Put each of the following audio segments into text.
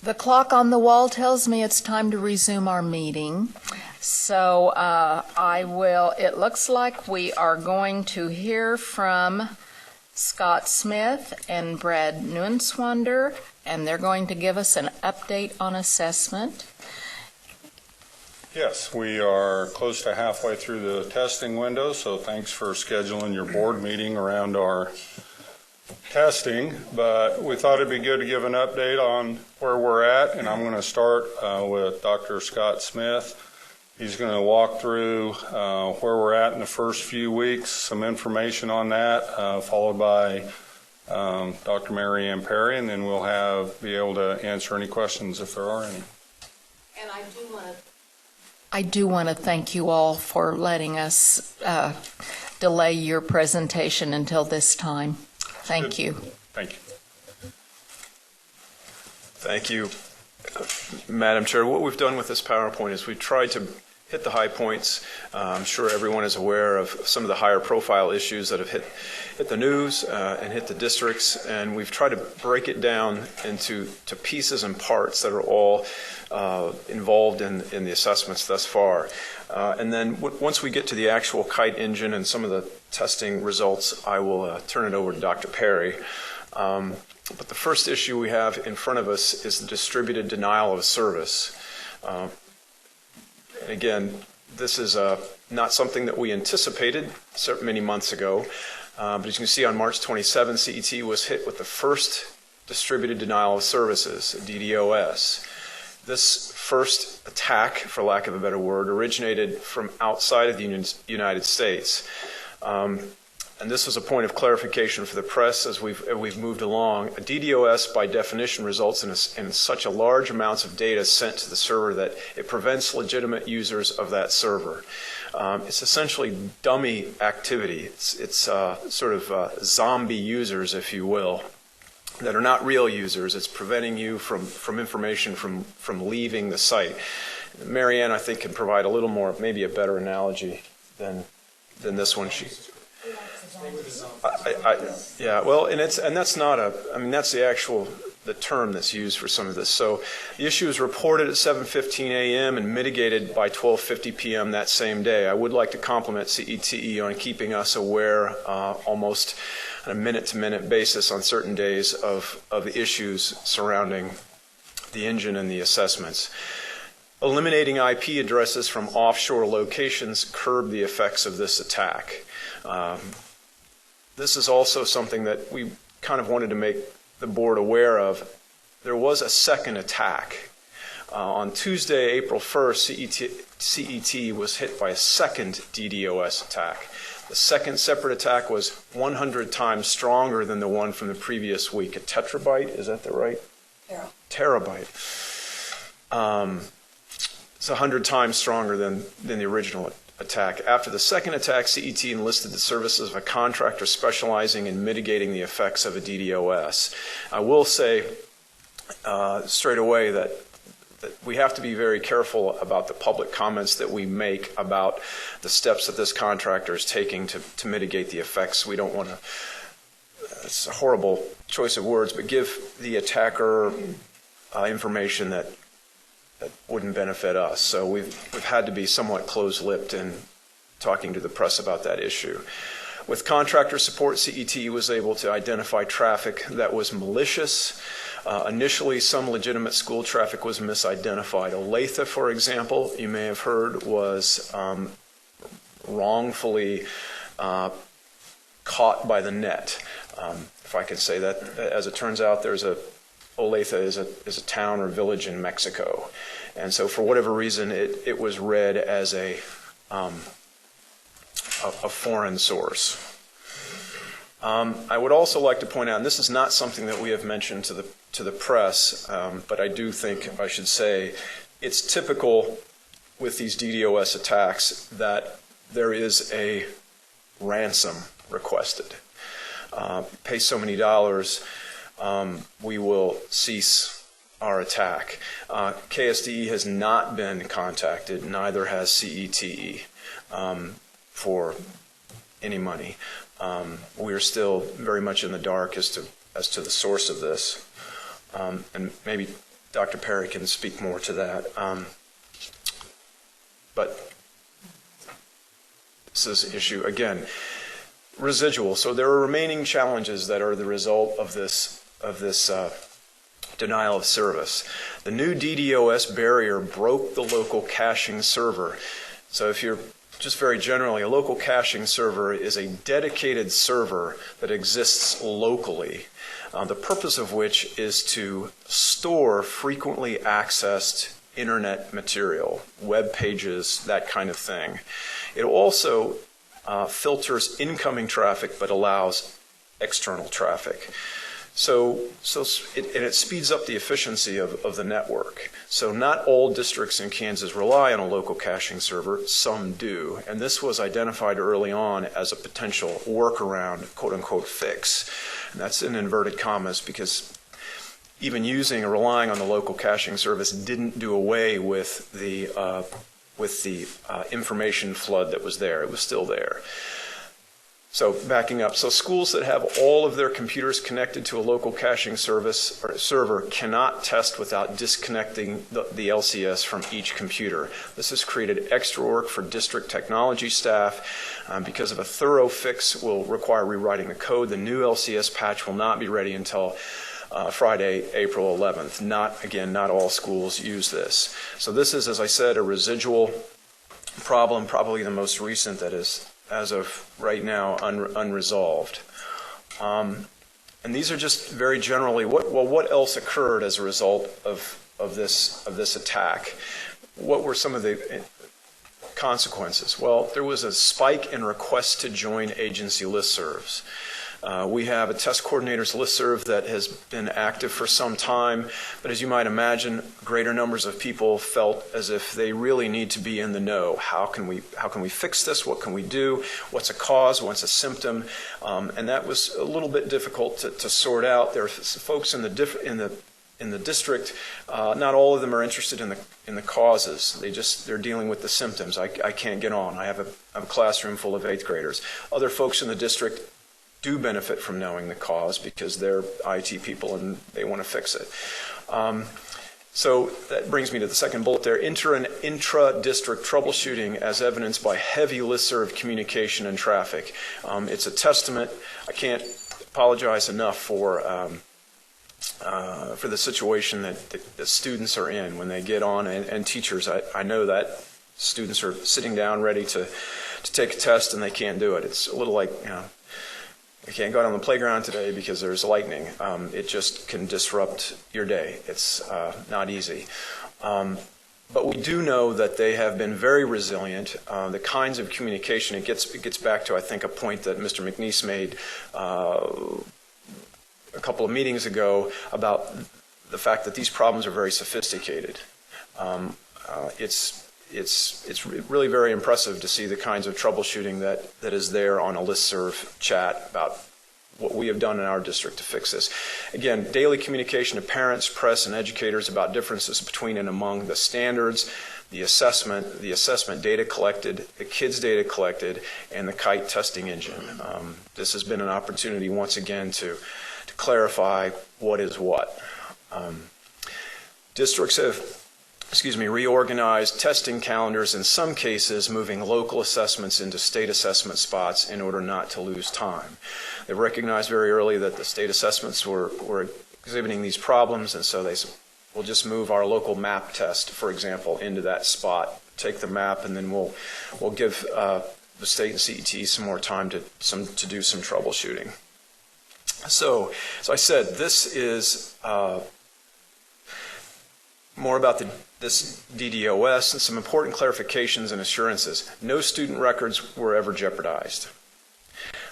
The clock on the wall tells me it's time to resume our meeting. So it looks like we are going to hear from Scott Smith and Brad Nuenswander, and they're going to give us an update on assessment. Yes, we are close to halfway through the testing window, so thanks for scheduling your board meeting around our testing. But we thought it'd be good to give an update on where we're at, and I'm going to start with Dr. Scott Smith. He's going to walk through where we're at in the first few weeks, some information on that, followed by Dr. Mary Ann Perry, and then we'll be able to answer any questions if there are any. And I do want to thank you all for letting us delay your presentation until this time. Thank you. Thank you. Thank you, Madam Chair. What we've done with this PowerPoint is we've tried to hit the high points. I'm sure everyone is aware of some of the higher profile issues that have hit the news and hit the districts, and we've tried to break it down into pieces and parts that are all involved in the assessments thus far. And then once we get to the actual KITE engine and some of the testing results, I will turn it over to Dr. Perry. But the first issue we have in front of us is the distributed denial of service. And again, this is not something that we anticipated many months ago. But as you can see, on March 27, CET was hit with the first distributed denial of services, DDOS. This first attack, for lack of a better word, originated from outside of the United States. And this was a point of clarification for the press as we've moved along. A DDoS, by definition, results in such a large amounts of data sent to the server that it prevents legitimate users of that server. It's essentially dummy activity. It's sort of zombie users, if you will, that are not real users. It's preventing you from information from leaving the site. Mary Ann, I think, can provide a little more, maybe a better analogy than this one. Yeah, well, and that's not that's the term that's used for some of this. So the issue was reported at 7:15 a.m. and mitigated by 12:50 p.m. that same day. I would like to compliment CETE on keeping us aware almost on a minute-to-minute basis on certain days of issues surrounding the engine and the assessments. Eliminating IP addresses from offshore locations curbed the effects of this attack. This is also something that we kind of wanted to make the board aware of. There was a second attack. On Tuesday, April 1st, CET was hit by a second DDoS attack. The second separate attack was 100 times stronger than the one from the previous week. A tetrabyte, is that the right? Terabyte. It's 100 times stronger than the original attack. After the second attack, CET enlisted the services of a contractor specializing in mitigating the effects of a DDoS. I will say straight away that we have to be very careful about the public comments that we make about the steps that this contractor is taking to mitigate the effects. We don't want to, it's a horrible choice of words, but give the attacker information that wouldn't benefit us. So we've had to be somewhat close-lipped in talking to the press about that issue. With contractor support, CET was able to identify traffic that was malicious. Initially, some legitimate school traffic was misidentified. Olathe, for example, you may have heard, was wrongfully caught by the net, if I can say that. As it turns out, Olathe is a town or village in Mexico. And so for whatever reason, it was read as a foreign source. I would also like to point out, and this is not something that we have mentioned to the press, but I do think I should say it's typical with these DDoS attacks that there is a ransom requested. Pay so many dollars, we will cease our attack. KSDE has not been contacted, neither has CETE, for any money. We are still very much in the dark as to the source of this. And maybe Dr. Perry can speak more to that. But this is issue, again, residual. So there are remaining challenges that are the result of this denial of service. The new DDOS barrier broke the local caching server. So if you're just very generally, a local caching server is a dedicated server that exists locally, the purpose of which is to store frequently accessed internet material, web pages, that kind of thing. It also filters incoming traffic but allows external traffic. It speeds up the efficiency of the network. So not all districts in Kansas rely on a local caching server, some do. And this was identified early on as a potential workaround, quote unquote, fix. And that's in inverted commas because even using or relying on the local caching service didn't do away with the information flood that was there. It was still there. So backing up, so schools that have all of their computers connected to a local caching service or server cannot test without disconnecting the LCS from each computer. This has created extra work for district technology staff. Because of a thorough fix will require rewriting the code. The new LCS patch will not be ready until Friday, April 11th. Not all schools use this. So this is, as I said, a residual problem, probably the most recent that is, as of right now, unresolved. And these are just very generally, what else occurred as a result of this attack? What were some of the consequences? Well, there was a spike in requests to join agency listservs. We have a test coordinators listserv that has been active for some time, but as you might imagine, greater numbers of people felt as if they really need to be in the know. How can we fix this? What can we do? What's a cause? What's a symptom? And that was a little bit difficult to sort out. There are folks in the district. Not all of them are interested in the causes. They're dealing with the symptoms. I can't get on. I have a classroom full of 8th graders. Other folks in the district do benefit from knowing the cause because they're IT people and they want to fix it. So that brings me to the second bullet there, intra-district troubleshooting as evidenced by heavy listserv communication and traffic. It's a testament. I can't apologize enough for the situation that the students are in when they get on, and teachers. I know that students are sitting down ready to take a test and they can't do it. It's a little like, I can't go out on the playground today because there's lightning. It just can disrupt your day. It's not easy. But we do know that they have been very resilient. The kinds of communication, it gets back to, I think, a point that Mr. McNeese made a couple of meetings ago about the fact that these problems are very sophisticated. It's really very impressive to see the kinds of troubleshooting that is there on a listserv chat about what we have done in our district to fix this. Again, daily communication to parents, press, and educators about differences between and among the standards, the assessment data collected, the kids' data collected, and the KITE testing engine. This has been an opportunity once again to clarify what is what. Districts have reorganized testing calendars, in some cases moving local assessments into state assessment spots in order not to lose time. They recognized very early that the state assessments were exhibiting these problems, and so they said, we'll just move our local map test, for example, into that spot, take the map, and then we'll give the state and CET some more time to do some troubleshooting. So I said, this is more about this DDOS and some important clarifications and assurances. No student records were ever jeopardized.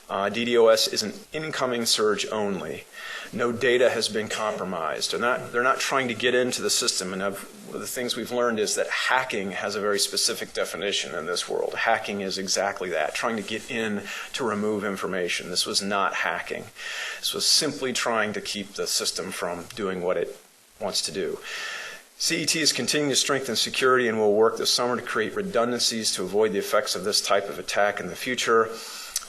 DDOS is an incoming surge only. No data has been compromised. They're not trying to get into the system. And one of the things we've learned is that hacking has a very specific definition in this world. Hacking is exactly that, trying to get in to remove information. This was not hacking. This was simply trying to keep the system from doing what it wants to do. CET is continuing to strengthen security and will work this summer to create redundancies to avoid the effects of this type of attack in the future.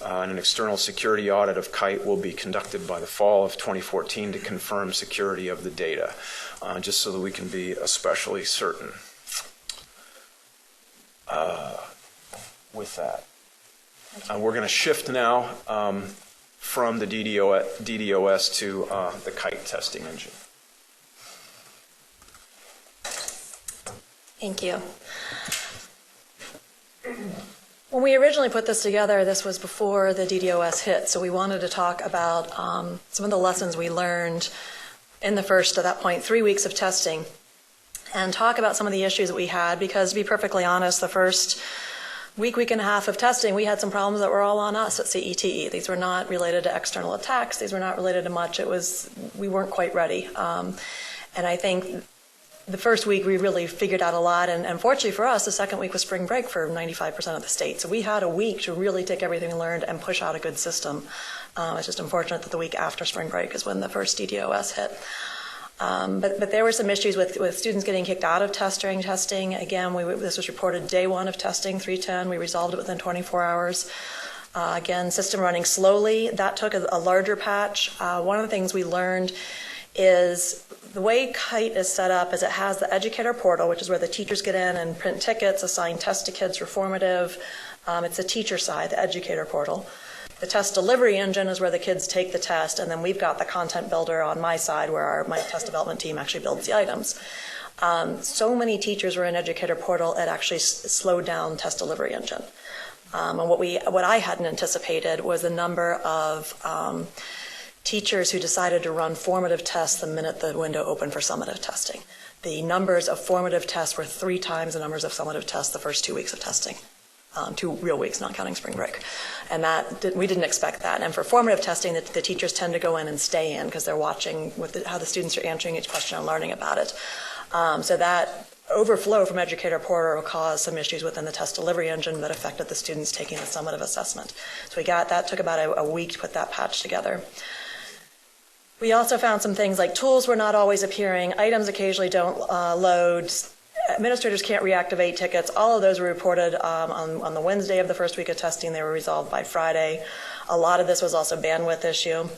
And an external security audit of KITE will be conducted by the fall of 2014 to confirm security of the data, just so that we can be especially certain. With that, we're going to shift now from the DDOS to the KITE testing engine. Thank you. When we originally put this together, this was before the DDOS hit, so we wanted to talk about some of the lessons we learned in the first, at that point, 3 weeks of testing, and talk about some of the issues that we had, because to be perfectly honest, the first week and a half of testing, we had some problems that were all on us at KITE. These were not related to external attacks. These were not related to much. We weren't quite ready. And I think the first week we really figured out a lot, and fortunately for us, the second week was spring break for 95% of the state. So we had a week to really take everything we learned and push out a good system. It's just unfortunate that the week after spring break is when the first DDOS hit. But there were some issues with students getting kicked out of testing. Again, this was reported day one of testing, 310. We resolved it within 24 hours. Again, system running slowly. That took a larger patch. One of the things we learned is the way KITE is set up is it has the educator portal, which is where the teachers get in and print tickets, assign tests to kids for formative. It's the teacher side, the educator portal. The test delivery engine is where the kids take the test, and then we've got the content builder on my side where my test development team actually builds the items. So many teachers were in educator portal, it actually slowed down test delivery engine. And what I hadn't anticipated was the number of teachers who decided to run formative tests the minute the window opened for summative testing. The numbers of formative tests were 3 times the numbers of summative tests the first 2 weeks of testing. 2 real weeks, not counting spring break. And we didn't expect that. And for formative testing, the teachers tend to go in and stay in because they're watching how the students are answering each question and learning about it. So that overflow from educator portal caused some issues within the test delivery engine that affected the students taking the summative assessment. So that took about a week to put that patch together. We also found some things like tools were not always appearing, items occasionally don't load, administrators can't reactivate tickets. All of those were reported on the Wednesday of the first week of testing. They were resolved by Friday. A lot of this was also bandwidth issue.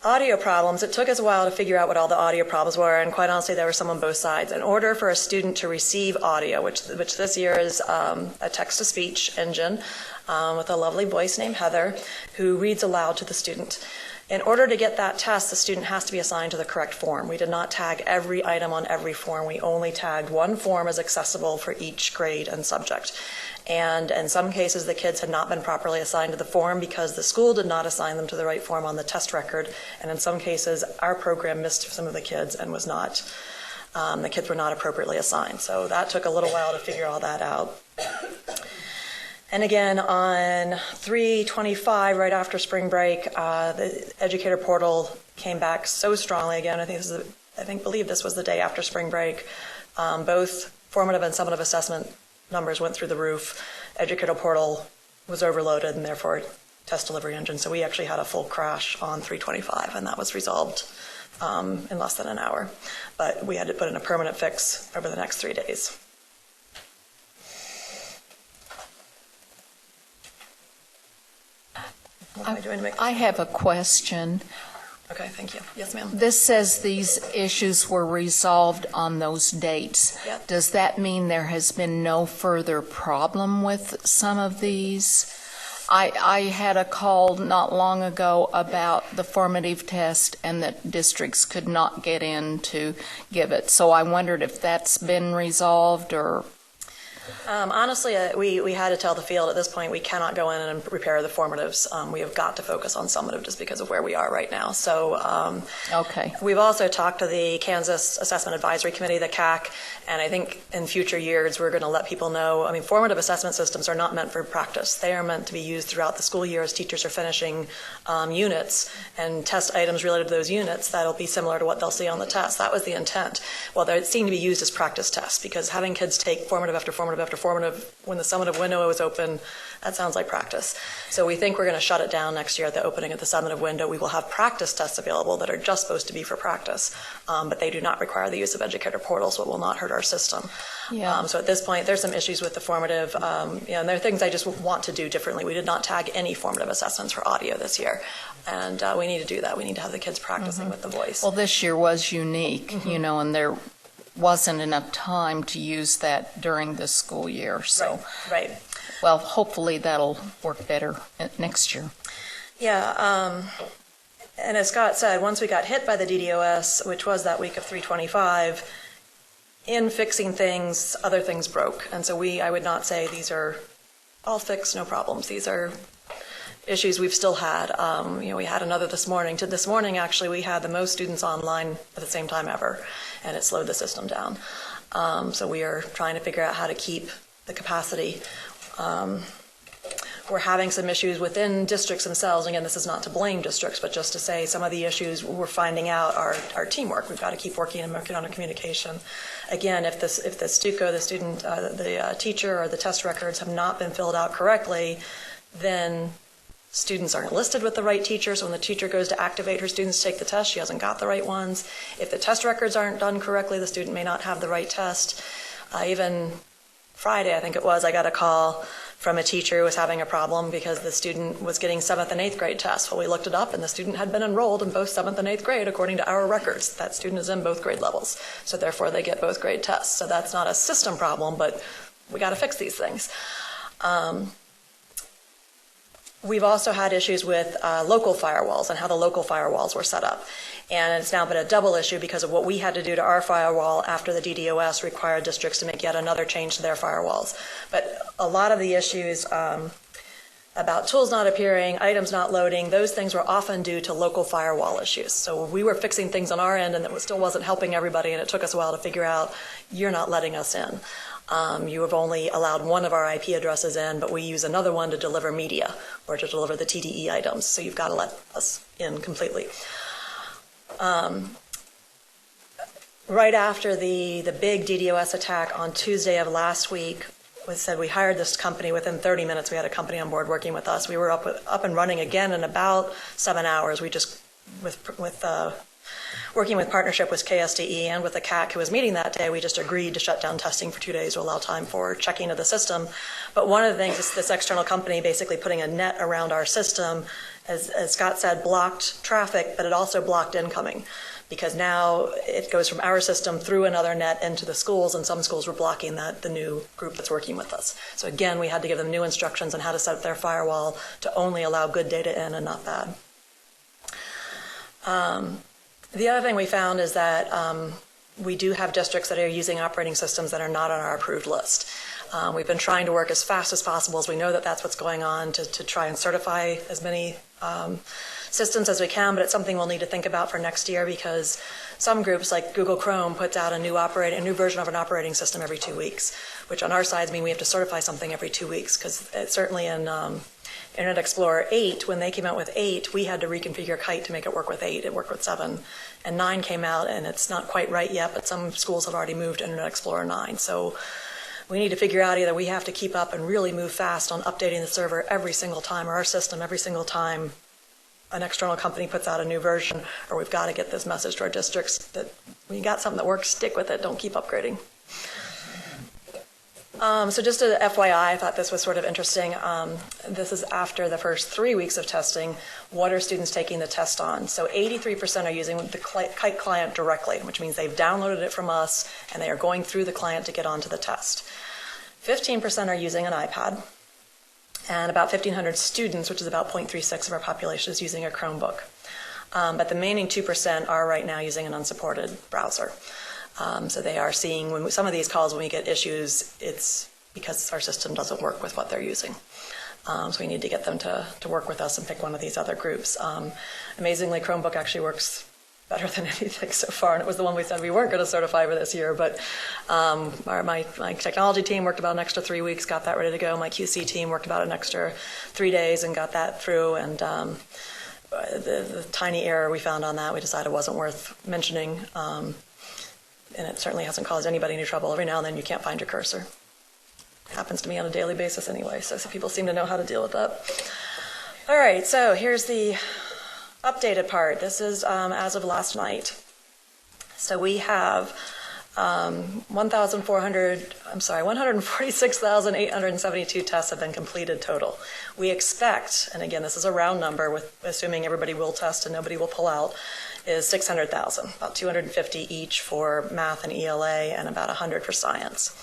Audio problems. It took us a while to figure out what all the audio problems were, and quite honestly, there were some on both sides. In order for a student to receive audio, which this year is a text-to-speech engine with a lovely voice named Heather, who reads aloud to the student. In order to get that test, the student has to be assigned to the correct form. We did not tag every item on every form. We only tagged one form as accessible for each grade and subject. And in some cases, the kids had not been properly assigned to the form because the school did not assign them to the right form on the test record. And in some cases, our program missed some of the kids and was not, the kids were not appropriately assigned. So that took a little while to figure all that out. And again, on 3/25, right after spring break, the educator portal came back so strongly again. I believe this was the day after spring break. Both formative and summative assessment numbers went through the roof. Educator portal was overloaded, and therefore test delivery engine. So we actually had a full crash on 3/25, and that was resolved in less than an hour. But we had to put in a permanent fix over the next 3 days. What am I doing to make this? I have a question. Okay, thank you. Yes, ma'am. This says these issues were resolved on those dates. Yep. Does that mean there has been no further problem with some of these? I had a call not long ago about the formative test and that districts could not get in to give it. So I wondered if that's been resolved or... Honestly, we had to tell the field at this point we cannot go in and repair the formatives. We have got to focus on summative just because of where we are right now. So okay. We've also talked to the Kansas Assessment Advisory Committee, the CAC, and I think in future years we're going to let people know. I mean, formative assessment systems are not meant for practice. They are meant to be used throughout the school year as teachers are finishing units and test items related to those units that'll be similar to what they'll see on the test. That was the intent. Well, they seem to be used as practice tests because having kids take formative after formative after after when the summative window was open, that sounds like practice. So we think we're going to shut it down next year at the opening of the summative window. We will have practice tests available that are just supposed to be for practice, but they do not require the use of educator portals, so it will not hurt our system. Yeah. So at this point, there's some issues with the formative, and there are things I just want to do differently. We did not tag any formative assessments for audio this year, and we need to do that. We need to have the kids practicing with the voice. Well, this year was unique, and there wasn't enough time to use that during the school year. So, right. Well, hopefully that'll work better next year. Yeah, and as Scott said, once we got hit by the DDOS, which was that week of 325, in fixing things, other things broke. And so I would not say these are all fixed, no problems. These are issues we've still had. We had another this morning. This morning, actually, we had the most students online at the same time ever, and it slowed the system down. So we are trying to figure out how to keep the capacity. We're having some issues within districts themselves. Again, this is not to blame districts, but just to say some of the issues we're finding out are teamwork. We've got to keep working on our communication. Again, if the STUCO, the teacher, or the test records have not been filled out correctly, then students aren't listed with the right teacher. So when the teacher goes to activate her students to take the test, she hasn't got the right ones. If the test records aren't done correctly, the student may not have the right test. Even Friday, I think it was, I got a call from a teacher who was having a problem because the student was getting 7th and 8th grade tests. Well, we looked it up, and the student had been enrolled in both 7th and 8th grade according to our records. That student is in both grade levels, so therefore they get both grade tests. So that's not a system problem, but we got to fix these things. We've also had issues with local firewalls and how the local firewalls were set up. And it's now been a double issue because of what we had to do to our firewall after the DDOS required districts to make yet another change to their firewalls. But a lot of the issues about tools not appearing, items not loading, those things were often due to local firewall issues. So we were fixing things on our end, and it still wasn't helping everybody, and it took us a while to figure out, you're not letting us in. You have only allowed one of our IP addresses in, but we use another one to deliver media or to deliver the TDE items, so you've got to let us in completely. Right after the big DDoS attack on Tuesday of last week, we said we hired this company. Within 30 minutes, we had a company on board working with us. We were up and running again in about 7 hours. We just, working with partnership with KSDE and with the CAC who was meeting that day, we just agreed to shut down testing for 2 days to allow time for checking of the system. But one of the things is this external company basically putting a net around our system, as Scott said, blocked traffic, but it also blocked incoming. Because now it goes from our system through another net into the schools, and some schools were blocking the new group that's working with us. So again, we had to give them new instructions on how to set up their firewall to only allow good data in and not bad. The other thing we found is that we do have districts that are using operating systems that are not on our approved list. We've been trying to work as fast as possible, as we know that that's what's going on, to try and certify as many systems as we can, but it's something we'll need to think about for next year because some groups like Google Chrome puts out a new version of an operating system every 2 weeks, which on our side means we have to certify something every 2 weeks because certainly in Internet Explorer 8, when they came out with 8, we had to reconfigure KITE to make it work with 8. It worked with 7. And 9 came out, and it's not quite right yet, but some schools have already moved to Internet Explorer 9. So we need to figure out either we have to keep up and really move fast on updating the server every single time, or our system every single time an external company puts out a new version, or we've got to get this message to our districts that when you got something that works, stick with it, don't keep upgrading. So just a FYI, I thought this was sort of interesting. This is after the first 3 weeks of testing. What are students taking the test on? So 83% are using the KITE client directly, which means they've downloaded it from us and they are going through the client to get onto the test. 15% are using an iPad. And about 1,500 students, which is about 0.36 of our population, is using a Chromebook. But the remaining 2% are right now using an unsupported browser. So they are seeing, when some of these calls, when we get issues, it's because our system doesn't work with what they're using. So we need to get them to work with us and pick one of these other groups. Amazingly, Chromebook actually works better than anything so far, and it was the one we said we weren't going to certify for this year, but my technology team worked about an extra 3 weeks, got that ready to go. My QC team worked about an extra 3 days and got that through, and the tiny error we found on that, we decided wasn't worth mentioning, and it certainly hasn't caused anybody any trouble. Every now and then you can't find your cursor. happens to me on a daily basis anyway, so some people seem to know how to deal with that. All right, so here's the updated part. This is as of last night. So we have 146,872 tests have been completed total. We expect, and again, this is a round number, with assuming everybody will test and nobody will pull out, is 600,000, about 250 each for math and ELA and about 100 for science.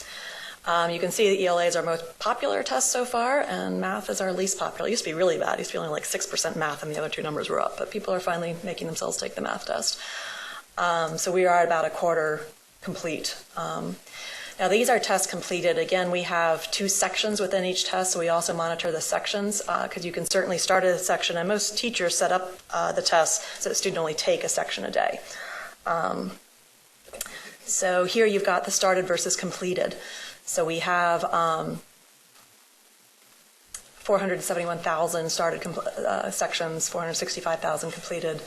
You can see the ELA is our most popular test so far, and math is our least popular. It used to be really bad. It used to be only like 6% math, and the other two numbers were up, but people are finally making themselves take the math test. So we are at about a quarter complete. Now these are tests completed. Again, we have 2 sections within each test, so we also monitor the sections, because you can certainly start at a section, and most teachers set up the tests so the student only take a section a day. So here you've got the started versus completed. So we have 471,000 started sections, 465,000 completed.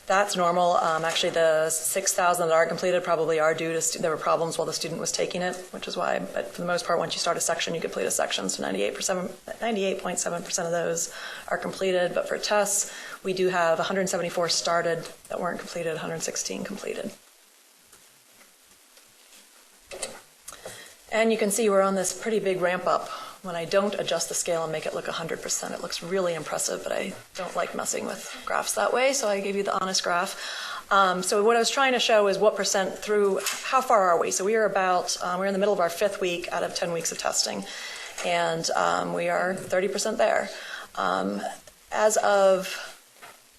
That's normal. Actually, the 6,000 that are completed probably are due to there were problems while the student was taking it, which is why. But for the most part, once you start a section, you complete a section. So 98.7% of those are completed. But for tests, we do have 174 started that weren't completed, 116 completed. And you can see we're on this pretty big ramp up. When I don't adjust the scale and make it look 100%, it looks really impressive, but I don't like messing with graphs that way, so I gave you the honest graph. So what I was trying to show is what percent through, how far are we? So we are about, we're in the middle of our 5th week out of 10 weeks of testing, and we are 30% there. As of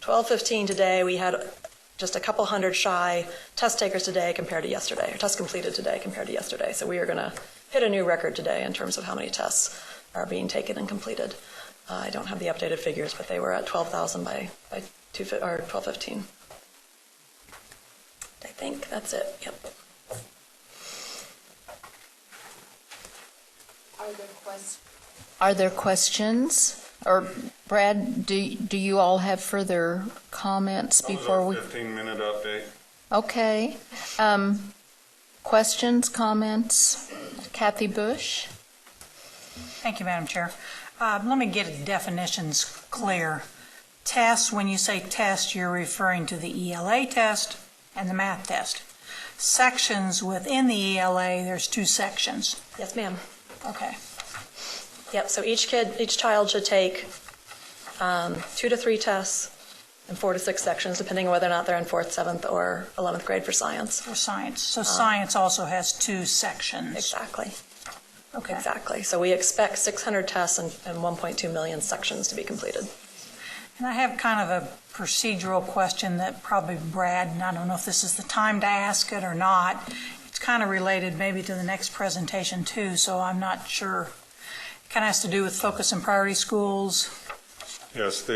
12:15 today, we had just a couple hundred shy test takers today compared to yesterday, or tests completed today compared to yesterday. So we are going to hit a new record today in terms of how many tests are being taken and completed. I don't have the updated figures, but they were at 12,000 by 12:15. I think that's it. Yep. Are there questions? Or Brad, do you all have further comments before we? 15-minute update. Okay. Questions, comments? Kathy Bush? Thank you, Madam Chair. Let me get definitions clear. Tests, when you say test, you're referring to the ELA test and the math test. Sections within the ELA, there's 2 sections. Yes, ma'am. Okay. Yep, so each child should take 2 to 3 tests and 4 to 6 sections, depending on whether or not they're in 4th, 7th, or 11th grade for science. For science. So science also has 2 sections. Exactly. Okay. Exactly. So we expect 600 tests and 1.2 million sections to be completed. And I have kind of a procedural question that probably Brad, and I don't know if this is the time to ask it or not. It's kind of related maybe to the next presentation too, so I'm not sure. It kind of has to do with focus and priority schools. Yes,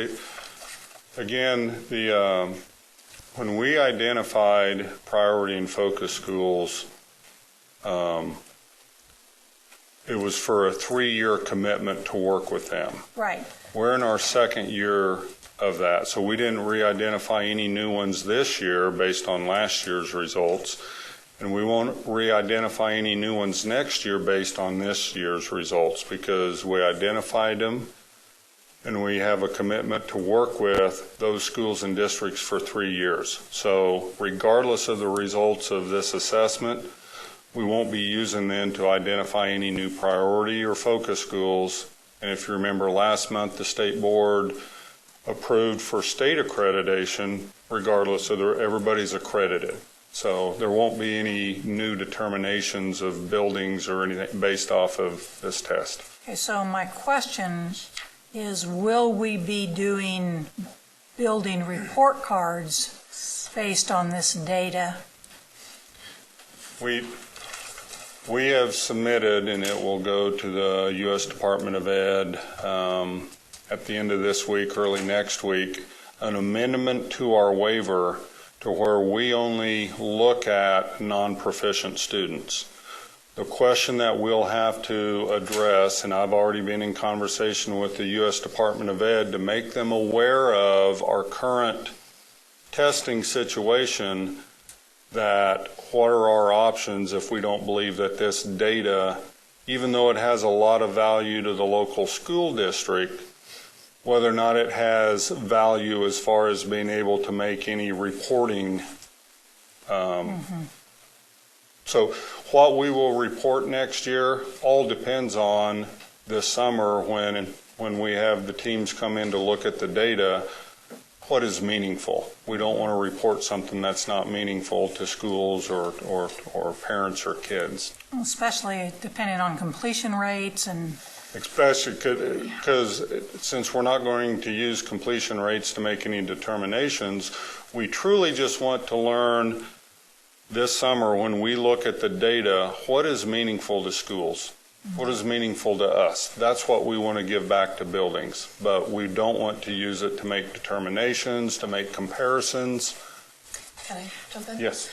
when we identified priority and focus schools, it was for a 3-year commitment to work with them. Right. We're in our 2nd year of that, so we didn't re-identify any new ones this year based on last year's results, and we won't re-identify any new ones next year based on this year's results, because we identified them and we have a commitment to work with those schools and districts for 3 years. So regardless of the results of this assessment, we won't be using them to identify any new priority or focus schools. And if you remember last month, the state board approved for state accreditation, regardless of everybody's accredited. So there won't be any new determinations of buildings or anything based off of this test. Okay, so my question is, will we be building report cards based on this data? We have submitted, and it will go to the U.S. Department of Ed at the end of this week, early next week, an amendment to our waiver to where we only look at non-proficient students. The question that we'll have to address, and I've already been in conversation with the U.S. Department of Ed to make them aware of our current testing situation, that what are our options if we don't believe that this data even though it has a lot of value to the local school district, whether or not it has value as far as being able to make any reporting. So what we will report next year all depends on this summer when we have the teams come in to look at the data, what is meaningful. We don't want to report something that's not meaningful to schools or parents or kids. Especially depending on completion rates and... Especially because since we're not going to use completion rates to make any determinations, we truly just want to learn this summer when we look at the data, what is meaningful to schools? What is meaningful to us? That's what we want to give back to buildings, but we don't want to use it to make determinations, to make comparisons. Can I jump in? Yes.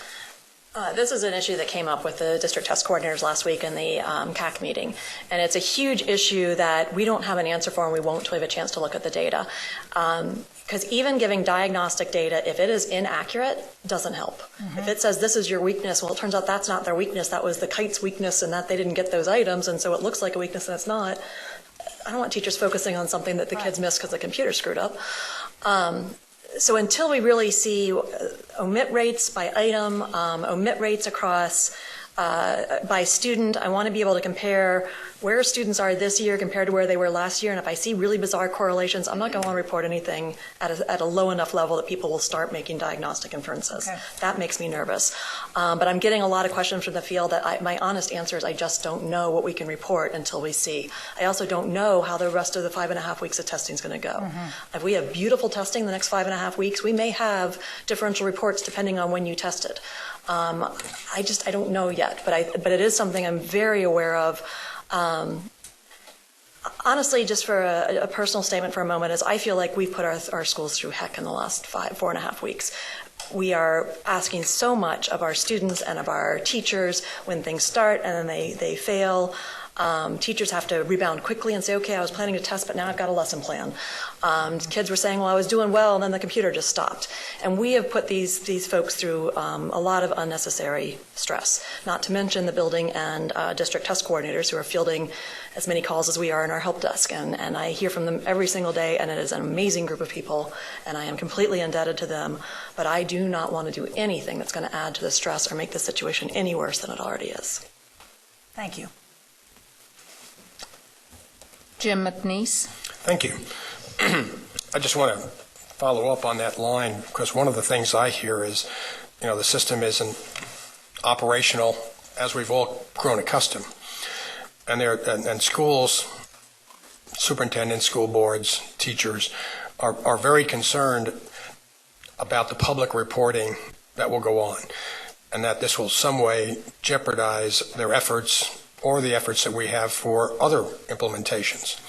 This is an issue that came up with the district test coordinators last week in the CAC meeting, and it's a huge issue that we don't have an answer for, and we won't until we have a chance to look at the data. Because even giving diagnostic data, if it is inaccurate, doesn't help. If it says this is your weakness, well, it turns out that's not their weakness. That was the KITE's weakness, and that they didn't get those items, and so it looks like a weakness and it's not. I don't want teachers focusing on something that the kids missed because the computer screwed up. So until we really see omit rates by item, omit rates across by student, I want to be able to compare where students are this year compared to where they were last year. And if I see really bizarre correlations, I'm not going to want to report anything at a low enough level that people will start making diagnostic inferences. Okay. That makes me nervous. But I'm getting a lot of questions from the field that my honest answer is I just don't know what we can report until we see. I also don't know how the rest of the 5.5 weeks of testing is going to go. If we have beautiful testing the next 5.5 weeks, we may have differential reports depending on when you tested. I don't know yet, but it is something I'm very aware of. Honestly, just for a personal statement for a moment, is I feel like we've put our schools through heck in the last 4.5 weeks. We are asking so much of our students and of our teachers when things start and then they fail. Teachers have to rebound quickly and say, okay, I was planning a test, but now I've got a lesson plan. Kids were saying, well, I was doing well, and then the computer just stopped. And we have put these folks through a lot of unnecessary stress, not to mention the building and district test coordinators who are fielding as many calls as we are in our help desk. And I hear from them every single day, and it is an amazing group of people, and I am completely indebted to them. But I do not want to do anything that's going to add to the stress or make the situation any worse than it already is. Thank you. Jim McNeese. Thank you. I just want to follow up on that line because one of the things I hear is, the system isn't operational as we've all grown accustomed. And schools, superintendents, school boards, teachers are very concerned about the public reporting that will go on and that this will some way jeopardize their efforts or the efforts that we have for other implementations.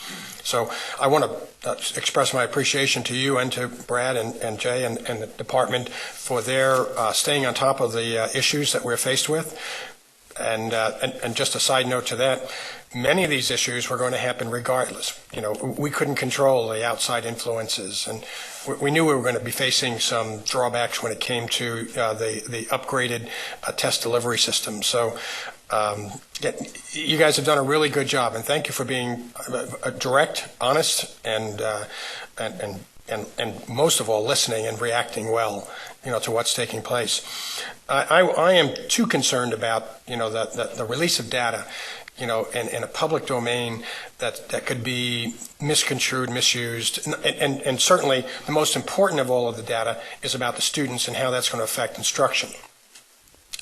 So I want to express my appreciation to you and to Brad and Jay and the department for their staying on top of the issues that we're faced with. And just a side note to that, many of these issues were going to happen regardless. We couldn't control the outside influences, and we knew we were going to be facing some drawbacks when it came to the upgraded test delivery system. So you guys have done a really good job, and thank you for being direct, honest, and most of all, listening and reacting well, to what's taking place. I am too concerned about, the release of data, in a public domain that could be misconstrued, misused, and certainly the most important of all of the data is about the students and how that's going to affect instruction.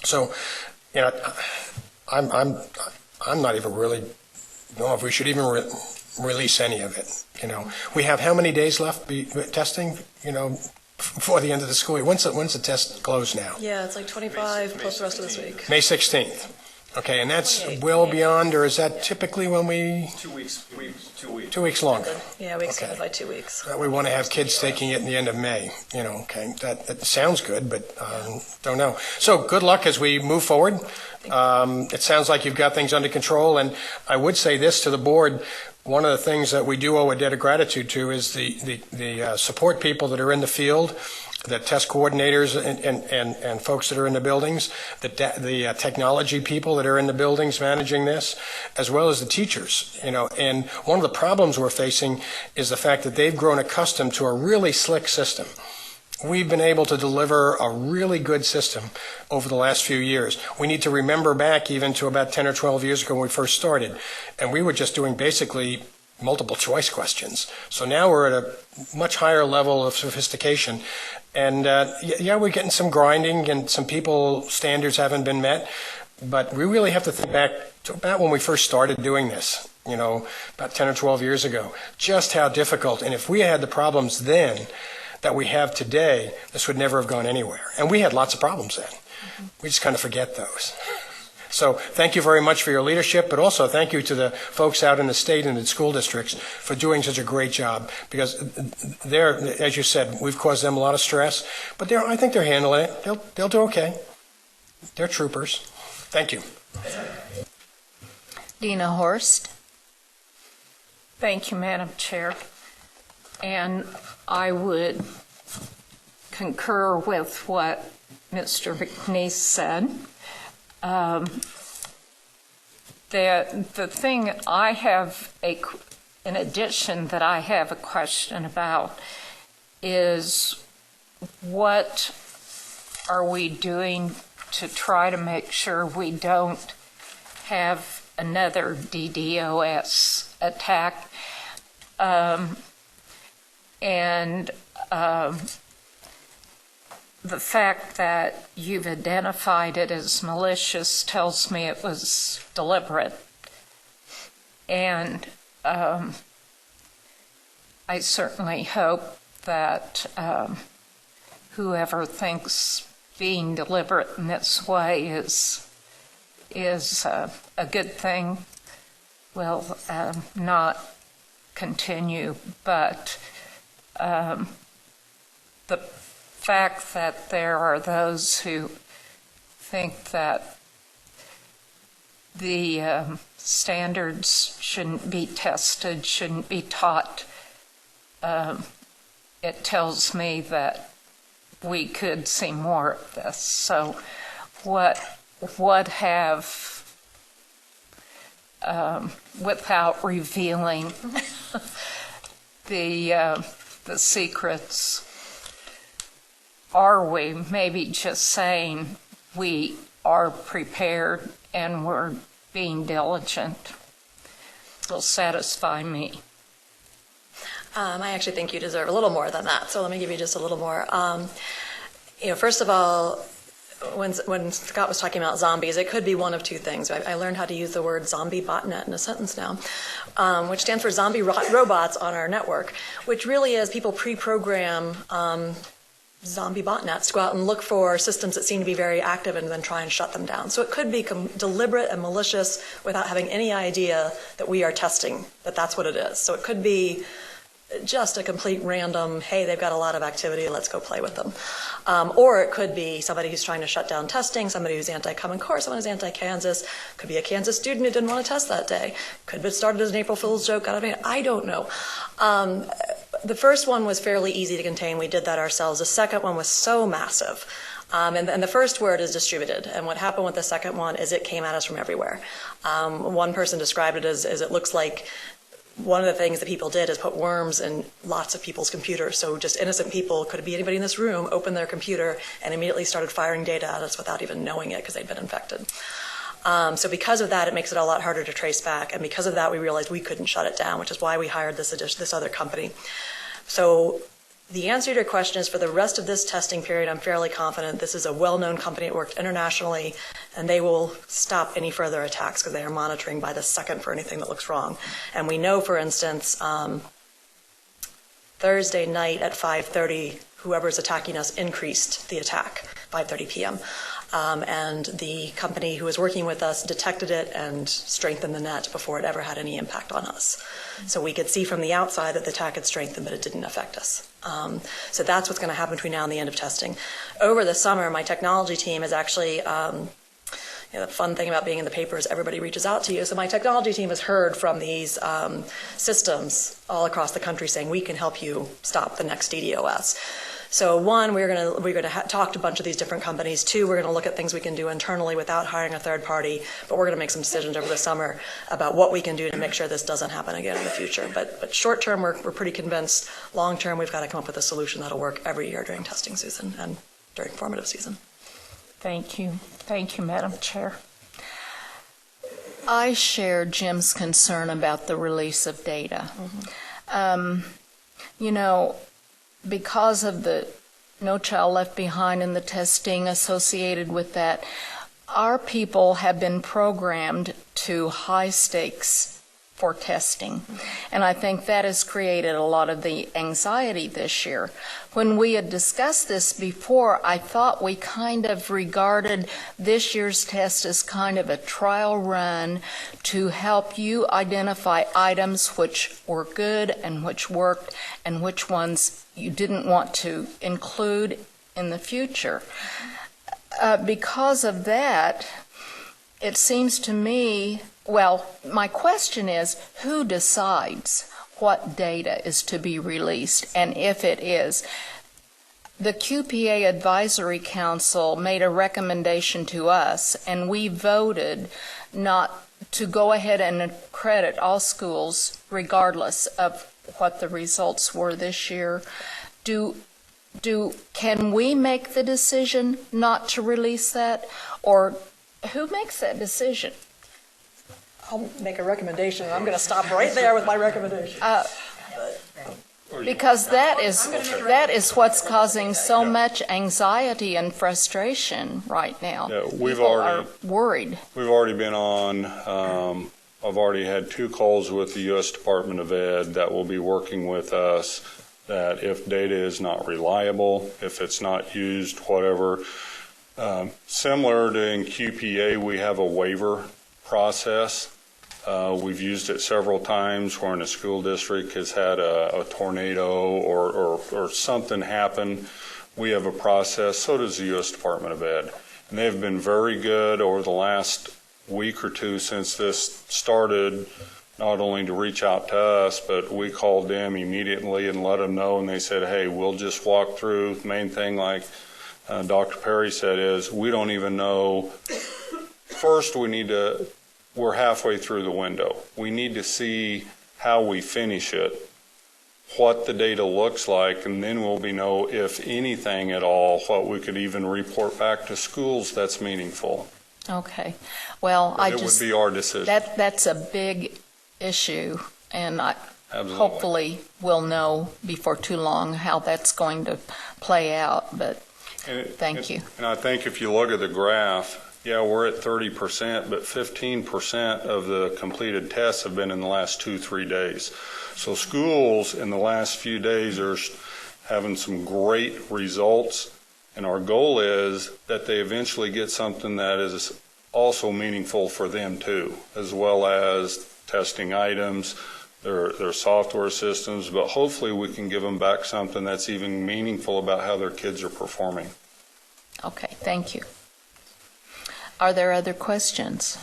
So, I'm not even really know if we should even release any of it. We have how many days left testing? Before the end of the school year. When's the test close now? Yeah, it's like 25 plus the rest of this week. May 16th. Okay, and that's well beyond, or is that typically when we? 2 weeks. 2 weeks. 2 weeks longer. Yeah, we extended by 2 weeks. We want to have kids taking it in the end of May. Okay, that sounds good, but don't know. So good luck as we move forward. It sounds like you've got things under control, and I would say this to the board. One of the things that we do owe a debt of gratitude to is the support people that are in the field the test coordinators and folks that are in the buildings, the technology people that are in the buildings managing this, as well as the teachers. And one of the problems we're facing is the fact that they've grown accustomed to a really slick system. We've been able to deliver a really good system over the last few years. We need to remember back even to about 10 or 12 years ago when we first started, and we were just doing basically multiple choice questions. So now we're at a much higher level of sophistication. And we're getting some grinding and some people standards haven't been met, but we really have to think back to about when we first started doing this, about 10 or 12 years ago, just how difficult. And if we had the problems then that we have today, this would never have gone anywhere. And we had lots of problems then. We just kind of forget those. So thank you very much for your leadership, but also thank you to the folks out in the state and the school districts for doing such a great job, because they're, as you said, we've caused them a lot of stress, but I think they're handling it. They'll do okay. They're troopers. Thank you. Dina Horst. Thank you, Madam Chair. And I would concur with what Mr. McNeese said. The thing I have in addition that I have a question about is what are we doing to try to make sure we don't have another DDOS attack? The fact that you've identified it as malicious tells me it was deliberate. And I certainly hope that whoever thinks being deliberate in this way is a good thing will not continue. But the fact that there are those who think that the standards shouldn't be tested, shouldn't be taught, it tells me that we could see more of this. So what have, without revealing the secrets, are we maybe just saying we are prepared and we're being diligent? Will satisfy me. I actually think you deserve a little more than that, so let me give you just a little more. First of all, when Scott was talking about zombies, it could be one of two things. I learned how to use the word zombie botnet in a sentence now, which stands for zombie robots on our network, which really is people pre-program zombie botnets to go out and look for systems that seem to be very active and then try and shut them down. So it could be deliberate and malicious without having any idea that we are testing, that that's what it is. So it could be just a complete random, hey, they've got a lot of activity, let's go play with them. Or it could be somebody who's trying to shut down testing, somebody who's anti-Common Core, someone who's anti-Kansas. Could be a Kansas student who didn't want to test that day. Could have started as an April Fool's joke. I don't know. The first one was fairly easy to contain. We did that ourselves. The second one was so massive. And the first word is distributed. And what happened with the second one is it came at us from everywhere. One person described it as it looks like one of the things that people did is put worms in lots of people's computers. So just innocent people, could be anybody in this room, opened their computer and immediately started firing data at us without even knowing it because they'd been infected. So because of that, it makes it a lot harder to trace back. And because of that, we realized we couldn't shut it down, which is why we hired this other company. So the answer to your question is for the rest of this testing period, I'm fairly confident this is a well-known company. It worked internationally, and they will stop any further attacks because they are monitoring by the second for anything that looks wrong. And we know, for instance, Thursday night at 5:30, whoever's attacking us increased the attack, 5:30 p.m. And the company who was working with us detected it and strengthened the net before it ever had any impact on us. So we could see from the outside that the attack had strengthened, but it didn't affect us. So that's what's going to happen between now and the end of testing. Over the summer, my technology team is actually, the fun thing about being in the paper is everybody reaches out to you. So my technology team has heard from these systems all across the country saying, we can help you stop the next DDoS. So one, we're going to talk to a bunch of these different companies. Two, we're going to look at things we can do internally without hiring a third party, but we're going to make some decisions over the summer about what we can do to make sure this doesn't happen again in the future. But short term, we're pretty convinced. Long term, we've got to come up with a solution that'll work every year during testing season and during formative season. Thank you. Thank you, Madam Chair. I share Jim's concern about the release of data. You know, because of the No Child Left Behind and the testing associated with that, our people have been programmed to high stakes for testing. And I think that has created a lot of the anxiety this year. When we had discussed this before, I thought we kind of regarded this year's test as kind of a trial run to help you identify items which were good and which worked and which ones you didn't want to include in the future. Because of that, it seems to me, well, my question is, who decides what data is to be released? And if it is, the QPA Advisory Council made a recommendation to us, and we voted not to go ahead and accredit all schools regardless of what the results were this year. Can we make the decision not to release that, or who makes that decision? I'll make a recommendation. I'm going to stop right there with my recommendation. Because that is what's causing so much anxiety and frustration right now. Yeah, People are worried. We've already been on, I've already had 2 calls with the U.S. Department of Ed that will be working with us, that if data is not reliable, if it's not used, whatever. Similar to in QPA, we have a waiver process. We've used it several times when a school district has had a tornado or something happen. We have a process. So does the U.S. Department of Ed. And they've been very good over the last week or two since this started, not only to reach out to us, but we called them immediately and let them know, and they said, hey, we'll just walk through. The main thing, like Dr. Perry said, is we don't even know. First, we're halfway through the window. We need to see how we finish it, what the data looks like, and then we'll know, if anything at all, what we could even report back to schools that's meaningful. Okay. Well, But it would be our decision. That's a big issue, and Absolutely. hopefully we'll know before too long how that's going to play out, but thank you. And I think if you look at the graph, yeah, we're at 30%, but 15% of the completed tests have been in the last 2-3 days. So schools in the last few days are having some great results, and our goal is that they eventually get something that is also meaningful for them too, as well as testing items, their software systems, but hopefully we can give them back something that's even meaningful about how their kids are performing. Okay, thank you. Are there other questions?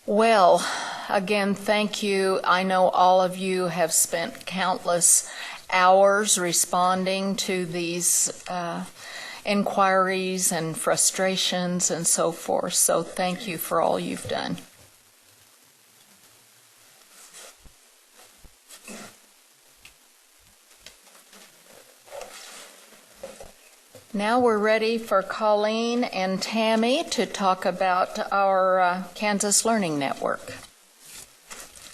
Well, again, thank you. I know all of you have spent countless hours responding to these inquiries and frustrations and so forth. So thank you for all you've done. Now we're ready for Colleen and Tammy to talk about our Kansas Learning Network.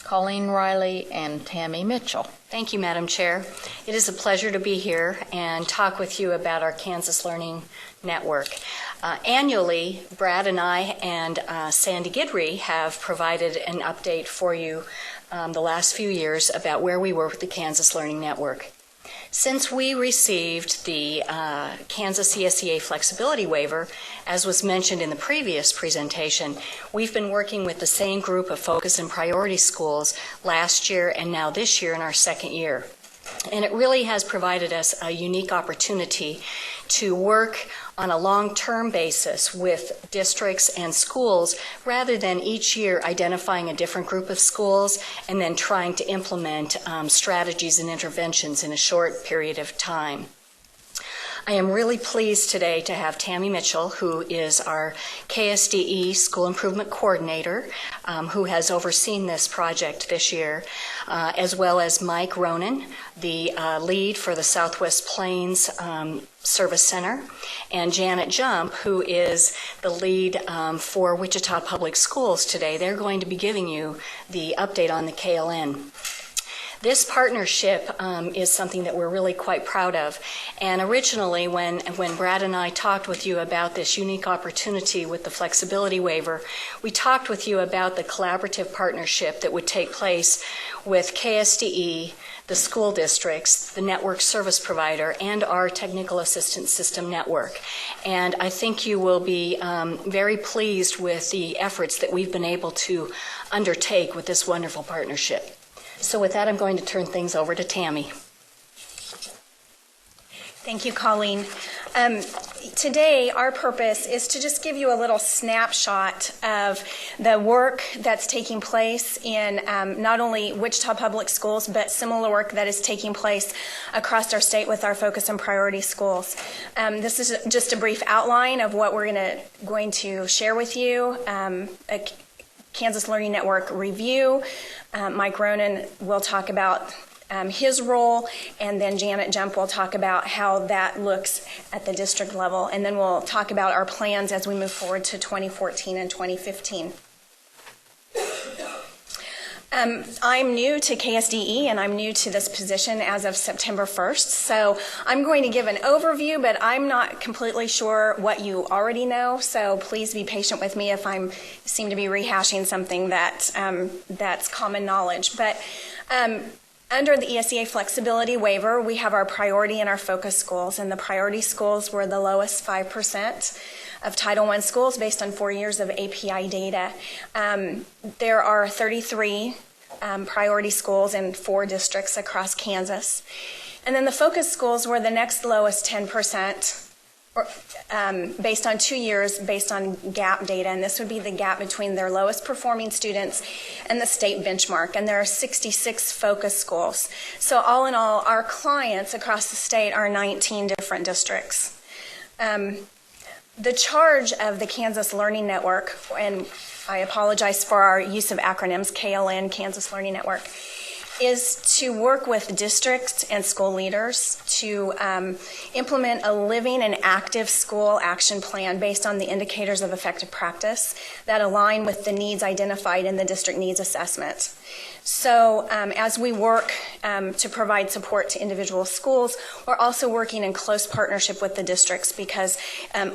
Colleen Riley and Tammy Mitchell. Thank you, Madam Chair. It is a pleasure to be here and talk with you about our Kansas Learning Network. Annually, Brad and I and Sandy Guidry have provided an update for you the last few years about where we were with the Kansas Learning Network. Since we received the Kansas CSEA flexibility waiver, as was mentioned in the previous presentation, we've been working with the same group of focus and priority schools last year and now this year in our second year. And it really has provided us a unique opportunity to work on a long-term basis with districts and schools rather than each year identifying a different group of schools and then trying to implement strategies and interventions in a short period of time. I am really pleased today to have Tammy Mitchell, who is our KSDE School Improvement Coordinator, who has overseen this project this year, as well as Mike Ronan, the lead for the Southwest Plains Service Center, and Janet Jump, who is the lead for Wichita Public Schools today. They're going to be giving you the update on the KLN. This partnership is something that we're really quite proud of. And originally, when Brad and I talked with you about this unique opportunity with the flexibility waiver, we talked with you about the collaborative partnership that would take place with KSDE, the school districts, the network service provider, and our technical assistance system network. And I think you will be very pleased with the efforts that we've been able to undertake with this wonderful partnership. So with that, I'm going to turn things over to Tammy. Thank you, Colleen. Today, our purpose is to just give you a little snapshot of the work that's taking place in not only Wichita Public Schools, but similar work that is taking place across our state with our focus and priority schools. This is just a brief outline of what we're going to share with you. A Kansas Learning Network review. Mike Ronan will talk about his role, and then Janet Jump will talk about how that looks at the district level, and then we'll talk about our plans as we move forward to 2014 and 2015. I'm new to KSDE, and I'm new to this position as of September 1st, so I'm going to give an overview, but I'm not completely sure what you already know, so please be patient with me if I seem to be rehashing something that's common knowledge. But under the ESEA flexibility waiver, we have our priority and our focus schools, and the priority schools were the lowest 5% of Title I schools based on 4 years of API data. There are 33 priority schools in 4 districts across Kansas. And then the focus schools were the next lowest 10%, based on 2 years, based on gap data, and this would be the gap between their lowest performing students and the state benchmark, and there are 66 focus schools. So all in all, our clients across the state are 19 different districts. The charge of the Kansas Learning Network, and I apologize for our use of acronyms, KLN, Kansas Learning Network, is to work with districts and school leaders to implement a living and active school action plan based on the indicators of effective practice that align with the needs identified in the district needs assessment. So as we work to provide support to individual schools, we're also working in close partnership with the districts because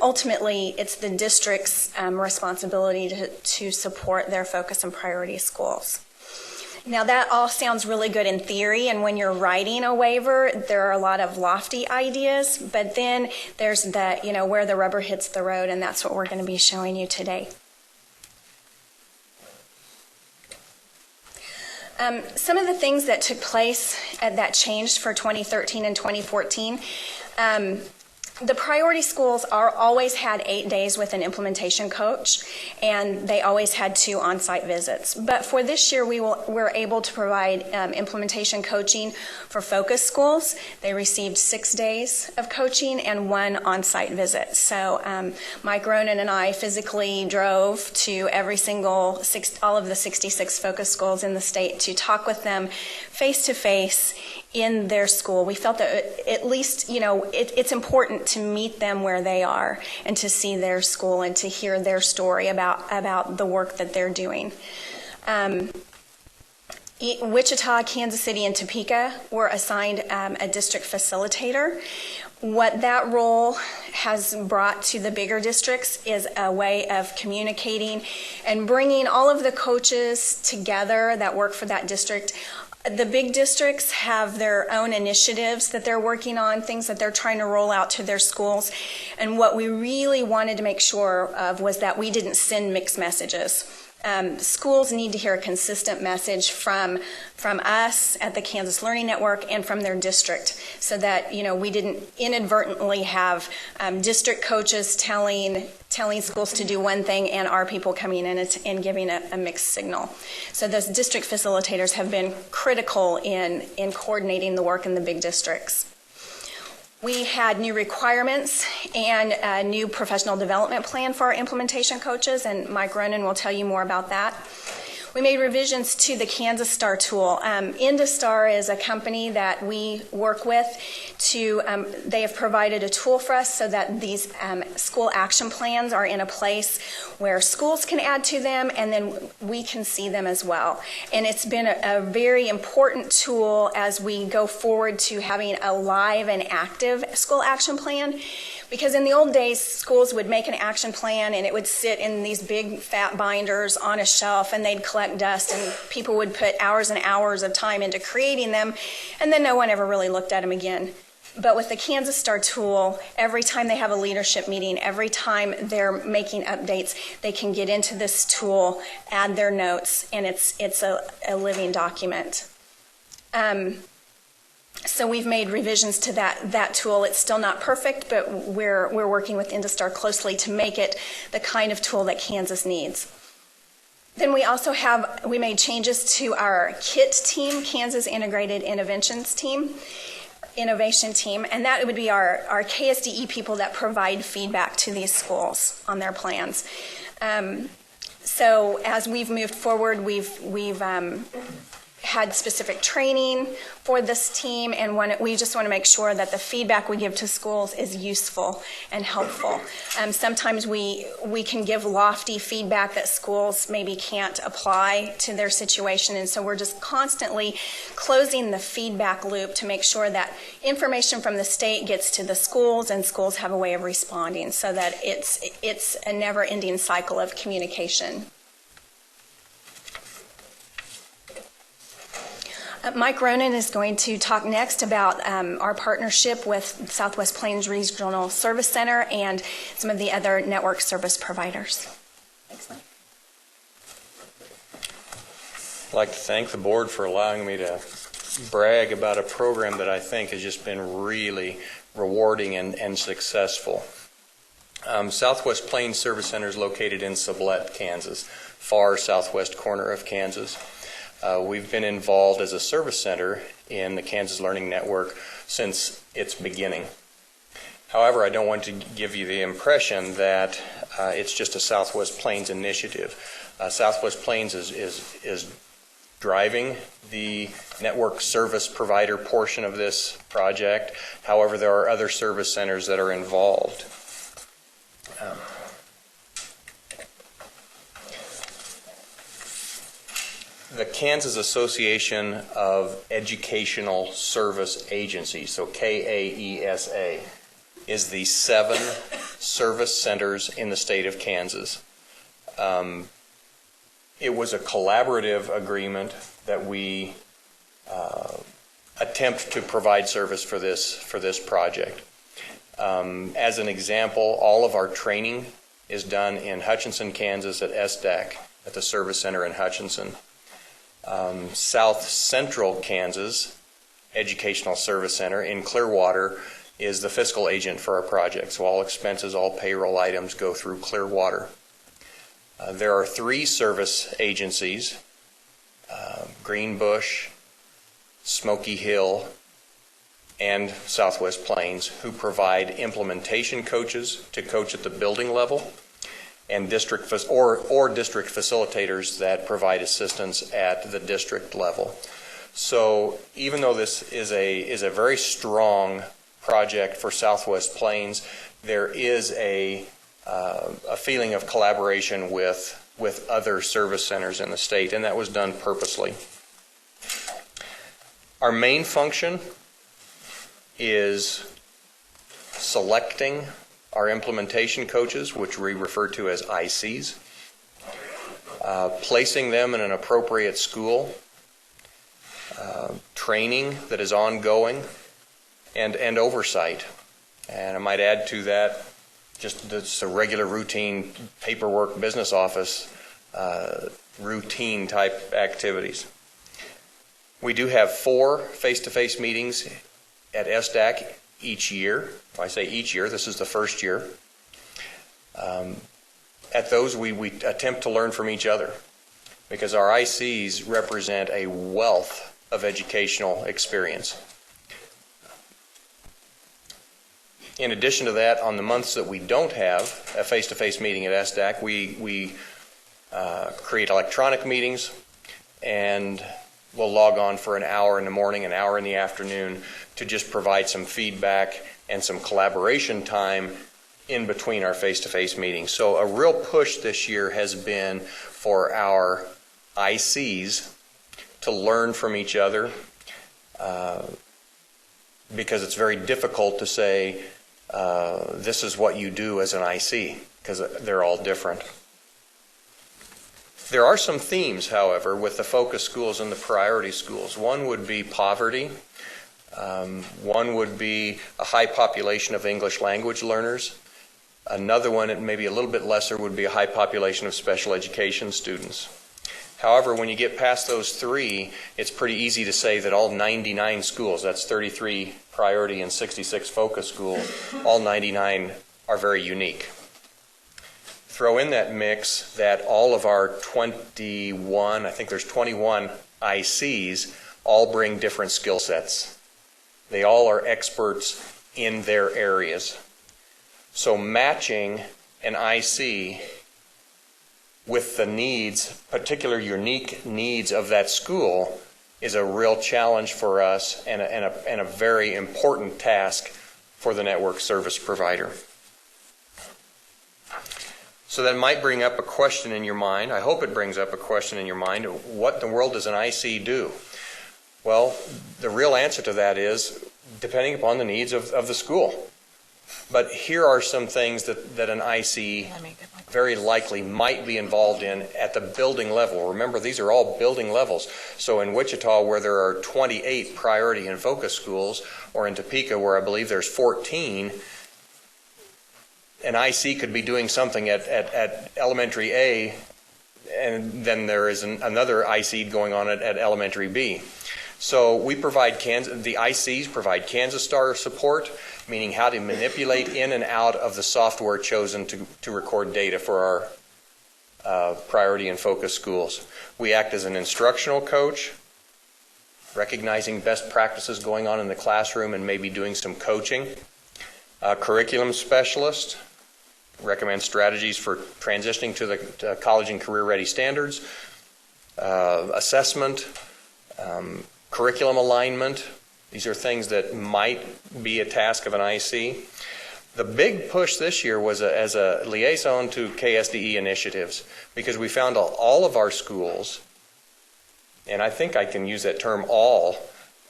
ultimately it's the district's responsibility to support their focus and priority schools. Now that all sounds really good in theory, and when you're writing a waiver, there are a lot of lofty ideas, but then there's the, where the rubber hits the road, and that's what we're going to be showing you today. Some of the things that took place that changed for 2013 and 2014, the priority schools always had 8 days with an implementation coach, and they always had 2 on-site visits. But for this year, we're able to provide implementation coaching for focus schools. They received 6 days of coaching and 1 on-site visit. So Mike Ronan and I physically drove to all of the 66 focus schools in the state to talk with them face-to-face in their school. We felt that at least, it's important to meet them where they are and to see their school and to hear their story about the work that they're doing. Wichita, Kansas City, and Topeka were assigned a district facilitator. What that role has brought to the bigger districts is a way of communicating and bringing all of the coaches together that work for that district. The big districts have their own initiatives that they're working on, things that they're trying to roll out to their schools. And what we really wanted to make sure of was that we didn't send mixed messages. Schools need to hear a consistent message from us at the Kansas Learning Network and from their district, so that we didn't inadvertently have district coaches telling schools to do one thing and our people coming in and giving a mixed signal. So those district facilitators have been critical in coordinating the work in the big districts. We had new requirements and a new professional development plan for our implementation coaches, and Mike Ronan will tell you more about that. We made revisions to the Kansas Star tool. Industar is a company that we work with. They have provided a tool for us so that these school action plans are in a place where schools can add to them, and then we can see them as well. And it's been a very important tool as we go forward to having a live and active school action plan. Because in the old days, schools would make an action plan and it would sit in these big fat binders on a shelf, and they'd collect dust, and people would put hours and hours of time into creating them, and then no one ever really looked at them again. But with the Kansas Star tool, every time they have a leadership meeting, every time they're making updates, they can get into this tool, add their notes, and it's a living document. So we've made revisions to that tool. It's still not perfect, but we're working with Industar closely to make it the kind of tool that Kansas needs. Then we made changes to our KITE team, Kansas Integrated Innovation team, and that would be our KSDE people that provide feedback to these schools on their plans. So as we've moved forward, we've had specific training for this team, and we just want to make sure that the feedback we give to schools is useful and helpful. Sometimes we can give lofty feedback that schools maybe can't apply to their situation, and so we're just constantly closing the feedback loop to make sure that information from the state gets to the schools and schools have a way of responding, so that it's a never-ending cycle of communication. Mike Ronan is going to talk next about our partnership with Southwest Plains Regional Service Center and some of the other network service providers. Thanks, Mike. I'd like to thank the board for allowing me to brag about a program that I think has just been really rewarding and successful. Southwest Plains Service Center is located in Sublette, Kansas, far southwest corner of Kansas. We've been involved as a service center in the Kansas Learning Network since its beginning. However, I don't want to give you the impression that it's just a Southwest Plains initiative. Southwest Plains is driving the network service provider portion of this project. However, there are other service centers that are involved. The Kansas Association of Educational Service Agencies, so KAESA, is the 7 service centers in the state of Kansas. It was a collaborative agreement that we attempt to provide service for this project. As an example, all of our training is done in Hutchinson, Kansas at SDAC, at the service center in Hutchinson. South Central Kansas Educational Service Center in Clearwater is the fiscal agent for our project. So all expenses, all payroll items go through Clearwater. There are 3 service agencies, Greenbush, Smoky Hill, and Southwest Plains, who provide implementation coaches to coach at the building level, and district facilitators that provide assistance at the district level. So even though this is a very strong project for Southwest Plains, there is a feeling of collaboration with other service centers in the state, and that was done purposely. Our main function is selecting our implementation coaches, which we refer to as ICs, placing them in an appropriate school, training that is ongoing, and oversight. And I might add to that just a regular routine paperwork business office routine type activities. We do have 4 face-to-face meetings at SDAC each year. When I say each year, this is the first year. At those, we attempt to learn from each other because our ICs represent a wealth of educational experience. In addition to that, on the months that we don't have a face-to-face meeting at SDAC, we create electronic meetings, and we'll log on for an hour in the morning, an hour in the afternoon to just provide some feedback and some collaboration time in between our face-to-face meetings. So a real push this year has been for our ICs to learn from each other because it's very difficult to say this is what you do as an IC because they're all different. There are some themes, however, with the focus schools and the priority schools. One would be poverty. One would be a high population of English language learners. Another one, and maybe a little bit lesser, would be a high population of special education students. However, when you get past those 3, it's pretty easy to say that all 99 schools, that's 33 priority and 66 focus schools, all 99 are very unique. Throw in that mix that all of our 21, I think there's 21 ICs, all bring different skill sets. They all are experts in their areas. So matching an IC with the needs, particular unique needs of that school, is a real challenge for us and a very important task for the network service provider. So that might bring up a question in your mind. I hope it brings up a question in your mind. What in the world does an IC do? Well, the real answer to that is depending upon the needs of the school. But here are some things that an IC very likely might be involved in at the building level. Remember, these are all building levels. So in Wichita, where there are 28 priority and focus schools, or in Topeka, where I believe there's 14, an IC could be doing something at elementary A, and then there is another IC going on at elementary B. So we provide the ICs provide Kansas Star support, meaning how to manipulate in and out of the software chosen to record data for our priority and focus schools. We act as an instructional coach, recognizing best practices going on in the classroom and maybe doing some coaching. Curriculum specialist, recommend strategies for transitioning to the college and career ready standards. Assessment, curriculum alignment. These are things that might be a task of an IC. The big push this year was as a liaison to KSDE initiatives, because we found all of our schools, and I think I can use that term all,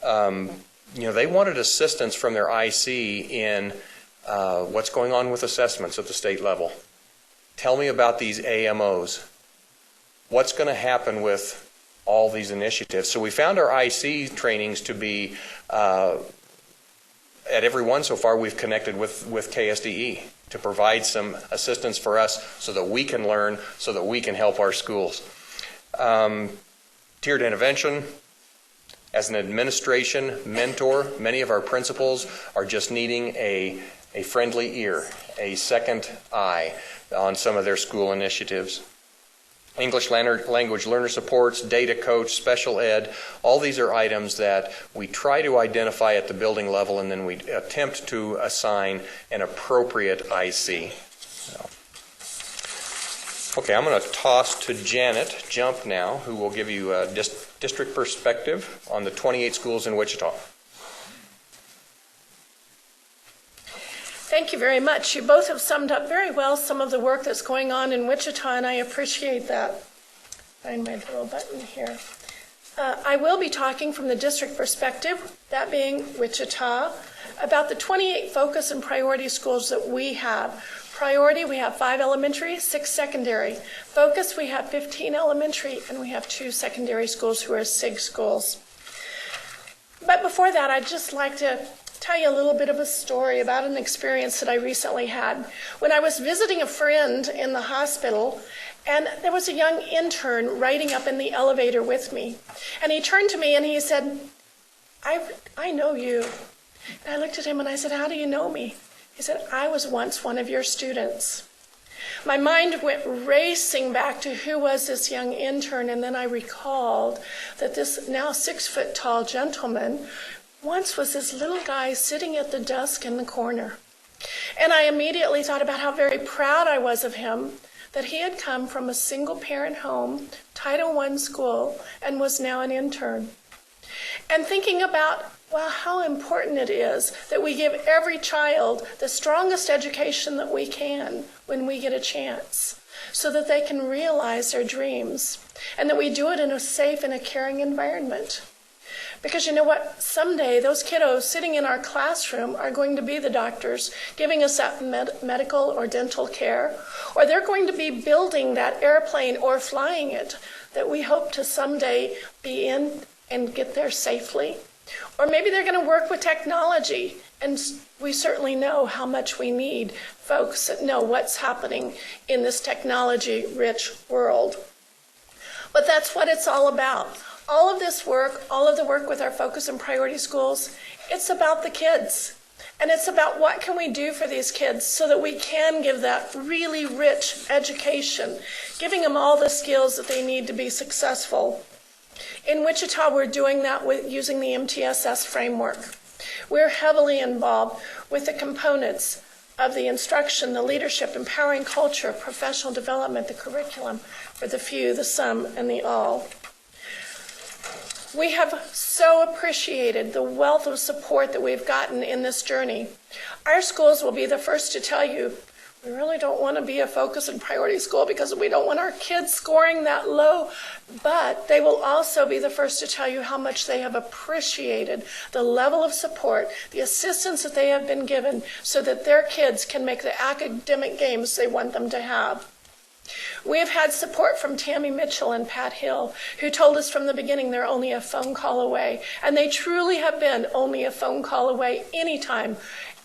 they wanted assistance from their IC in what's going on with assessments at the state level. Tell me about these AMOs. What's going to happen with all these initiatives? So we found our IC trainings to be, at every one so far, we've connected with KSDE to provide some assistance for us so that we can learn, so that we can help our schools. Tiered intervention. As an administration mentor, many of our principals are just needing a friendly ear, a second eye on some of their school initiatives. English language learner supports, data coach, special ed, all these are items that we try to identify at the building level, and then we attempt to assign an appropriate IC. Okay, I'm going to toss to Janet Jump now, who will give you a district perspective on the 28 schools in Wichita. Thank you very much. You both have summed up very well some of the work that's going on in Wichita, and I appreciate that. Find my little button here. I will be talking from the district perspective, that being Wichita, about the 28 focus and priority schools that we have. Priority, we have 5 elementary, 6 secondary. Focus, we have 15 elementary, and we have 2 secondary schools who are SIG schools. But before that, I'd just like to tell you a little bit of a story about an experience that I recently had. When I was visiting a friend in the hospital, and there was a young intern riding up in the elevator with me. And he turned to me and he said, I know you. And I looked at him and I said, how do you know me? He said, I was once one of your students. My mind went racing back to who was this young intern, and then I recalled that this now 6-foot-tall gentleman once was this little guy sitting at the desk in the corner. And I immediately thought about how very proud I was of him, that he had come from a single-parent home, Title I school, and was now an intern. And thinking about, well, how important it is that we give every child the strongest education that we can when we get a chance, so that they can realize their dreams, and that we do it in a safe and a caring environment. Because you know what? Someday those kiddos sitting in our classroom are going to be the doctors giving us that medical or dental care, or they're going to be building that airplane or flying it that we hope to someday be in and get there safely. Or maybe they're going to work with technology, and we certainly know how much we need folks that know what's happening in this technology-rich world. But that's what it's all about. All of this work, all of the work with our focus and priority schools, it's about the kids. And it's about what can we do for these kids so that we can give that really rich education, giving them all the skills that they need to be successful. In Wichita, we're doing that with using the MTSS Framework. We're heavily involved with the components of the instruction, the leadership, empowering culture, professional development, the curriculum for the few, the some, and the all. We have so appreciated the wealth of support that we've gotten in this journey. Our schools will be the first to tell you, we really don't want to be a focus and priority school because we don't want our kids scoring that low, but they will also be the first to tell you how much they have appreciated the level of support, the assistance that they have been given so that their kids can make the academic gains they want them to have. We have had support from Tammy Mitchell and Pat Hill, who told us from the beginning they're only a phone call away. And they truly have been only a phone call away anytime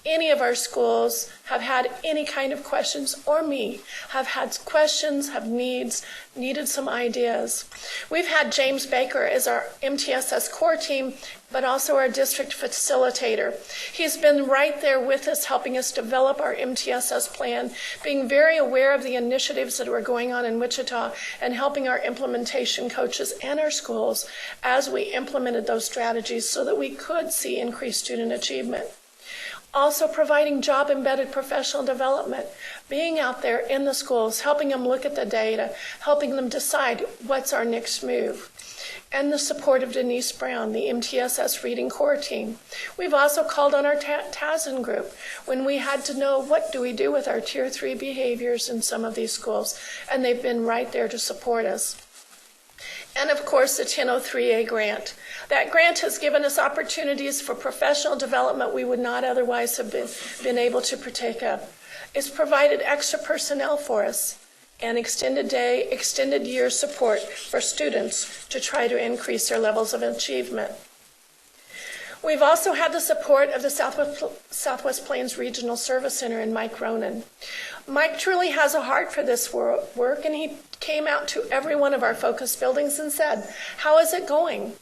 any of our schools have had any kind of questions, or me, have had questions, have needs, needed some ideas. We've had James Baker as our MTSS core team, but also our district facilitator. He's been right there with us, helping us develop our MTSS plan, being very aware of the initiatives that were going on in Wichita, and helping our implementation coaches and our schools as we implemented those strategies so that we could see increased student achievement. Also providing job-embedded professional development, being out there in the schools, helping them look at the data, helping them decide what's our next move. And the support of Denise Brown, the MTSS Reading Core team. We've also called on our TASN group when we had to know what do we do with our Tier 3 behaviors in some of these schools, and they've been right there to support us. And of course, the 1003A grant. That grant has given us opportunities for professional development we would not otherwise have been able to partake of. It's provided extra personnel for us and extended day, extended year support for students to try to increase their levels of achievement. We've also had the support of the Southwest Plains Regional Service Center and Mike Ronan. Mike truly has a heart for this work, and he came out to every one of our focus buildings and said, how is it going?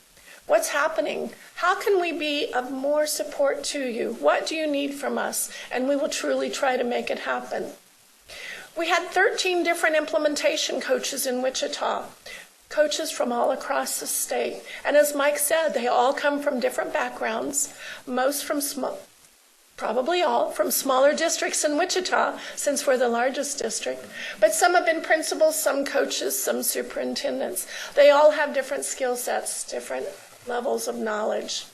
What's happening? How can we be of more support to you? What do you need from us? And we will truly try to make it happen. We had 13 different implementation coaches in Wichita, coaches from all across the state. And as Mike said, they all come from different backgrounds, most from probably all from smaller districts in Wichita, since we're the largest district. But some have been principals, some coaches, some superintendents. They all have different skill sets, different levels of knowledge.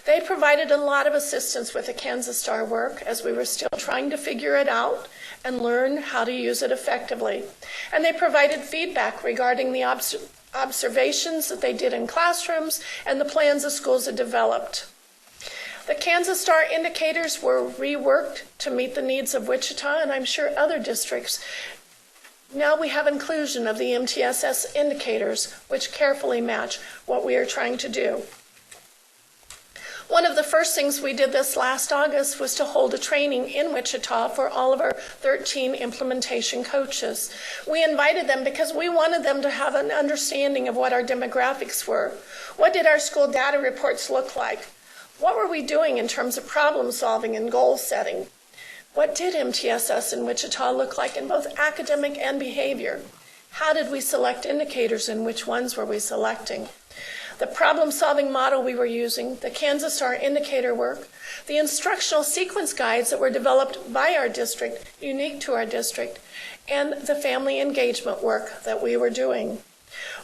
They provided a lot of assistance with the Kansas Star work as we were still trying to figure it out and learn how to use it effectively. And they provided feedback regarding the observations that they did in classrooms and the plans the schools had developed. The Kansas Star indicators were reworked to meet the needs of Wichita, and I'm sure other districts. Now we have inclusion of the MTSS indicators, which carefully match what we are trying to do. One of the first things we did this last August was to hold a training in Wichita for all of our 13 implementation coaches. We invited them because we wanted them to have an understanding of what our demographics were. What did our school data reports look like? What were we doing in terms of problem solving and goal setting? What did MTSS in Wichita look like in both academic and behavior? How did we select indicators and which ones were we selecting? The problem-solving model we were using, the Kansas Star indicator work, the instructional sequence guides that were developed by our district, unique to our district, and the family engagement work that we were doing.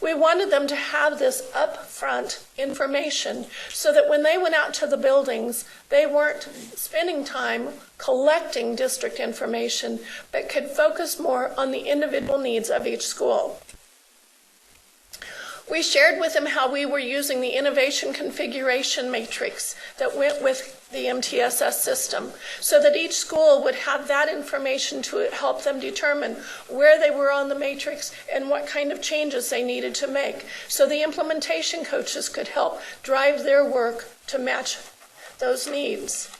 We wanted them to have this upfront information so that when they went out to the buildings, they weren't spending time collecting district information, but could focus more on the individual needs of each school. We shared with them how we were using the innovation configuration matrix that went with the MTSS system so that each school would have that information to help them determine where they were on the matrix and what kind of changes they needed to make so the implementation coaches could help drive their work to match those needs.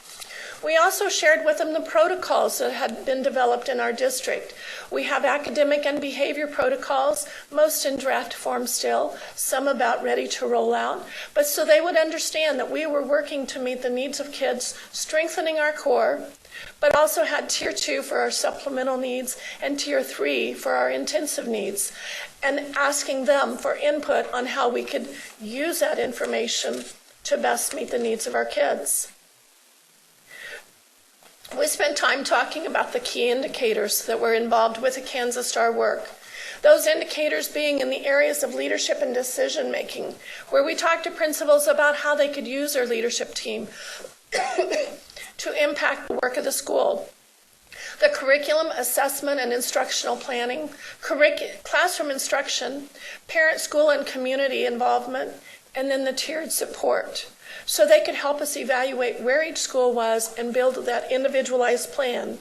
We also shared with them the protocols that had been developed in our district. We have academic and behavior protocols, most in draft form still, some about ready to roll out, but so they would understand that we were working to meet the needs of kids, strengthening our core, but also had Tier 2 for our supplemental needs and Tier 3 for our intensive needs, and asking them for input on how we could use that information to best meet the needs of our kids. We spent time talking about the key indicators that were involved with the Kansas Star work. Those indicators being in the areas of leadership and decision making, where we talked to principals about how they could use their leadership team to impact the work of the school. The curriculum, assessment, and instructional planning, classroom instruction, parent, school, and community involvement, and then the tiered support. So they could help us evaluate where each school was and build that individualized plan.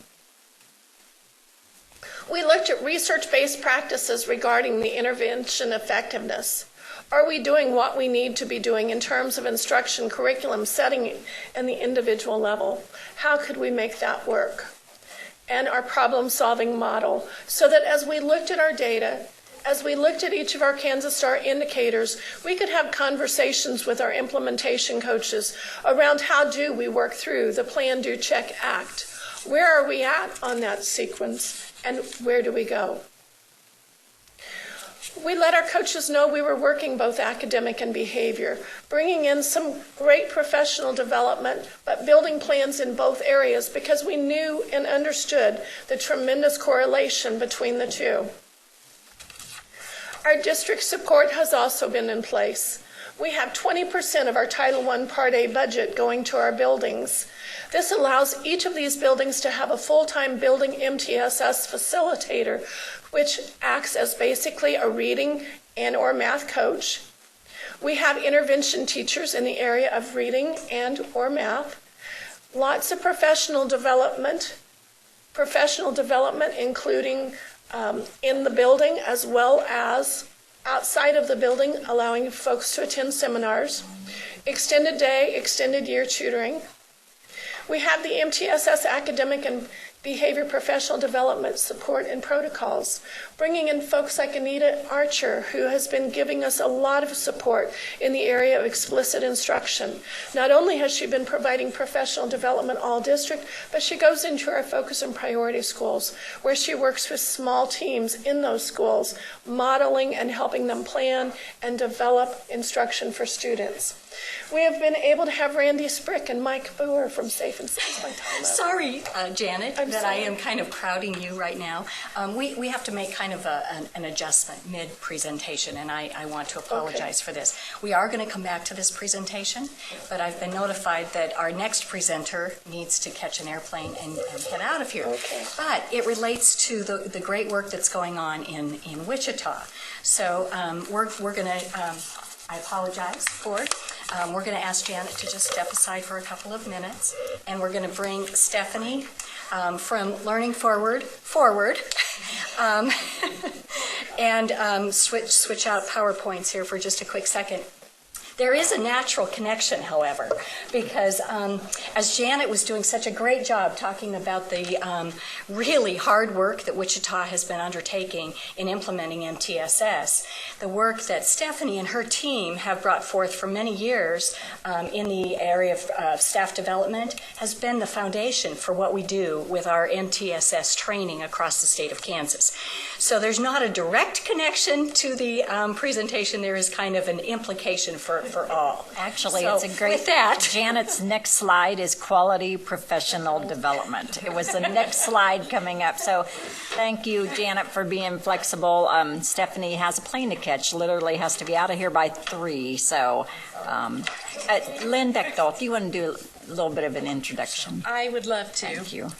We looked at research-based practices regarding the intervention effectiveness. Are we doing what we need to be doing in terms of instruction, curriculum, setting, and the individual level? How could we make that work? And our problem-solving model, so that as we looked at our data, as we looked at each of our Kansas Star indicators, we could have conversations with our implementation coaches around how do we work through the Plan, Do, Check, Act. Where are we at on that sequence, and where do we go? We let our coaches know we were working both academic and behavior, bringing in some great professional development, but building plans in both areas because we knew and understood the tremendous correlation between the two. Our district support has also been in place. We have 20% of our Title I Part A budget going to our buildings. This allows each of these buildings to have a full-time building MTSS facilitator, which acts as basically a reading and or math coach. We have intervention teachers in the area of reading and or math. Lots of professional development including in the building as well as outside of the building, allowing folks to attend seminars, extended day, extended year tutoring. We have the MTSS academic and behavior professional development support and protocols, bringing in folks like Anita Archer, who has been giving us a lot of support in the area of explicit instruction. Not only has she been providing professional development all district, but she goes into our focus and priority schools, where she works with small teams in those schools, modeling and helping them plan and develop instruction for students. We have been able to have Randy Sprick and Mike Boer from Safe and Sound. Sorry, Janet, I'm that sorry. I am kind of crowding you right now. We have to make kind of an adjustment mid-presentation, and I want to apologize for this. We are going to come back to this presentation, but I've been notified that our next presenter needs to catch an airplane and get out of here. Okay. But it relates to the great work that's going on in Wichita. So we're going to, I apologize for it. We're going to ask Janet to just step aside for a couple of minutes, and we're going to bring Stephanie from Learning Forward, and switch out PowerPoints here for just a quick second. There is a natural connection, however, because as Janet was doing such a great job talking about the really hard work that Wichita has been undertaking in implementing MTSS, the work that Stephanie and her team have brought forth for many years in the area of staff development has been the foundation for what we do with our MTSS training across the state of Kansas. So there's not a direct connection to the presentation. There is kind of an implication for all. Actually, So, it's a great. with that, Janet's next slide is quality professional development. It was the next slide coming up. So thank you, Janet, for being flexible. Stephanie has a plane to catch, literally has to be out of here by 3. So Lynn Bechtel, do you want to do a little bit of an introduction? I would love to. Thank you.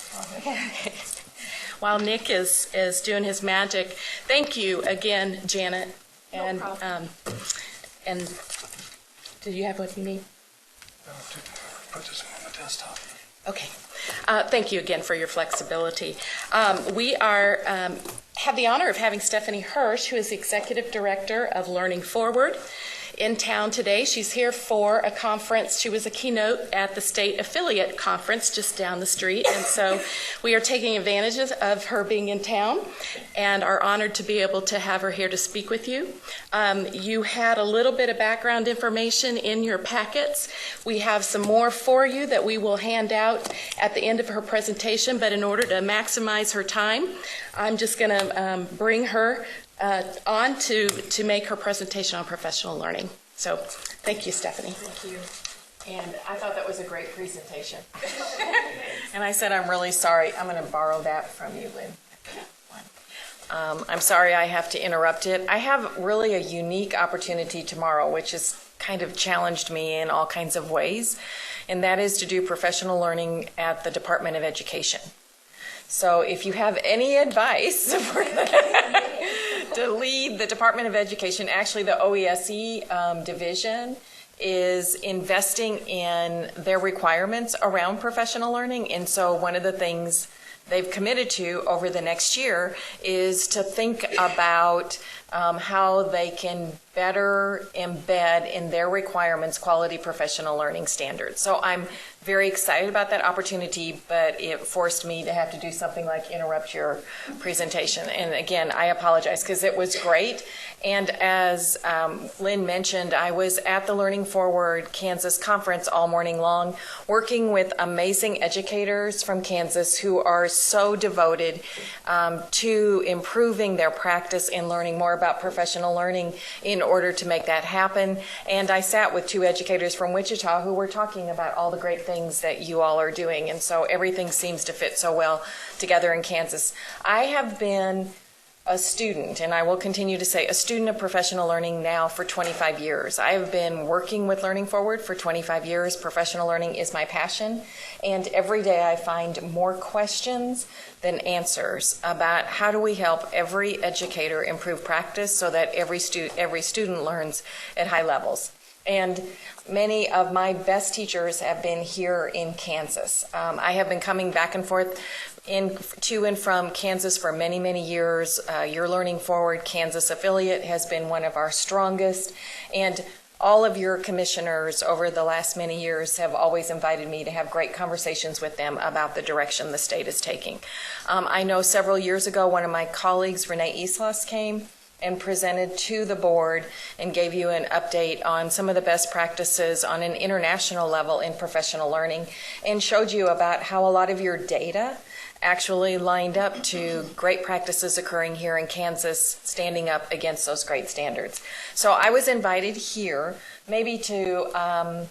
While Nick is doing his magic, thank you again, Janet. And and do you have what you need? Put this on the desktop. Okay. Thank you again for your flexibility. We are have the honor of having Stephanie Hirsch, who is the Executive Director of Learning Forward, in town today. She's here for a conference. She was a keynote at the state affiliate conference just down the street, and so we are taking advantage of her being in town and are honored to be able to have her here to speak with you. You had a little bit of background information in your packets. We have some more for you that we will hand out at the end of her presentation, but in order to maximize her time, I'm just going to bring her on to make her presentation on professional learning. So thank you, Stephanie. Thank you. And I thought that was a great presentation. And I said, I'm really sorry. I'm going to borrow that from you, Lynn. I'm sorry I have to interrupt it. I have really a unique opportunity tomorrow, which has kind of challenged me in all kinds of ways, and that is to do professional learning at the Department of Education. So if you have any advice to lead the Department of Education, actually the OESE division is investing in their requirements around professional learning. And so one of the things they've committed to over the next year is to think about how they can better embed in their requirements quality professional learning standards. So I'm very excited about that opportunity, but it forced me to have to do something like interrupt your presentation. And again, I apologize because it was great. And as Lynn mentioned, I was at the Learning Forward Kansas conference all morning long, working with amazing educators from Kansas who are so devoted to improving their practice in learning more about professional learning in order to make that happen. And I sat with 2 educators from Wichita who were talking about all the great things that you all are doing. And so everything seems to fit so well together in Kansas. I have been a student, and I will continue to say a student of professional learning now for 25 years. I have been working with Learning Forward for 25 years. Professional learning is my passion, and every day I find more questions than answers about how do we help every educator improve practice so that every student learns at high levels. And many of my best teachers have been here in Kansas. I have been coming back and forth to and from Kansas for many, many years. Your Learning Forward Kansas affiliate has been one of our strongest, and all of your commissioners over the last many years have always invited me to have great conversations with them about the direction the state is taking. I know several years ago, one of my colleagues, Renee Islas, came and presented to the board and gave you an update on some of the best practices on an international level in professional learning and showed you about how a lot of your data actually lined up to great practices occurring here in Kansas, standing up against those great standards. So I was invited here maybe to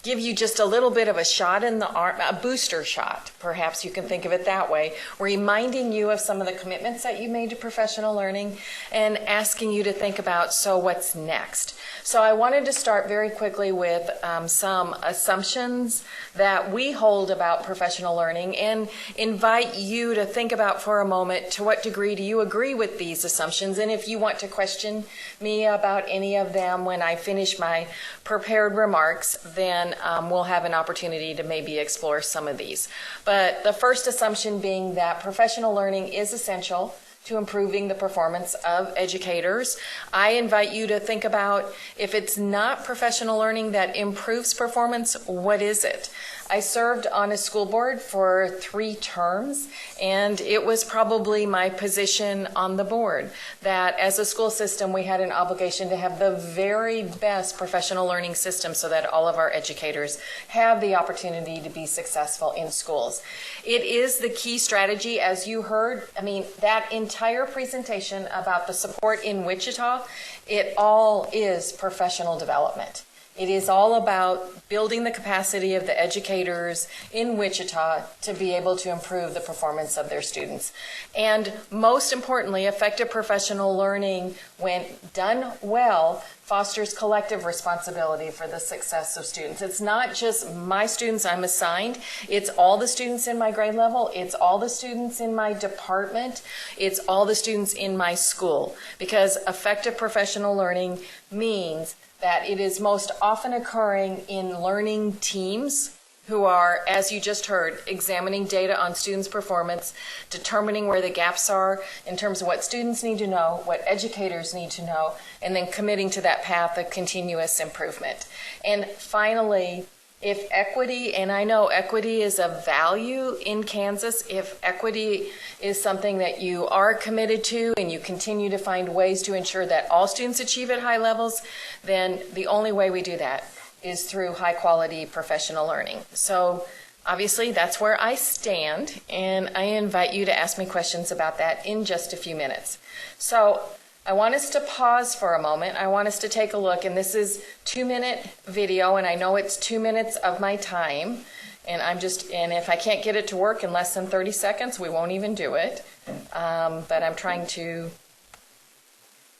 give you just a little bit of a shot in the arm, a booster shot, perhaps you can think of it that way, reminding you of some of the commitments that you made to professional learning and asking you to think about, so what's next? So I wanted to start very quickly with some assumptions that we hold about professional learning and invite you to think about for a moment, to what degree do you agree with these assumptions? And if you want to question me about any of them when I finish my prepared remarks, then we'll have an opportunity to maybe explore some of these. But the first assumption being that professional learning is essential to improving the performance of educators. I invite you to think about, if it's not professional learning that improves performance, what is it? I served on a school board for 3 terms, and it was probably my position on the board that as a school system we had an obligation to have the very best professional learning system so that all of our educators have the opportunity to be successful in schools. It is the key strategy, as you heard. I mean, that entire presentation about the support in Wichita, it all is professional development. It is all about building the capacity of the educators in Wichita to be able to improve the performance of their students. And most importantly, effective professional learning, when done well, fosters collective responsibility for the success of students. It's not just my students I'm assigned, it's all the students in my grade level, it's all the students in my department, it's all the students in my school. Because effective professional learning means that it is most often occurring in learning teams who are, as you just heard, examining data on students' performance, determining where the gaps are in terms of what students need to know, what educators need to know, and then committing to that path of continuous improvement. And finally, if equity, and I know equity is a value in Kansas, if equity is something that you are committed to and you continue to find ways to ensure that all students achieve at high levels, then the only way we do that is through high quality professional learning. So obviously that's where I stand, and I invite you to ask me questions about that in just a few minutes. So I want us to pause for a moment. I want us to take a look, and this is 2-minute video, and I know it's 2 minutes of my time, and and if I can't get it to work in less than 30 seconds, we won't even do it. But I'm trying to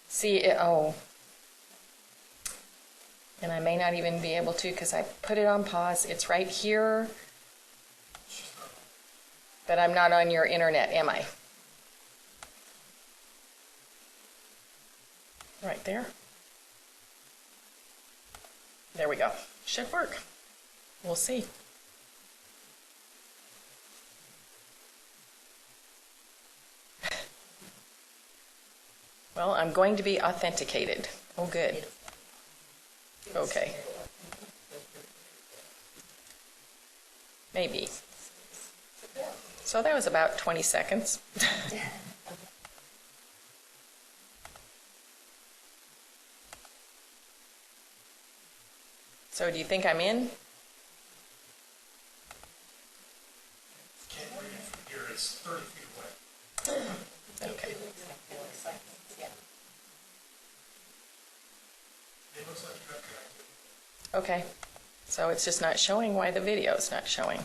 see it. Oh, and I may not even be able to because I put it on pause. It's right here, but I'm not on your internet, am I? Right there. There we go. Should work. We'll see. Well, I'm going to be authenticated. Oh, good. Okay. Maybe. So that was about 20 seconds. So do you think I'm in? Can't read it from here. It's 30 feet away. Okay. It looks like you got connected. Okay. So it's just not showing why the video is not showing.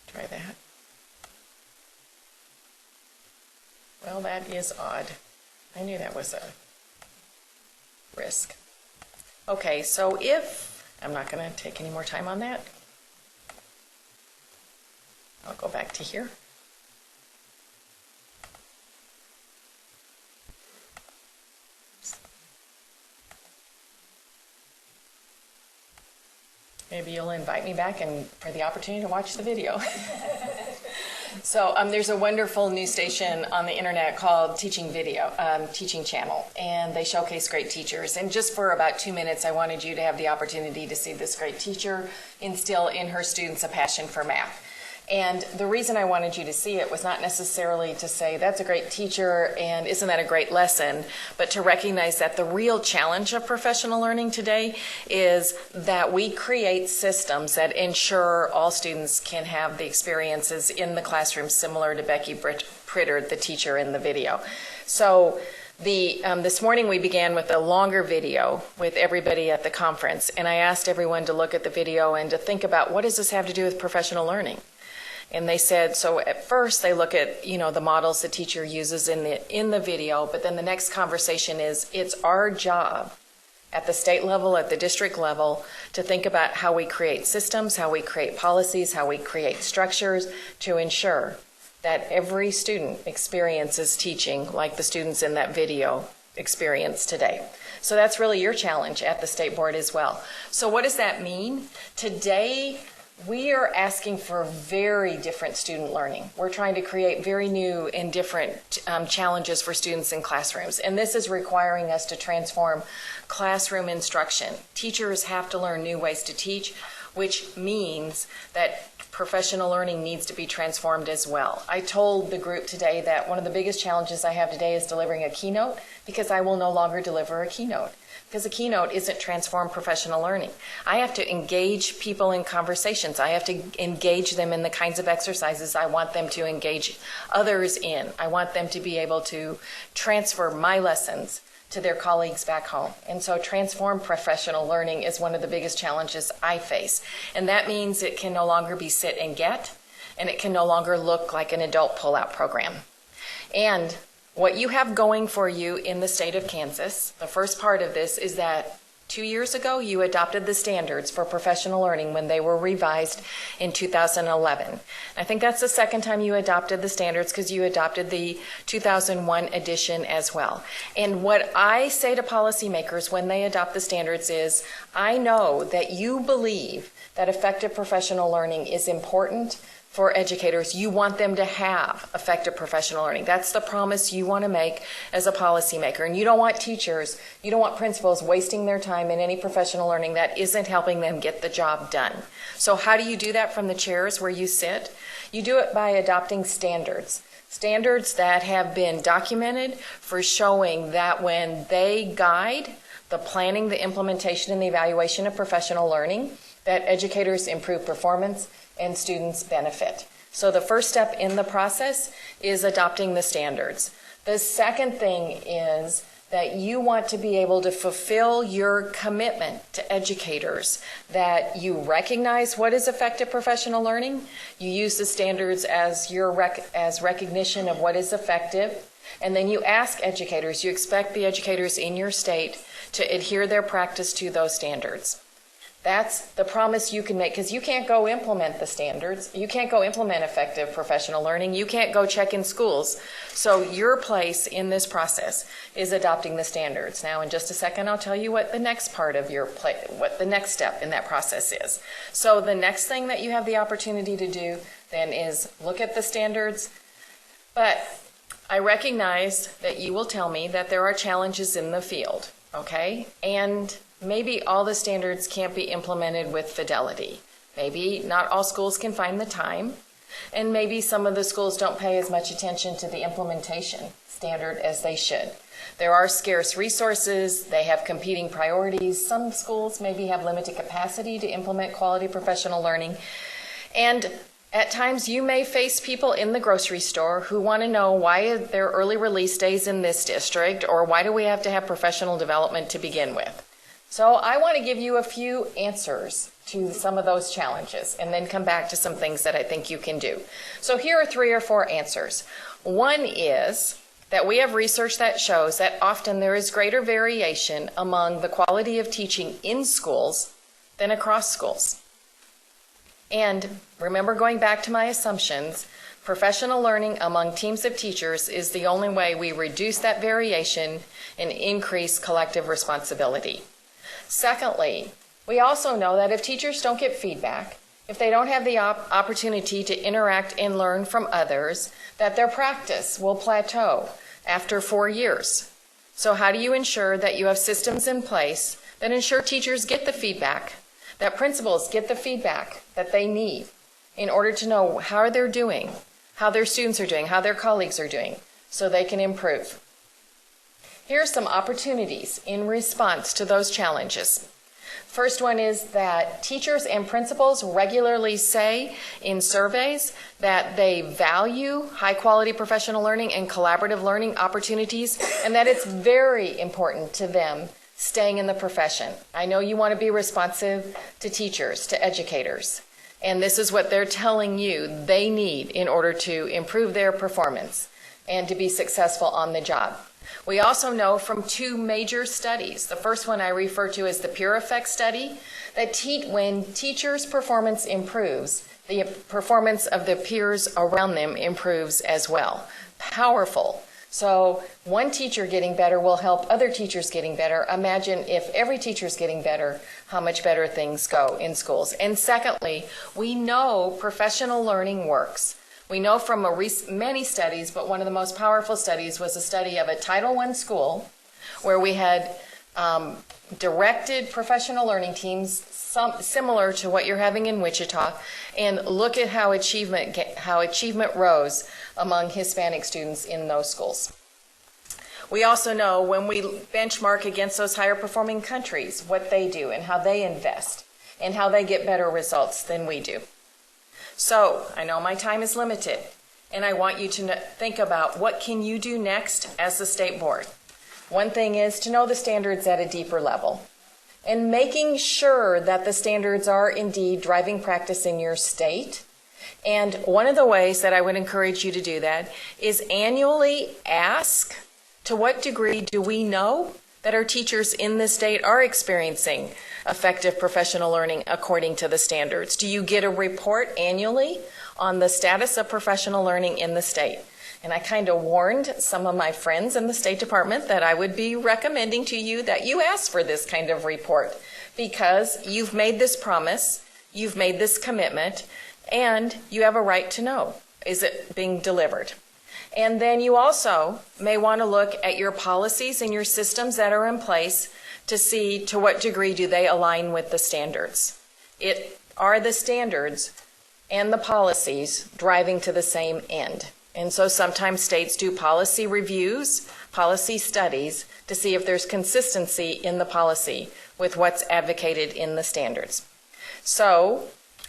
Try that. Well, that is odd. I knew that was a risk. Okay, so I'm not going to take any more time on that. I'll go back to here. Maybe you'll invite me back and for the opportunity to watch the video. So there's a wonderful news station on the internet called Teaching Channel, and they showcase great teachers. And just for about 2 minutes, I wanted you to have the opportunity to see this great teacher instill in her students a passion for math. And the reason I wanted you to see it was not necessarily to say, that's a great teacher and isn't that a great lesson, but to recognize that the real challenge of professional learning today is that we create systems that ensure all students can have the experiences in the classroom similar to Becky Prittard, the teacher in the video. So this morning we began with a longer video with everybody at the conference, and I asked everyone to look at the video and to think about, what does this have to do with professional learning? And they said, so at first they look at, the models the teacher uses in the video, but then the next conversation is, it's our job at the state level, at the district level, to think about how we create systems, how we create policies, how we create structures to ensure that every student experiences teaching like the students in that video experience today. So that's really your challenge at the state board as well. So what does that mean? Today, we are asking for very different student learning. We're trying to create very new and different challenges for students in classrooms. And this is requiring us to transform classroom instruction. Teachers have to learn new ways to teach, which means that professional learning needs to be transformed as well. I told the group today that one of the biggest challenges I have today is delivering a keynote, because I will no longer deliver a keynote. Because a keynote isn't transform professional learning. I have to engage people in conversations. I have to engage them in the kinds of exercises I want them to engage others in. I want them to be able to transfer my lessons to their colleagues back home. And so transform professional learning is one of the biggest challenges I face. And that means it can no longer be sit and get, and it can no longer look like an adult pull-out program. And what you have going for you in the state of Kansas, the first part of this is that 2 years ago you adopted the standards for professional learning when they were revised in 2011. I think that's the second time you adopted the standards, because you adopted the 2001 edition as well. And what I say to policymakers when they adopt the standards is, I know that you believe that effective professional learning is important for educators. You want them to have effective professional learning. That's the promise you want to make as a policymaker. And you don't want teachers, you don't want principals wasting their time in any professional learning that isn't helping them get the job done. So how do you do that from the chairs where you sit? You do it by adopting standards. Standards that have been documented for showing that when they guide the planning, the implementation, and the evaluation of professional learning, that educators improve performance and students benefit. So the first step in the process is adopting the standards. The second thing is that you want to be able to fulfill your commitment to educators, that you recognize what is effective professional learning, you use the standards as your as recognition of what is effective, and then you ask educators, you expect the educators in your state to adhere their practice to those standards. That's the promise you can make, because you can't go implement the standards. You can't go implement effective professional learning. You can't go check in schools. So your place in this process is adopting the standards. Now, in just a second, I'll tell you what the next part of your what the next step in that process is. So the next thing that you have the opportunity to do then is look at the standards. But I recognize that you will tell me that there are challenges in the field, okay? And maybe all the standards can't be implemented with fidelity. Maybe not all schools can find the time, and maybe some of the schools don't pay as much attention to the implementation standard as they should. There are scarce resources, they have competing priorities. Some schools maybe have limited capacity to implement quality professional learning. And at times you may face people in the grocery store who want to know why are there early release days in this district, or why do we have to have professional development to begin with? So I want to give you a few answers to some of those challenges and then come back to some things that I think you can do. So here are 3 or 4 answers. One is that we have research that shows that often there is greater variation among the quality of teaching in schools than across schools. And remember, going back to my assumptions, professional learning among teams of teachers is the only way we reduce that variation and increase collective responsibility. Secondly, we also know that if teachers don't get feedback, if they don't have the opportunity to interact and learn from others, that their practice will plateau after 4 years. So how do you ensure that you have systems in place that ensure teachers get the feedback, that principals get the feedback that they need in order to know how they're doing, how their students are doing, how their colleagues are doing, so they can improve? Here are some opportunities in response to those challenges. First one is that teachers and principals regularly say in surveys that they value high-quality professional learning and collaborative learning opportunities, and that it's very important to them staying in the profession. I know you want to be responsive to teachers, to educators, and this is what they're telling you they need in order to improve their performance and to be successful on the job. We also know from 2 major studies, the first one I refer to as the peer effect study, that when teachers' performance improves, the performance of the peers around them improves as well. Powerful So one teacher getting better will help other teachers getting better. Imagine if every teacher's getting better, how much better things go in schools. And secondly, we know professional learning works. We know from many studies, but one of the most powerful studies was a study of a Title I school where we had directed professional learning teams similar to what you're having in Wichita, and look at how achievement rose among Hispanic students in those schools. We also know when we benchmark against those higher performing countries, what they do and how they invest and how they get better results than we do. So I know my time is limited, and I want you to think about what can you do next as the state board. One thing is to know the standards at a deeper level and making sure that the standards are indeed driving practice in your state. And one of the ways that I would encourage you to do that is annually ask, to what degree do we know that our teachers in this state are experiencing effective professional learning according to the standards? Do you get a report annually on the status of professional learning in the state? And I kind of warned some of my friends in the State Department that I would be recommending to you that you ask for this kind of report, because you've made this promise, you've made this commitment, and you have a right to know, is it being delivered? And then you also may want to look at your policies and your systems that are in place to see to what degree do they align with the standards. Are the standards and the policies driving to the same end? And so sometimes states do policy reviews, policy studies, to see if there's consistency in the policy with what's advocated in the standards. So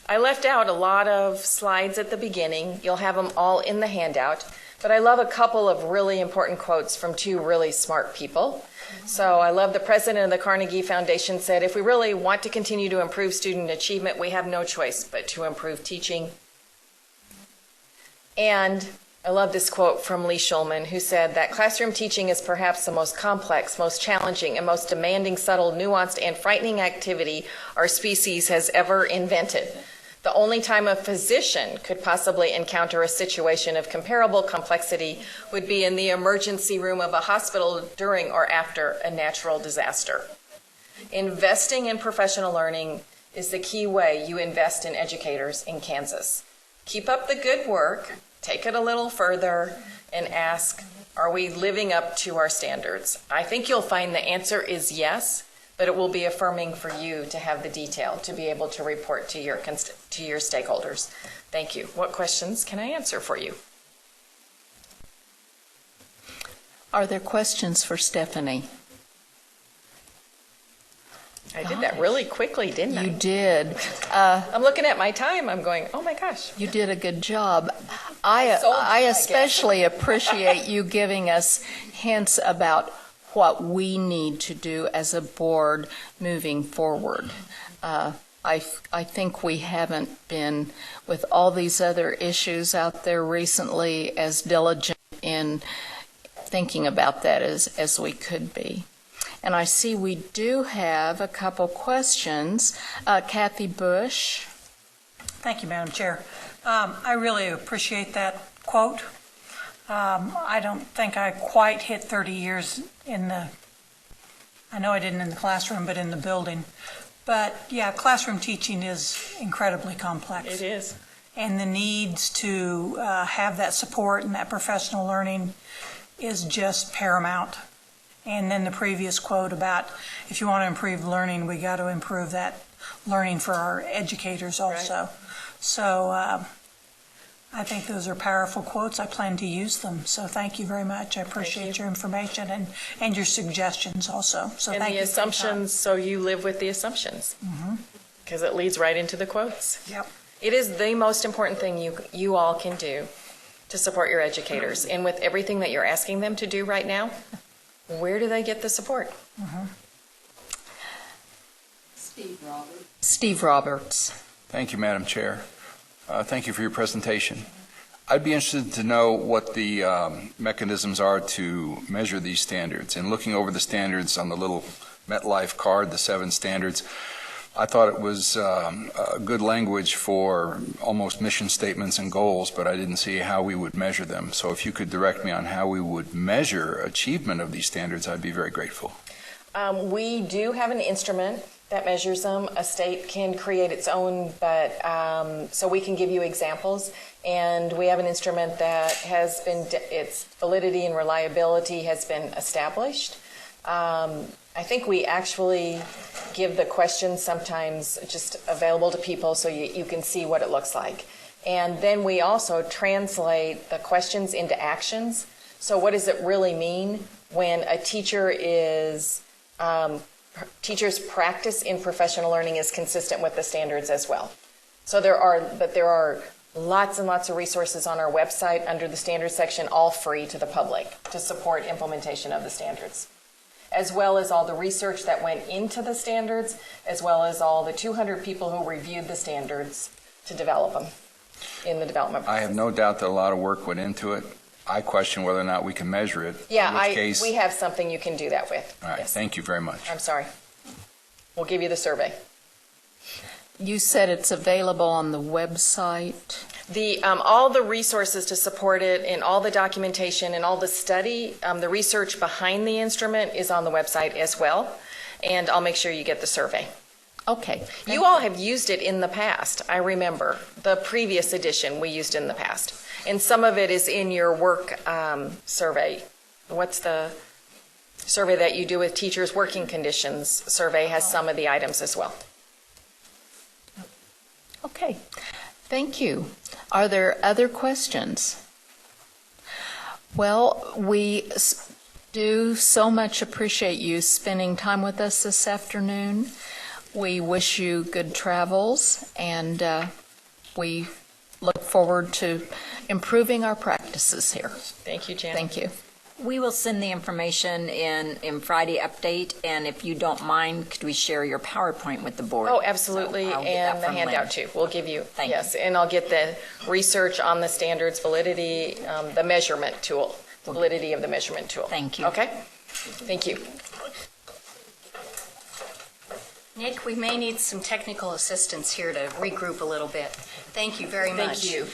I left out a lot of slides at the beginning. You'll have them all in the handout. But I love a couple of really important quotes from two really smart people. So I love the president of the Carnegie Foundation said, if we really want to continue to improve student achievement, we have no choice but to improve teaching. And I love this quote from Lee Shulman, who said that classroom teaching is perhaps the most complex, most challenging, and most demanding, subtle, nuanced, and frightening activity our species has ever invented. The only time a physician could possibly encounter a situation of comparable complexity would be in the emergency room of a hospital during or after a natural disaster. Investing in professional learning is the key way you invest in educators in Kansas. Keep up the good work, take it a little further, and ask, are we living up to our standards? I think you'll find the answer is yes, but it will be affirming for you to have the detail to be able to report to your stakeholders. Thank you. What questions can I answer for you? Are there questions for Stephanie? I did that really quickly, didn't I? You did. I'm looking at my time. I'm going, oh my gosh. You did a good job. I especially appreciate you giving us hints about what we need to do as a board moving forward. I think we haven't been, with all these other issues out there recently, as diligent in thinking about that as we could be. And I see we do have a couple questions. Kathy Bush. Thank you, Madam Chair. I really appreciate that quote. I don't think I quite hit 30 years I know I didn't in the classroom, but in the building. But yeah, classroom teaching is incredibly complex. It is. And the needs to have that support and that professional learning is just paramount. And then the previous quote about if you want to improve learning, we got to improve that learning for our educators also. Right. So I think those are powerful quotes. I plan to use them. So thank you very much. I appreciate your information and your suggestions also. So and thank the you assumptions, so you live with the assumptions. Because it leads right into the quotes. Yep. It is the most important thing you all can do to support your educators. And with everything that you're asking them to do right now, where do they get the support? Steve Roberts. Thank you, Madam Chair. Thank you for your presentation. I'd be interested to know what the mechanisms are to measure these standards. And looking over the standards on the little MetLife card, the 7 standards, I thought it was good language for almost mission statements and goals, but I didn't see how we would measure them. So if you could direct me on how we would measure achievement of these standards, I'd be very grateful. We do have an instrument that measures them. A state can create its own, but so we can give you examples. And we have an instrument that has been, its validity and reliability has been established. I think we actually give the questions sometimes just available to people so you can see what it looks like. And then we also translate the questions into actions. So what does it really mean when a teacher is, teacher's practice in professional learning is consistent with the standards as well? So there are lots and lots of resources on our website under the standards section, all free to the public to support implementation of the standards, as well as all the research that went into the standards, as well as all the 200 people who reviewed the standards to develop them in the development process. I have no doubt that a lot of work went into it. I question whether or not we can measure it. Yeah, we have something you can do that with. All right, yes. Thank you very much. I'm sorry. We'll give you the survey. You said it's available on the website. All the resources to support it and all the documentation and all the study, the research behind the instrument is on the website as well. And I'll make sure you get the survey. Okay. You all have used it in the past. I remember the previous edition we used in the past. And some of it is in your work survey. What's the survey that you do with teachers' working conditions? Survey has some of the items as well. Okay. Thank you. Are there other questions? Well, we do so much appreciate you spending time with us this afternoon. We wish you good travels, and we look forward to improving our practices here. Thank you, Janet. Thank you. We will send the information in Friday update, and if you don't mind, could we share your PowerPoint with the board? Oh, absolutely, So and the handout too. We'll give you, Thank yes, and I'll get the research on the standards validity, the measurement tool, validity of the measurement tool. Thank you. Okay? Thank you. Nick, we may need some technical assistance here to regroup a little bit. Thank you very much. Thank you.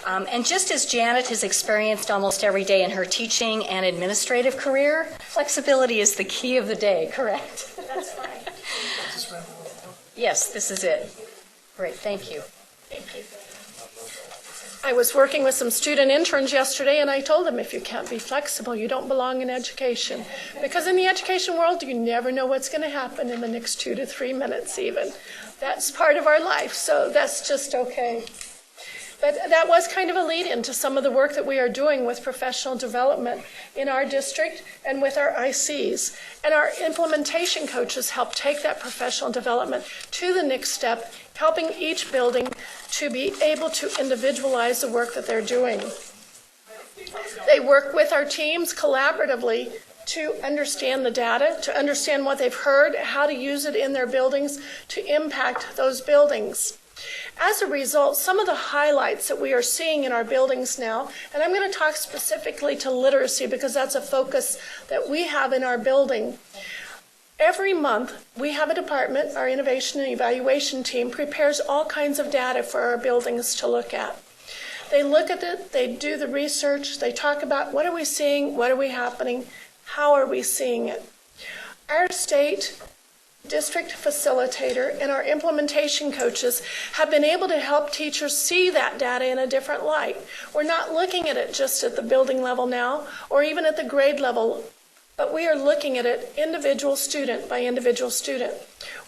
And just as Janet has experienced almost every day in her teaching and administrative career, flexibility is the key of the day, correct? That's fine. Yes, this is it. Great, thank you. Thank you. I was working with some student interns yesterday, and I told them, if you can't be flexible, you don't belong in education. Because in the education world, you never know what's going to happen in the next 2 to 3 minutes even. That's part of our life, so that's just okay. But that was kind of a lead-in to some of the work that we are doing with professional development in our district and with our ICs. And our implementation coaches help take that professional development to the next step, helping each building to be able to individualize the work that they're doing. They work with our teams collaboratively to understand the data, to understand what they've heard, how to use it in their buildings to impact those buildings. As a result, some of the highlights that we are seeing in our buildings now, and I'm going to talk specifically to literacy because that's a focus that we have in our building. Every month, we have a department, our innovation and evaluation team prepares all kinds of data for our buildings to look at. They look at it, they do the research, they talk about what are we seeing, what are we happening, how are we seeing it. Our state district facilitator and our implementation coaches have been able to help teachers see that data in a different light. We're not looking at it just at the building level now or even at the grade level, but we are looking at it individual student by individual student.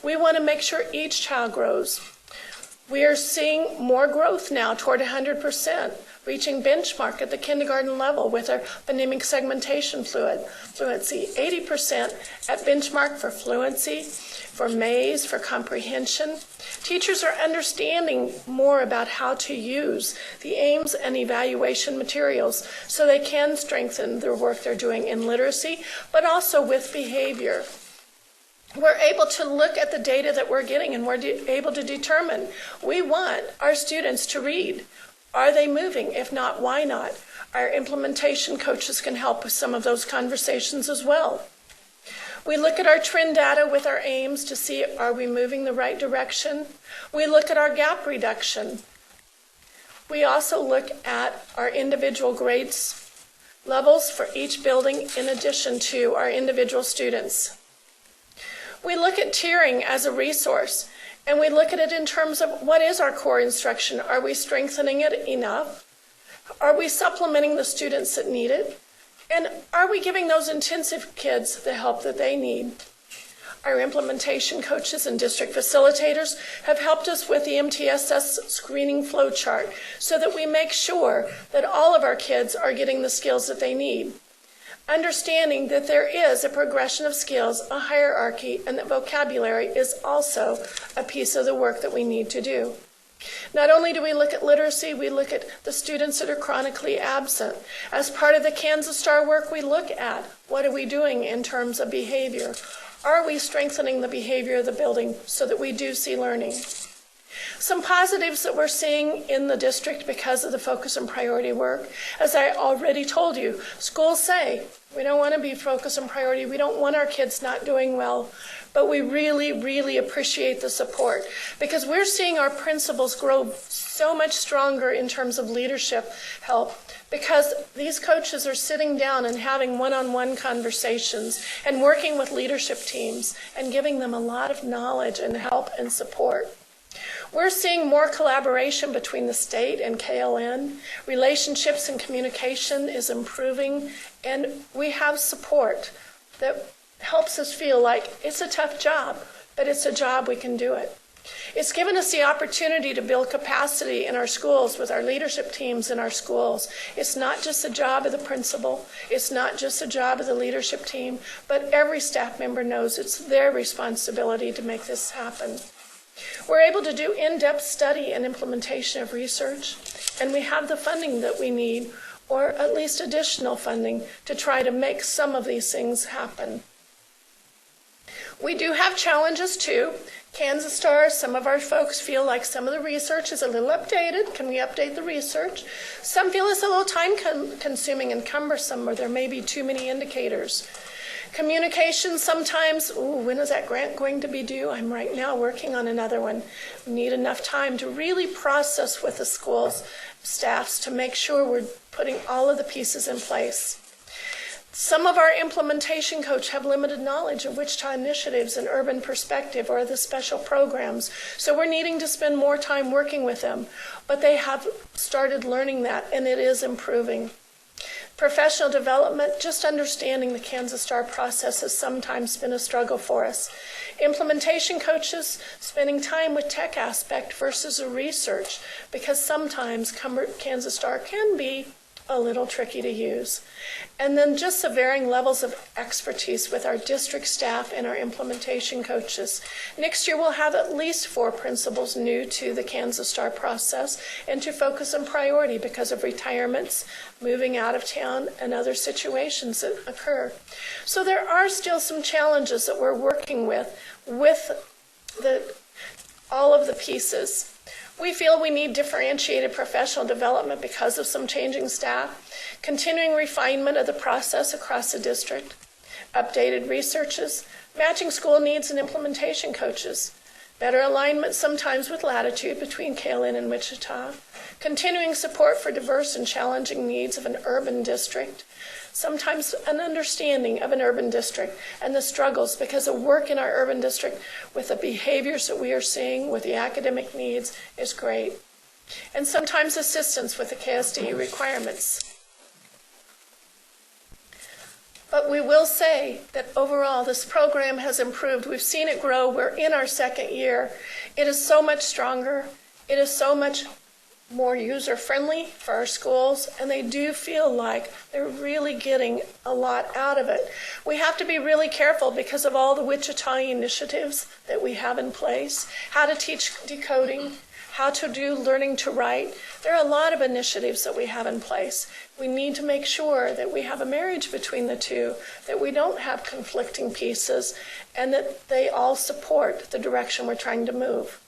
We want to make sure each child grows. We are seeing more growth now toward 100%, reaching benchmark at the kindergarten level with our phonemic segmentation fluency, 80% at benchmark for fluency, for maze, for comprehension. Teachers are understanding more about how to use the aims and evaluation materials so they can strengthen the work they're doing in literacy, but also with behavior. We're able to look at the data that we're getting and we're able to determine we want our students to read. Are they moving? If not, why not? Our implementation coaches can help with some of those conversations as well. We look at our trend data with our aims to see, are we moving the right direction? We look at our gap reduction. We also look at our individual grades levels for each building in addition to our individual students. We look at tiering as a resource, and we look at it in terms of what is our core instruction? Are we strengthening it enough? Are we supplementing the students that need it? And are we giving those intensive kids the help that they need? Our implementation coaches and district facilitators have helped us with the MTSS screening flow chart so that we make sure that all of our kids are getting the skills that they need. Understanding that there is a progression of skills, a hierarchy, and that vocabulary is also a piece of the work that we need to do. Not only do we look at literacy, we look at the students that are chronically absent. As part of the Kansas Star work, we look at what are we doing in terms of behavior. Are we strengthening the behavior of the building so that we do see learning? Some positives that we're seeing in the district because of the focus and priority work. As I already told you, schools say, we don't want to be focus and priority. We don't want our kids not doing well. But we really, really appreciate the support because we're seeing our principals grow so much stronger in terms of leadership help because these coaches are sitting down and having one-on-one conversations and working with leadership teams and giving them a lot of knowledge and help and support. We're seeing more collaboration between the state and KLN. Relationships and communication is improving, and we have support that helps us feel like it's a tough job, but it's a job we can do it. It's given us the opportunity to build capacity in our schools with our leadership teams in our schools. It's not just the job of the principal. It's not just the job of the leadership team, but every staff member knows it's their responsibility to make this happen. We're able to do in-depth study and implementation of research, and we have the funding that we need, or at least additional funding, to try to make some of these things happen. We do have challenges too. Kansas Star, some of our folks feel like some of the research is a little updated. Can we update the research? Some feel it's a little time-consuming and cumbersome, or there may be too many indicators. Communication sometimes, when is that grant going to be due? I'm right now working on another one. We need enough time to really process with the schools, staffs, to make sure we're putting all of the pieces in place. Some of our implementation coaches have limited knowledge of Wichita initiatives and urban perspective or the special programs, so we're needing to spend more time working with them. But they have started learning that, and it is improving. Professional development, just understanding the Kansas Star process has sometimes been a struggle for us. Implementation coaches, spending time with tech aspect versus a research, because sometimes Kansas Star can be a little tricky to use. And then just the varying levels of expertise with our district staff and our implementation coaches. Next year we'll have at least 4 principals new to the Kansas Star process and to focus on priority because of retirements, moving out of town, and other situations that occur. So there are still some challenges that we're working with all of the pieces. We feel we need differentiated professional development because of some changing staff, continuing refinement of the process across the district, updated researches, matching school needs and implementation coaches, better alignment sometimes with latitude between KLN and Wichita, continuing support for diverse and challenging needs of an urban district, sometimes an understanding of an urban district and the struggles because of work in our urban district with the behaviors that we are seeing with the academic needs is great. And sometimes assistance with the KSDE requirements. But we will say that overall this program has improved. We've seen it grow. We're in our 2nd year. It is so much stronger. It is so much more user-friendly for our schools, and they do feel like they're really getting a lot out of it. We have to be really careful because of all the Wichita initiatives that we have in place, how to teach decoding, how to do learning to write. There are a lot of initiatives that we have in place. We need to make sure that we have a marriage between the two, that we don't have conflicting pieces, and that they all support the direction we're trying to move.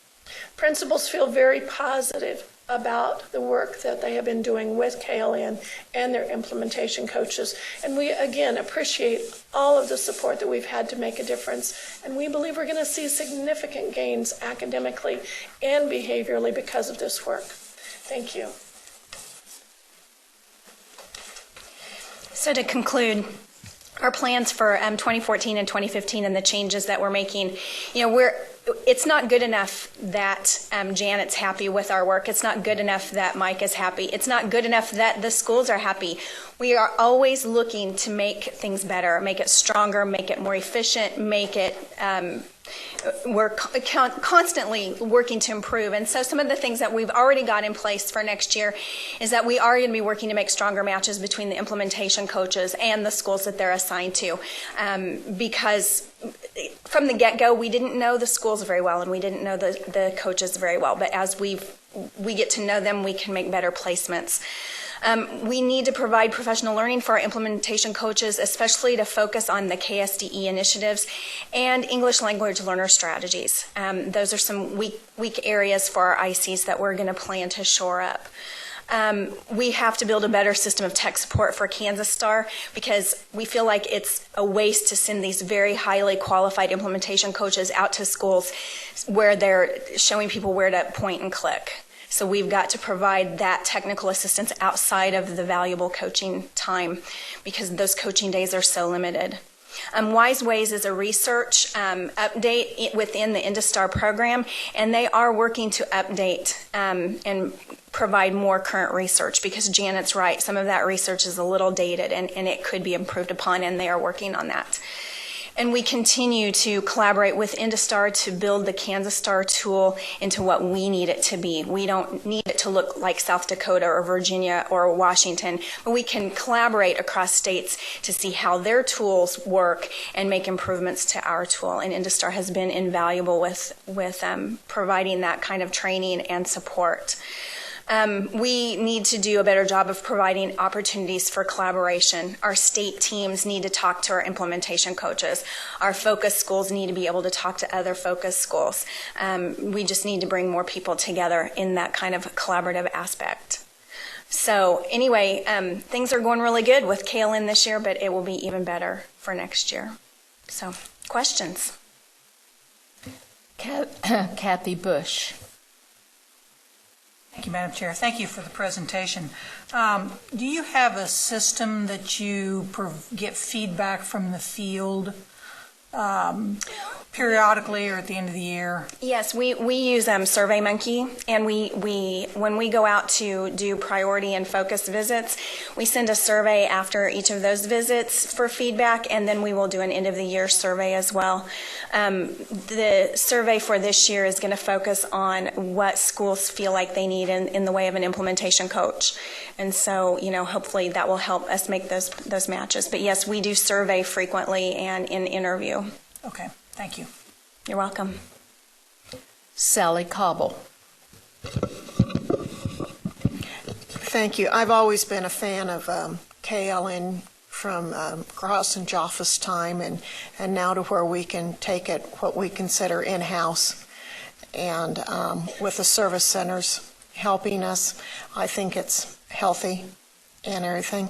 Principals feel very positive about the work that they have been doing with KLN and their implementation coaches. And we, again, appreciate all of the support that we've had to make a difference. And we believe we're going to see significant gains academically and behaviorally because of this work. Thank you. So to conclude, our plans for 2014 and 2015 and the changes that we're making, it's not good enough that Janet's happy with our work. It's not good enough that Mike is happy. It's not good enough that the schools are happy. We are always looking to make things better, make it stronger, make it more efficient, make it we're constantly working to improve. And so some of the things that we've already got in place for next year is that we are going to be working to make stronger matches between the implementation coaches and the schools that they're assigned to. Because from the get-go, we didn't know the schools very well and we didn't know the coaches very well. But as we get to know them, we can make better placements. We need to provide professional learning for our implementation coaches, especially to focus on the KSDE initiatives and English language learner strategies. Those are some weak areas for our ICs that we're going to plan to shore up. We have to build a better system of tech support for Kansas Star because we feel like it's a waste to send these very highly qualified implementation coaches out to schools where they're showing people where to point and click. So we've got to provide that technical assistance outside of the valuable coaching time because those coaching days are so limited. Wise Ways is a research update within the InduStar program, and they are working to update and provide more current research because Janet's right, some of that research is a little dated and it could be improved upon, and they are working on that. And we continue to collaborate with InduStar to build the Kansas Star tool into what we need it to be. We don't need it to look like South Dakota or Virginia or Washington, but we can collaborate across states to see how their tools work and make improvements to our tool. And InduStar has been invaluable with providing that kind of training and support. We need to do a better job of providing opportunities for collaboration. Our state teams need to talk to our implementation coaches. Our focus schools need to be able to talk to other focus schools. We just need to bring more people together in that kind of collaborative aspect. So anyway, things are going really good with KLN this year, but it will be even better for next year. So, questions? Kathy Bush. Thank you, Madam Chair. Thank you for the presentation. Do you have a system that you get feedback from the field periodically or at the end of the year? Yes, we use SurveyMonkey, and we when we go out to do priority and focus visits, we send a survey after each of those visits for feedback, and then we will do an end of the year survey as well. The survey for this year is going to focus on what schools feel like they need in the way of an implementation coach, and so hopefully that will help us make those matches. But yes, we do survey frequently and in interview. Okay. Thank you. You're welcome. Sally Cobble. Thank you. I've always been a fan of KLN from Cross and Jaffa's time and now to where we can take it what we consider in-house. And with the service centers helping us, I think it's healthy and everything.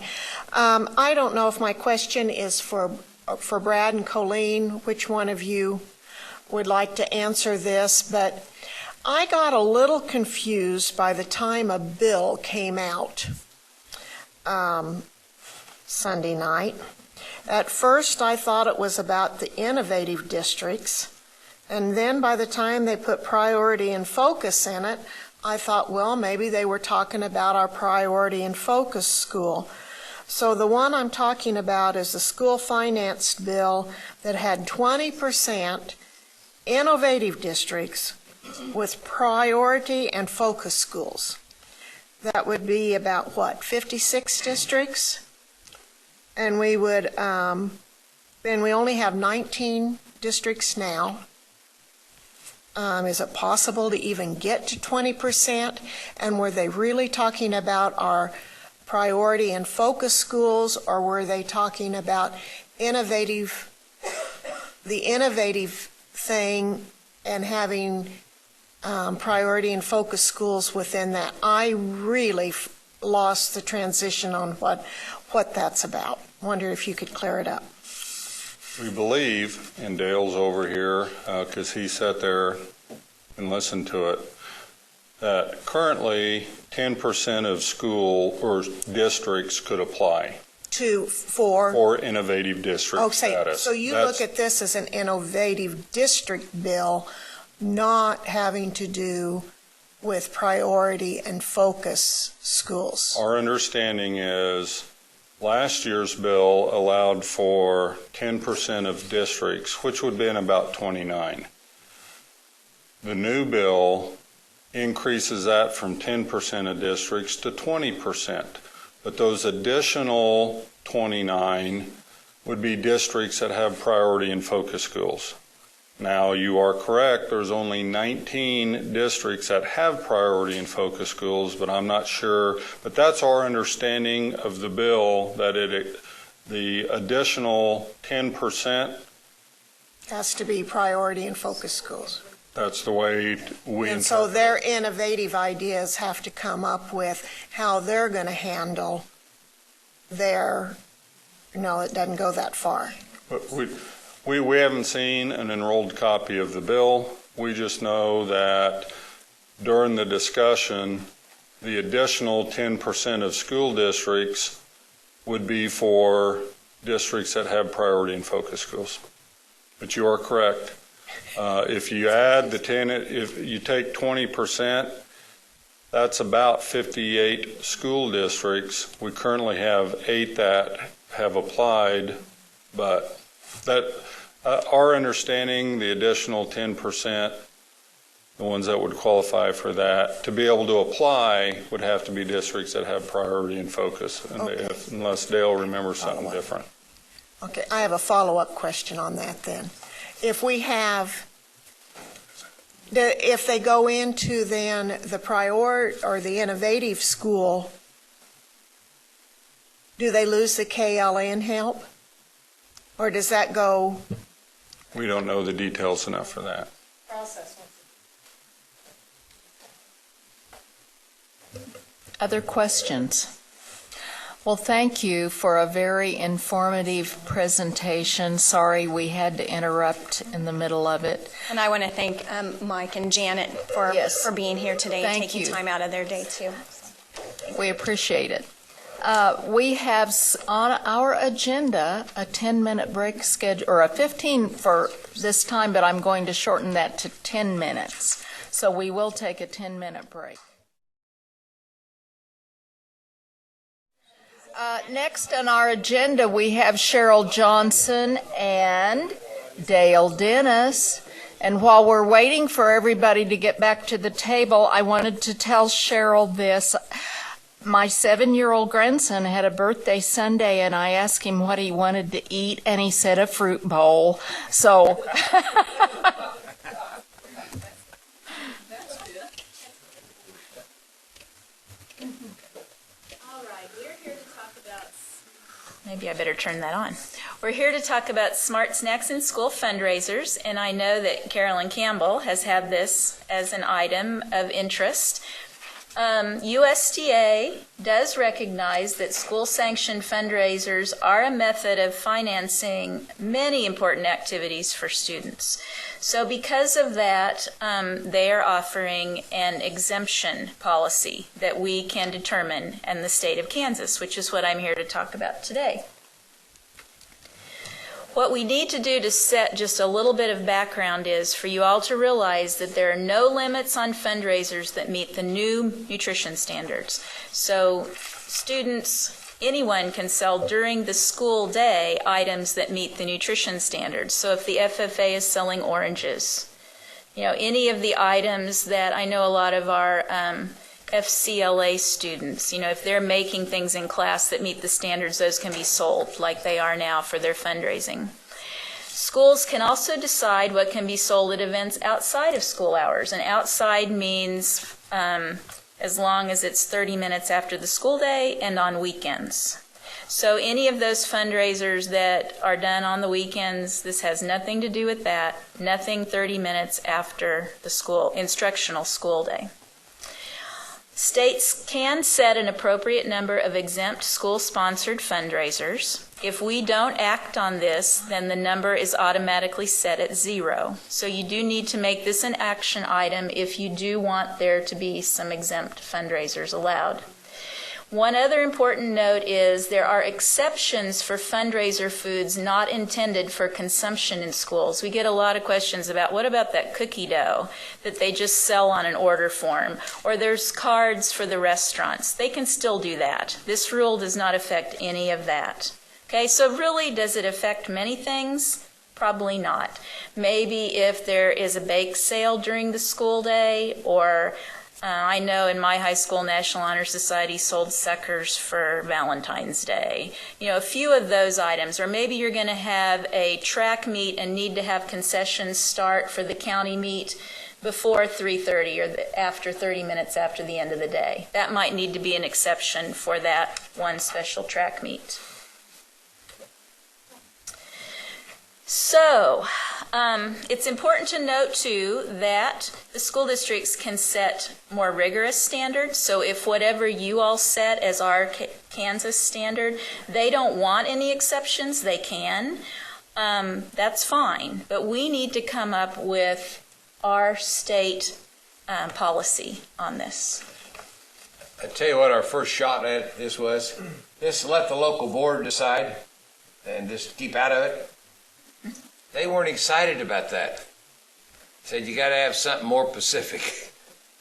I don't know if my question is for Brad and Colleen, which one of you would like to answer this, but I got a little confused by the time a bill came out Sunday night. At first, I thought it was about the innovative districts, and then by the time they put priority and focus in it, I thought, well, maybe they were talking about our priority and focus school. So the one I'm talking about is the school finance bill that had 20% innovative districts with priority and focus schools. That would be about, 56 districts? And we would, and we only have 19 districts now. Is it possible to even get to 20%? And were they really talking about our priority and focus schools, or were they talking about the innovative thing and having priority and focus schools within that. I really lost the transition on what that's about. Wonder if you could clear it up. We believe, and Dale's over here because he sat there and listened to it, that currently 10% of school or districts could apply for innovative district status. So you look at this as an innovative district bill, not having to do with priority and focus schools. Our understanding is last year's bill allowed for 10% of districts, which would have been about 29. The new bill increases that from 10% of districts to 20%. But those additional 29 would be districts that have priority and focus schools. Now, you are correct, there's only 19 districts that have priority and focus schools, but I'm not sure. But that's our understanding of the bill, that the additional 10% has to be priority and focus schools. That's the way we And so their innovative ideas have to come up with how they're going to handle their, no, it doesn't go that far. But we haven't seen an enrolled copy of the bill. We just know that during the discussion, the additional 10% of school districts would be for districts that have priority and focus schools. But you are correct. If you add the 10, if you take 20%, that's about 58 school districts. We currently have 8 that have applied, but that our understanding, the additional 10%, the ones that would qualify for that, to be able to apply would have to be districts that have priority and focus, unless Dale remembers something different. Okay, I have a follow-up question on that then. If we have, if they go into then the priority or the innovative school, do they lose the KLN help? Or does that go? We don't know the details enough for that. Other questions? Well, thank you for a very informative presentation. Sorry we had to interrupt in the middle of it. And I want to thank Mike and Janet for being here today and taking time out of their day too. We appreciate it. We have on our agenda a 10-minute break schedule, or a 15 for this time, but I'm going to shorten that to 10 minutes. So we will take a 10-minute break. Next on our agenda, we have Cheryl Johnson and Dale Dennis. And while we're waiting for everybody to get back to the table, I wanted to tell Cheryl this. My 7-year-old grandson had a birthday Sunday, and I asked him what he wanted to eat, and he said a fruit bowl. So... Maybe I better turn that on. We're here to talk about Smart Snacks in School fundraisers, and I know that Carolyn Campbell has had this as an item of interest. USDA does recognize that school-sanctioned fundraisers are a method of financing many important activities for students. So because of that, they are offering an exemption policy that we can determine in the state of Kansas, which is what I'm here to talk about today. What we need to do to set just a little bit of background is for you all to realize that there are no limits on fundraisers that meet the new nutrition standards. So students, anyone can sell during the school day items that meet the nutrition standards. So if the FFA is selling oranges, you know, any of the items that I know a lot of our FCLA students, you know, if they're making things in class that meet the standards, those can be sold like they are now for their fundraising. Schools can also decide what can be sold at events outside of school hours, and outside means as long as it's 30 minutes after the school day and on weekends. So any of those fundraisers that are done on the weekends, this has nothing to do with that. Nothing 30 minutes after the instructional school day. States can set an appropriate number of exempt school-sponsored fundraisers. If we don't act on this, then the number is automatically set at 0. So you do need to make this an action item if you do want there to be some exempt fundraisers allowed. One other important note is there are exceptions for fundraiser foods not intended for consumption in schools. We get a lot of questions about what about that cookie dough that they just sell on an order form, or there's cards for the restaurants. They can still do that. This rule does not affect any of that. Okay, so really, does it affect many things? Probably not. Maybe if there is a bake sale during the school day, or I know in my high school, National Honor Society sold suckers for Valentine's Day. You know, a few of those items. Or maybe you're going to have a track meet and need to have concessions start for the county meet before 3:30 or after 30 minutes after the end of the day. That might need to be an exception for that one special track meet. So, it's important to note, too, that the school districts can set more rigorous standards. So if whatever you all set as our Kansas standard, they don't want any exceptions, they can. That's fine. But we need to come up with our state policy on this. I tell you what our first shot at this was. Just let the local board decide and just keep out of it. They weren't excited about that. Said you got to have something more specific.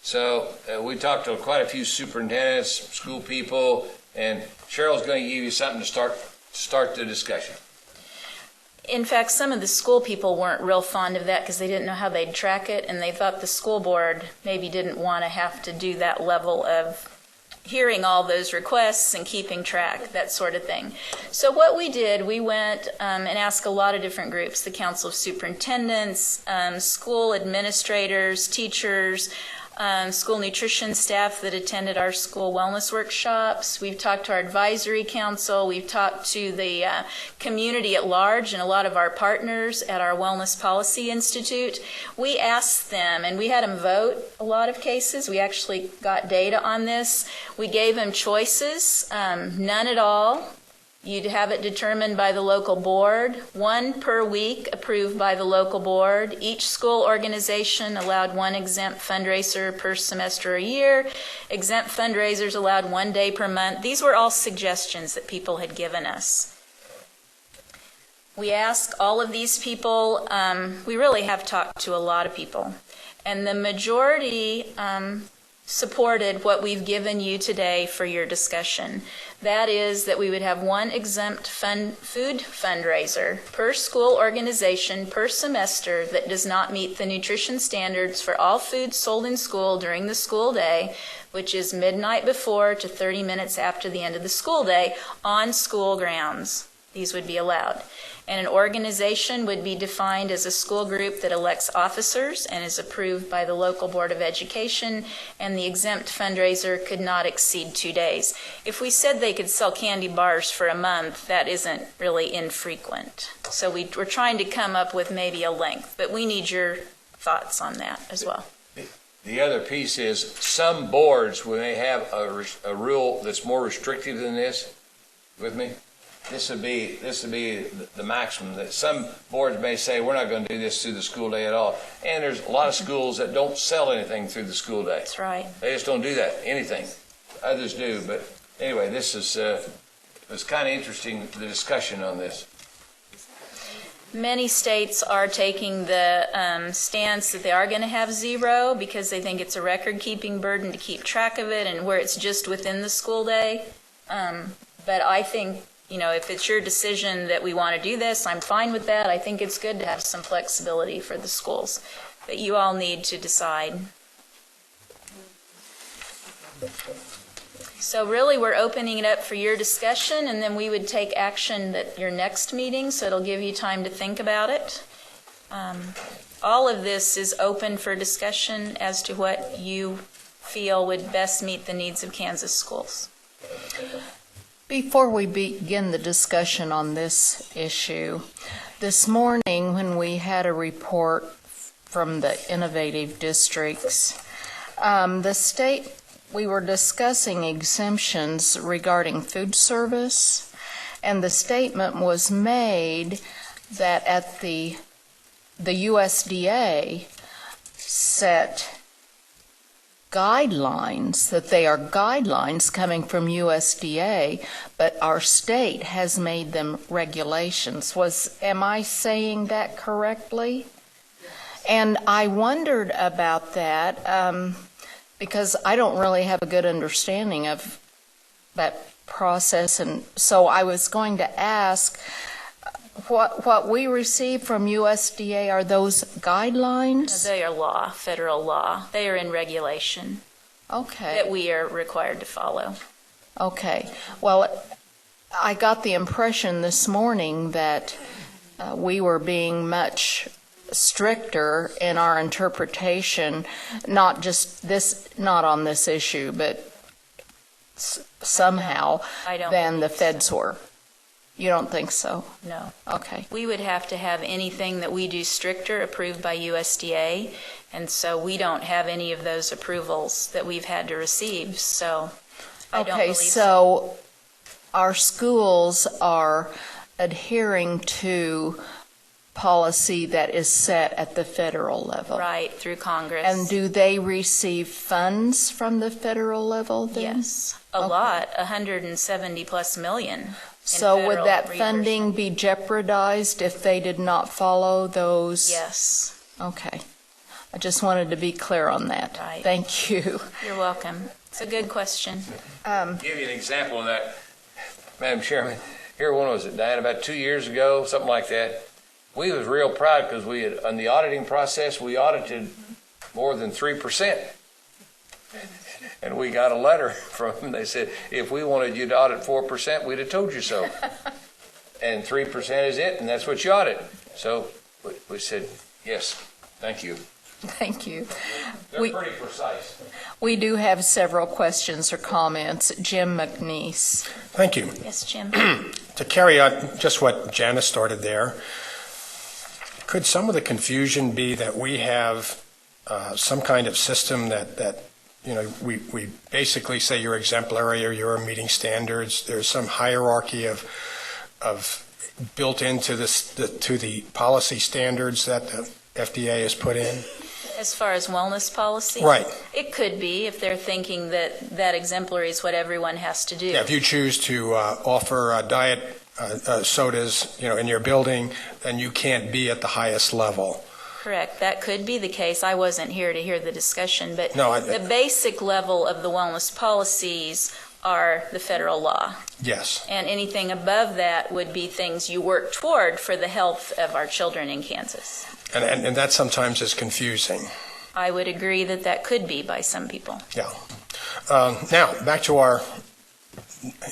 So we talked to quite a few superintendents, school people, and Cheryl's going to give you something to start the discussion. In fact, some of the school people weren't real fond of that because they didn't know how they'd track it, and they thought the school board maybe didn't want to have to do that level of hearing all those requests and keeping track, that sort of thing. So what we did, we went and asked a lot of different groups, the Council of Superintendents, school administrators, teachers, school nutrition staff that attended our school wellness workshops. We've talked to our advisory council. We've talked to the community at large and a lot of our partners at our Wellness Policy Institute. We asked them, and we had them vote a lot of cases. We actually got data on this. We gave them choices, none at all. You'd have it determined by the local board, 1 per week approved by the local board. Each school organization allowed 1 exempt fundraiser per semester or year. Exempt fundraisers allowed 1 day per month. These were all suggestions that people had given us. We asked all of these people, we really have talked to a lot of people, and the majority supported what we've given you today for your discussion. That is that we would have 1 exempt food fundraiser per school organization per semester that does not meet the nutrition standards for all foods sold in school during the school day, which is midnight before to 30 minutes after the end of the school day on school grounds. These would be allowed. And an organization would be defined as a school group that elects officers and is approved by the local Board of Education, and the exempt fundraiser could not exceed 2 days. If we said they could sell candy bars for a month, that isn't really infrequent. So we're trying to come up with maybe a length, but we need your thoughts on that as well. The other piece is some boards, when they have a rule that's more restrictive than this, with me? This would be the maximum. That some boards may say we're not going to do this through the school day at all. And there's a lot of schools that don't sell anything through the school day. That's right. They just don't do that, anything. Others do. But anyway, this is it's kind of interesting, the discussion on this. Many states are taking the stance that they are going to have 0 because they think it's a record-keeping burden to keep track of it, and where it's just within the school day. But I think, you know, if it's your decision that we want to do this, I'm fine with that. I think it's good to have some flexibility for the schools. But you all need to decide. So really, we're opening it up for your discussion, and then we would take action at your next meeting, so it'll give you time to think about it. All of this is open for discussion as to what you feel would best meet the needs of Kansas schools. Before we begin the discussion on this issue, this morning when we had a report from the innovative districts, the state, we were discussing exemptions regarding food service, and the statement was made that at the USDA set guidelines, that they are guidelines coming from USDA, but our state has made them regulations. Am I saying that correctly? And I wondered about that because I don't really have a good understanding of that process, and so I was going to ask, what we receive from USDA, are those guidelines? They are law, federal law. They are in regulation. Okay. That we are required to follow. Okay. Well, I got the impression this morning that we were being much stricter in our interpretation, not on this issue, but somehow than the feds were. You don't think so? No. Okay. We would have to have anything that we do stricter approved by USDA, and so we don't have any of those approvals that we've had to receive, so I don't believe so our schools are adhering to policy that is set at the federal level. Right, through Congress. And do they receive funds from the federal level then? Yes, a lot, 170 plus million. So would that funding be jeopardized if they did not follow those? Yes. Okay. I just wanted to be clear on that. Right. Thank you. You're welcome. It's a good question. Give you an example of that, Madam Chairman. Here, when was it, Diane? About 2 years ago, something like that. We was real proud because we had, on the auditing process, we audited more than 3%. And we got a letter from them. They said, if we wanted you to audit 4%, we'd have told you so. And 3% is it, and that's what you audit. So we said, yes, thank you. Thank you. They're pretty precise. We do have several questions or comments. Jim McNeese. Thank you. Yes, Jim. To carry out just what Janice started there, could some of the confusion be that we have some kind of system that we basically say you're exemplary or you're meeting standards? There's some hierarchy of built into to the policy standards that the FDA has put in. As far as wellness policy? Right. It could be if they're thinking that exemplary is what everyone has to do. Yeah, if you choose to offer diet sodas, in your building, then you can't be at the highest level. Correct. That could be the case. I wasn't here to hear the discussion, but No, the basic level of the wellness policies are the federal law. Yes. And anything above that would be things you work toward for the health of our children in Kansas. And that sometimes is confusing. I would agree that could be by some people. Yeah. Now, back to our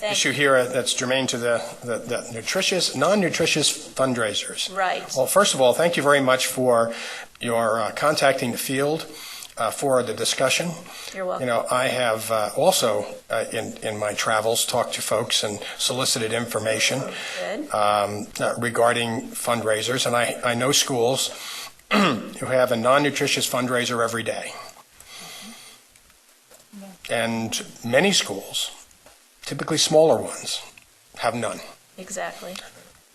issue here that's germane to the nutritious, non-nutritious fundraisers. Right. Well, first of all, thank you very much for your contacting the field for the discussion. You're welcome. I have also, in my travels, talked to folks and solicited information regarding fundraisers, and I know schools who have a non-nutritious fundraiser every day. And many schools, typically smaller ones, have none. Exactly.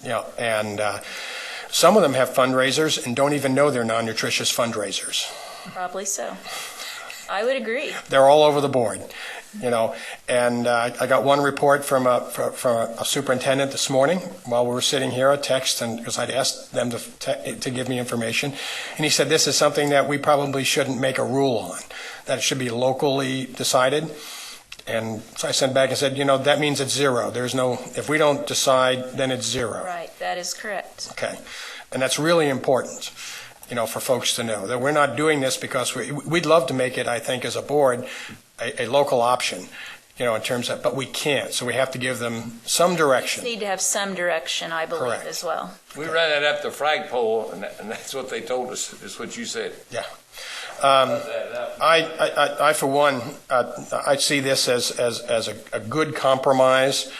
Yeah, and some of them have fundraisers and don't even know they're non-nutritious fundraisers. Probably so. I would agree. They're all over the board, and I got one report from a superintendent this morning while we were sitting here, a text, and because I'd asked them to give me information, and he said this is something that we probably shouldn't make a rule on, that it should be locally decided. And so I sent back and said, that means it's zero. If we don't decide, then it's zero. Right, that is correct. Okay, and that's really important, for folks to know that we're not doing this because we'd love to make it, I think, as a board, a local option, in terms of, but we can't. So we have to give them some direction. Need to have some direction, I believe, Correct. as well. We ran that up the flagpole, and that's what they told us, is what you said. Yeah. I for one, I see this as a good compromise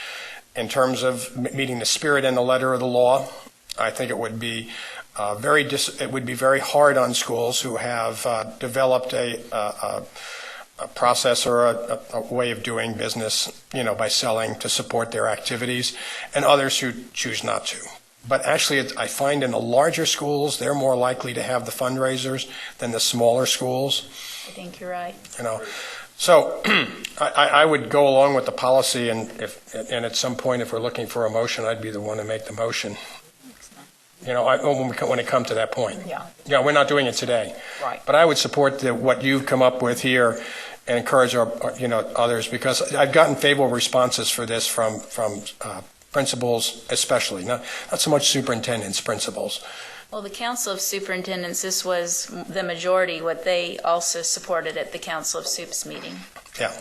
in terms of meeting the spirit and the letter of the law. I think it would be it would be very hard on schools who have developed a process or a way of doing business, by selling to support their activities, and others who choose not to. But actually, I find in the larger schools, they're more likely to have the fundraisers than the smaller schools. I think you're right. So I would go along with the policy, and at some point, if we're looking for a motion, I'd be the one to make the motion. When it comes to that point. Yeah. We're not doing it today. Right. But I would support what you've come up with here and encourage others, because I've gotten favorable responses for this from principals, especially, not so much superintendents, principals. Well, the Council of Superintendents, this was the majority, what they also supported at the Council of Supes meeting. Yeah.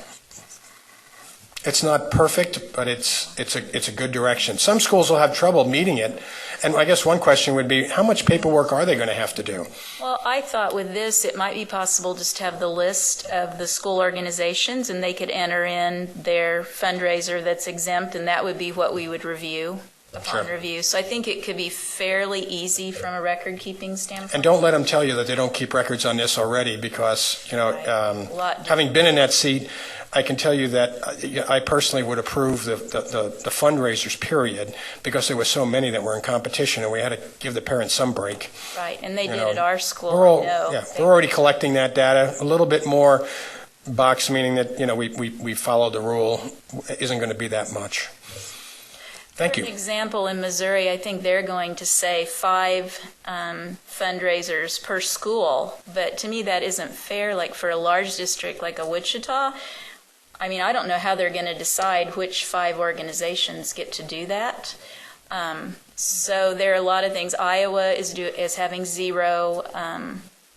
It's not perfect, but it's a good direction. Some schools will have trouble meeting it, and I guess one question would be, how much paperwork are they going to have to do? Well, I thought with this, it might be possible just to have the list of the school organizations, and they could enter in their fundraiser that's exempt, and that would be what we would review upon review. So I think it could be fairly easy from a record-keeping standpoint. And don't let them tell you that they don't keep records on this already, because, having been in that seat, I can tell you that I personally would approve the fundraisers, period, because there were so many that were in competition, and we had to give the parents some break. Right, and they did at our school. We're already collecting that data. A little bit more box, meaning that, we followed the rule, isn't going to be that much. Thank you. For example, in Missouri, I think they're going to say 5 fundraisers per school, but to me that isn't fair. Like for a large district like a Wichita, I don't know how they're going to decide which 5 organizations get to do that. So there are a lot of things. Iowa is having 0.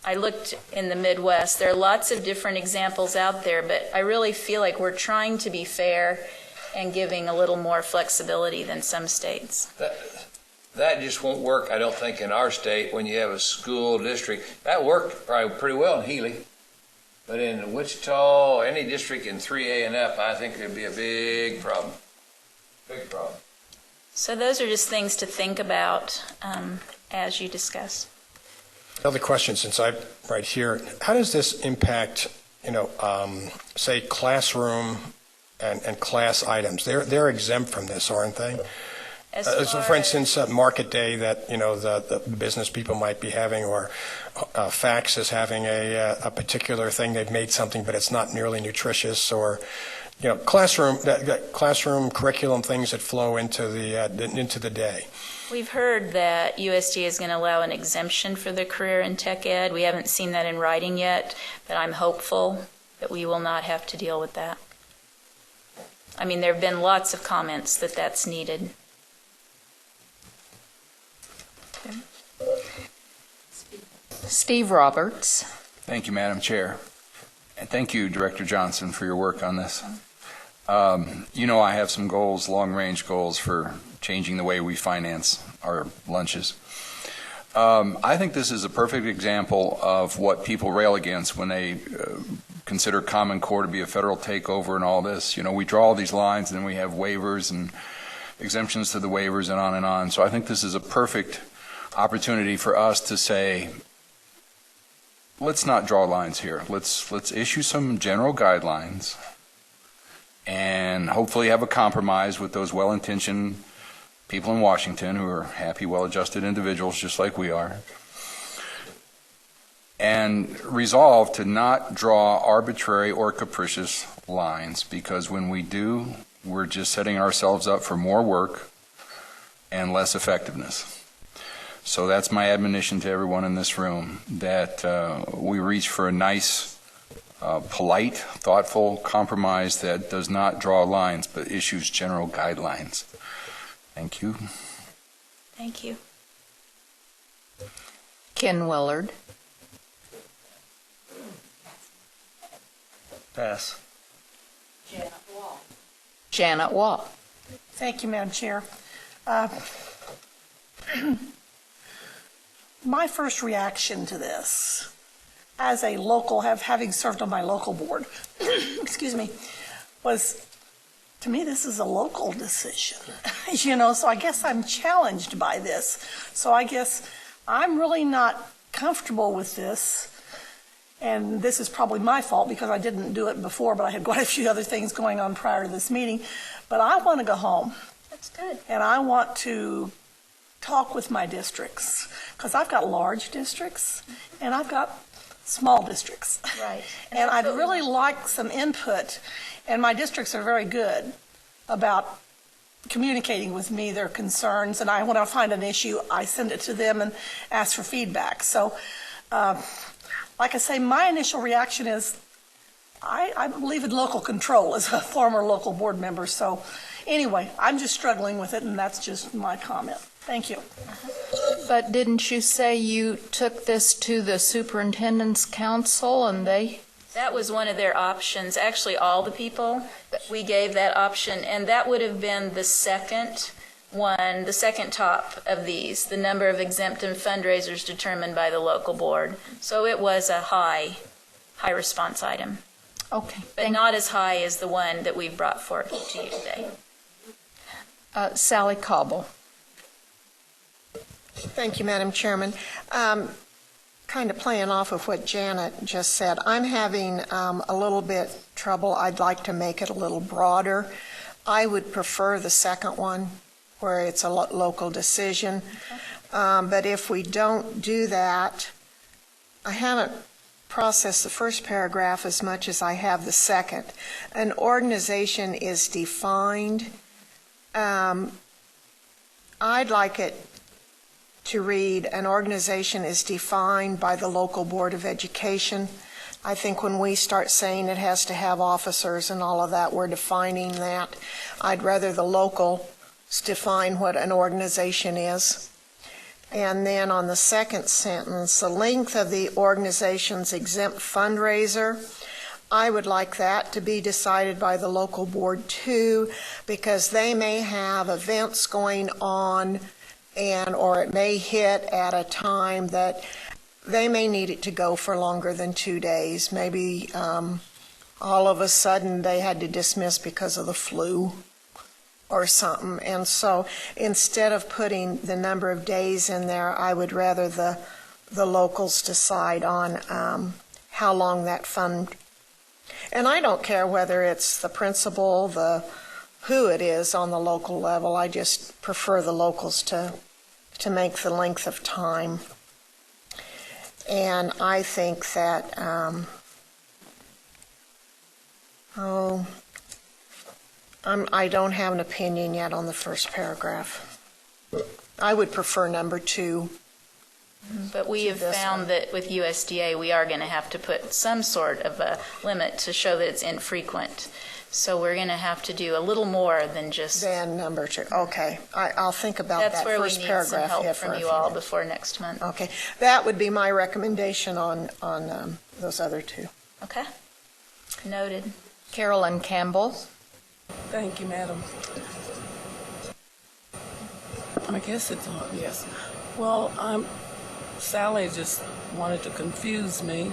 I looked in the Midwest. There are lots of different examples out there, but I really feel like we're trying to be fair and giving a little more flexibility than some states. That just won't work, I don't think, in our state when you have a school district. That worked probably pretty well in Healy. But in Wichita, any district in 3A and up, I think there'd be a big problem. Big problem. So those are just things to think about as you discuss. Another question, since I'm right here, how does this impact, say, classroom and class items? They're exempt from this, aren't they? So for instance, market day that the business people might be having, or fax is having a particular thing, they've made something but it's not nearly nutritious, or classroom curriculum things that flow into the day. We've heard that USD is going to allow an exemption for the career in tech ed. We haven't seen that in writing yet, but I'm hopeful that we will not have to deal with that. There have been lots of comments that that's needed. Steve Roberts. Thank you, Madam Chair. And thank you, Director Johnson, for your work on this. I have some goals, long-range goals for changing the way we finance our lunches. I think this is a perfect example of what people rail against when they consider Common Core to be a federal takeover and all this. We draw all these lines and then we have waivers and exemptions to the waivers and on and on. So I think this is a perfect opportunity for us to say, let's not draw lines here. Let's issue some general guidelines and hopefully have a compromise with those well-intentioned people in Washington who are happy, well-adjusted individuals just like we are, and resolve to not draw arbitrary or capricious lines, because when we do, we're just setting ourselves up for more work and less effectiveness. So that's my admonition to everyone in this room, that we reach for a nice, polite, thoughtful compromise that does not draw lines but issues general guidelines. Thank you. Thank you. Ken Willard. Pass. Janet Wall. Thank you, Madam Chair. My first reaction to this, as a local, having served on my local board, excuse me, was to me, this is a local decision, so I guess I'm challenged by this. So I guess I'm really not comfortable with this, and this is probably my fault because I didn't do it before, but I had quite a few other things going on prior to this meeting. But I want to go home. That's good. And I want to talk with my districts, because I've got large districts and I've got small districts. Right. And I'd really like some input, and my districts are very good about communicating with me their concerns, and when I find an issue, I send it to them and ask for feedback. So, like I say, my initial reaction is I believe in local control as a former local board member. So anyway, I'm just struggling with it, and that's just my comment. Thank you. But didn't you say you took this to the superintendent's council and they? That was one of their options. Actually, all the people, we gave that option, and that would have been the second one, the second top of these, the number of exempt and fundraisers determined by the local board. So it was a high response item. Okay. But not as high as the one that we've brought forth to you today. Sally Cobble. Thank you, Madam Chairman. Kind of playing off of what Janet just said, I'm having a little bit trouble. I'd like to make it a little broader. I would prefer the second one, where it's a local decision. But if we don't do that, I haven't processed the first paragraph as much as I have the second. An organization is defined. I'd like it to read, an organization is defined by the local board of education. I think when we start saying it has to have officers and all of that, we're defining that. I'd rather the locals define what an organization is. And then on the second sentence, the length of the organization's exempt fundraiser, I would like that to be decided by the local board too, because they may have events going on or it may hit at a time that they may need it to go for longer than 2 days. Maybe all of a sudden they had to dismiss because of the flu or something. And so instead of putting the number of days in there, I would rather the locals decide on how long that fund. And I don't care whether it's the principal, who it is on the local level. I just prefer the locals to make the length of time. And I think that, I don't have an opinion yet on the first paragraph. I would prefer number 2. But we have found that with USDA, we are going to have to put some sort of a limit to show that it's infrequent. So we're going to have to do a little more than just... Than number 2. Okay. I'll think about that first paragraph. That's where we need some help from you all before next month. Okay. That would be my recommendation on those other 2. Okay. Noted. Carolyn Campbell. Thank you, Madam. I guess it's on, yes. Well, Sally just wanted to confuse me.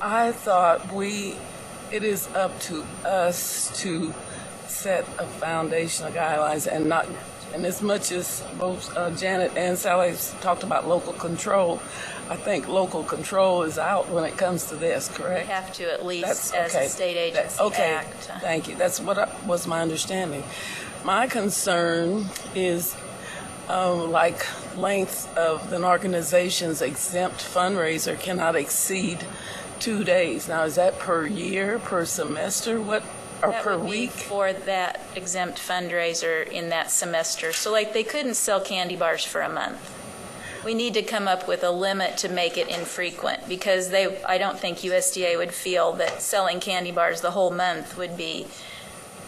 I thought it is up to us to set a foundation of guidelines and as much as both Janet and Sally talked about local control, I think local control is out when it comes to this, correct? We have to at least as a state agency act. Thank you. That's what was my understanding. My concern is like length of an organization's exempt fundraiser cannot exceed 2 days. Now, is that per year, per semester, or per week? For that exempt fundraiser in that semester. So like they couldn't sell candy bars for a month. We need to come up with a limit to make it infrequent because I don't think USDA would feel that selling candy bars the whole month would be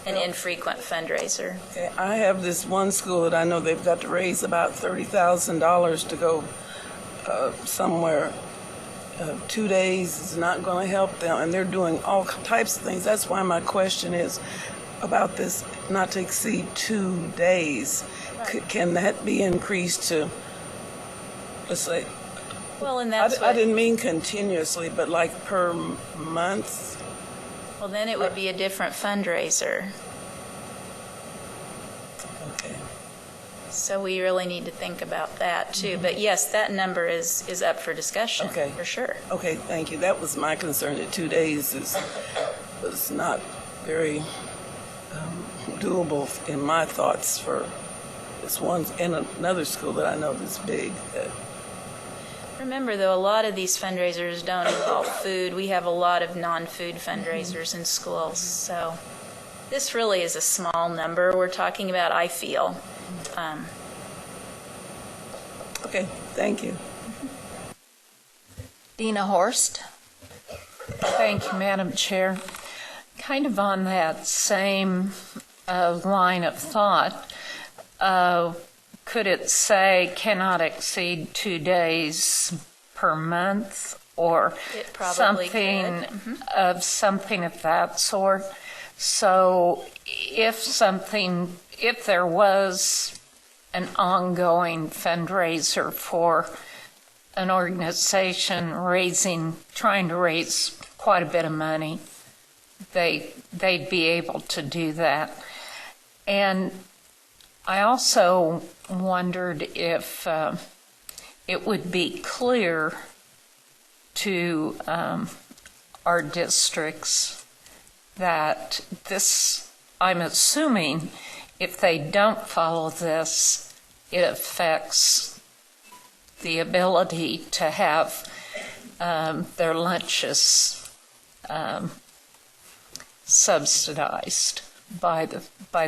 an infrequent fundraiser. Okay. I have this one school that I know they've got to raise about $30,000 to go somewhere. 2 days is not going to help them, and they're doing all types of things. That's why my question is about this not to exceed 2 days. Right. Can that be increased to, let's say, well, and that's I didn't mean continuously, but like per month? Well, then it would be a different fundraiser. Okay. So we really need to think about that too. But yes, that number is up for discussion, Okay. for sure. Okay, thank you. That was my concern, that 2 days was not very doable in my thoughts for this one, and another school that I know that's big. Remember, though, a lot of these fundraisers don't involve food. We have a lot of non-food fundraisers in schools. So this really is a small number we're talking about, I feel. Okay, thank you. Dina Horst. Thank you, Madam Chair. Kind of on that same line of thought, could it say cannot exceed 2 days per month, or It probably something could. of something of that sort? So if there was an ongoing fundraiser for an organization trying to raise quite a bit of money, they'd be able to do that. And I also wondered if it would be clear to our districts that this, I'm assuming, if they don't follow this, it affects the ability to have their lunches subsidized by the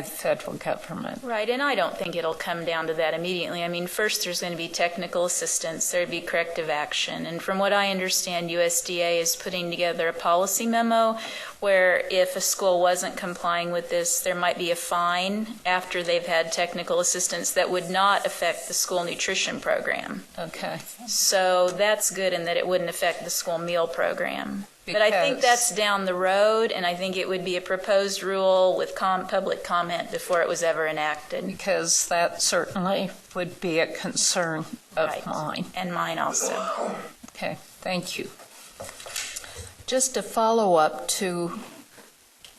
federal government. Right, and I don't think it'll come down to that immediately. I mean, first there's going to be technical assistance, there'd be corrective action, and from what I understand, USDA is putting together a policy memo where if a school wasn't complying with this, there might be a fine after they've had technical assistance that would not affect the school nutrition program. Okay. So that's good in that it wouldn't affect the school meal program. But I think that's down the road, and I think it would be a proposed rule with public comment before it was ever enacted. Because that certainly would be a concern of mine. And mine also. Okay, thank you. Just a follow-up to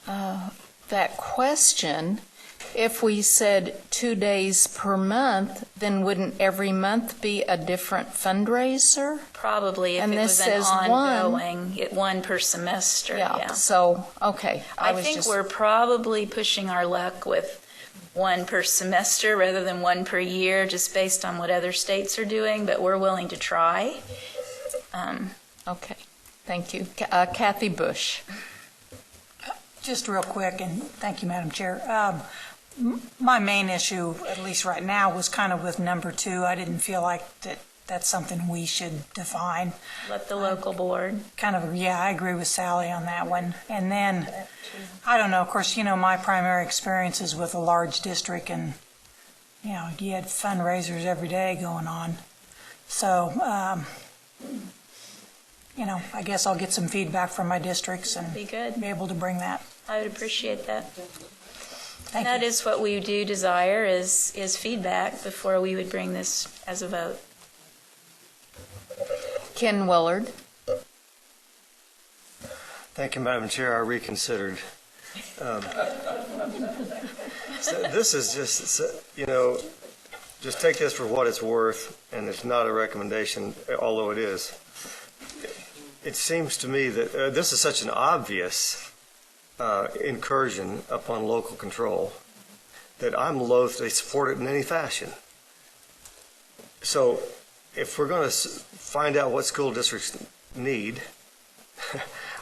that question, if we said 2 days per month, then wouldn't every month be a different fundraiser? Probably, if And it this was an says ongoing, one per semester, Yeah, so, okay. I think we're probably pushing our luck with one per semester rather than one per year, just based on what other states are doing, but we're willing to try. Okay, thank you. Kathy Bush. Just real quick, and thank you, Madam Chair. My main issue, at least right now, was kind of with number 2. I didn't feel like that's something we should define. Let the local board. I agree with Sally on that one. And then, I don't know, of course, my primary experience is with a large district, and, you had fundraisers every day going on. So, I guess I'll get some feedback from my districts and be able to bring that. I would appreciate that. Thank That you. is what we do desire is feedback before we would bring this as a vote. Ken Willard. Thank you, Madam Chair. I reconsidered. So this is just, just take this for what it's worth, and it's not a recommendation, although it is. It seems to me that this is such an obvious incursion upon local control that I'm loath to support it in any fashion. So if we're going to find out what school districts need,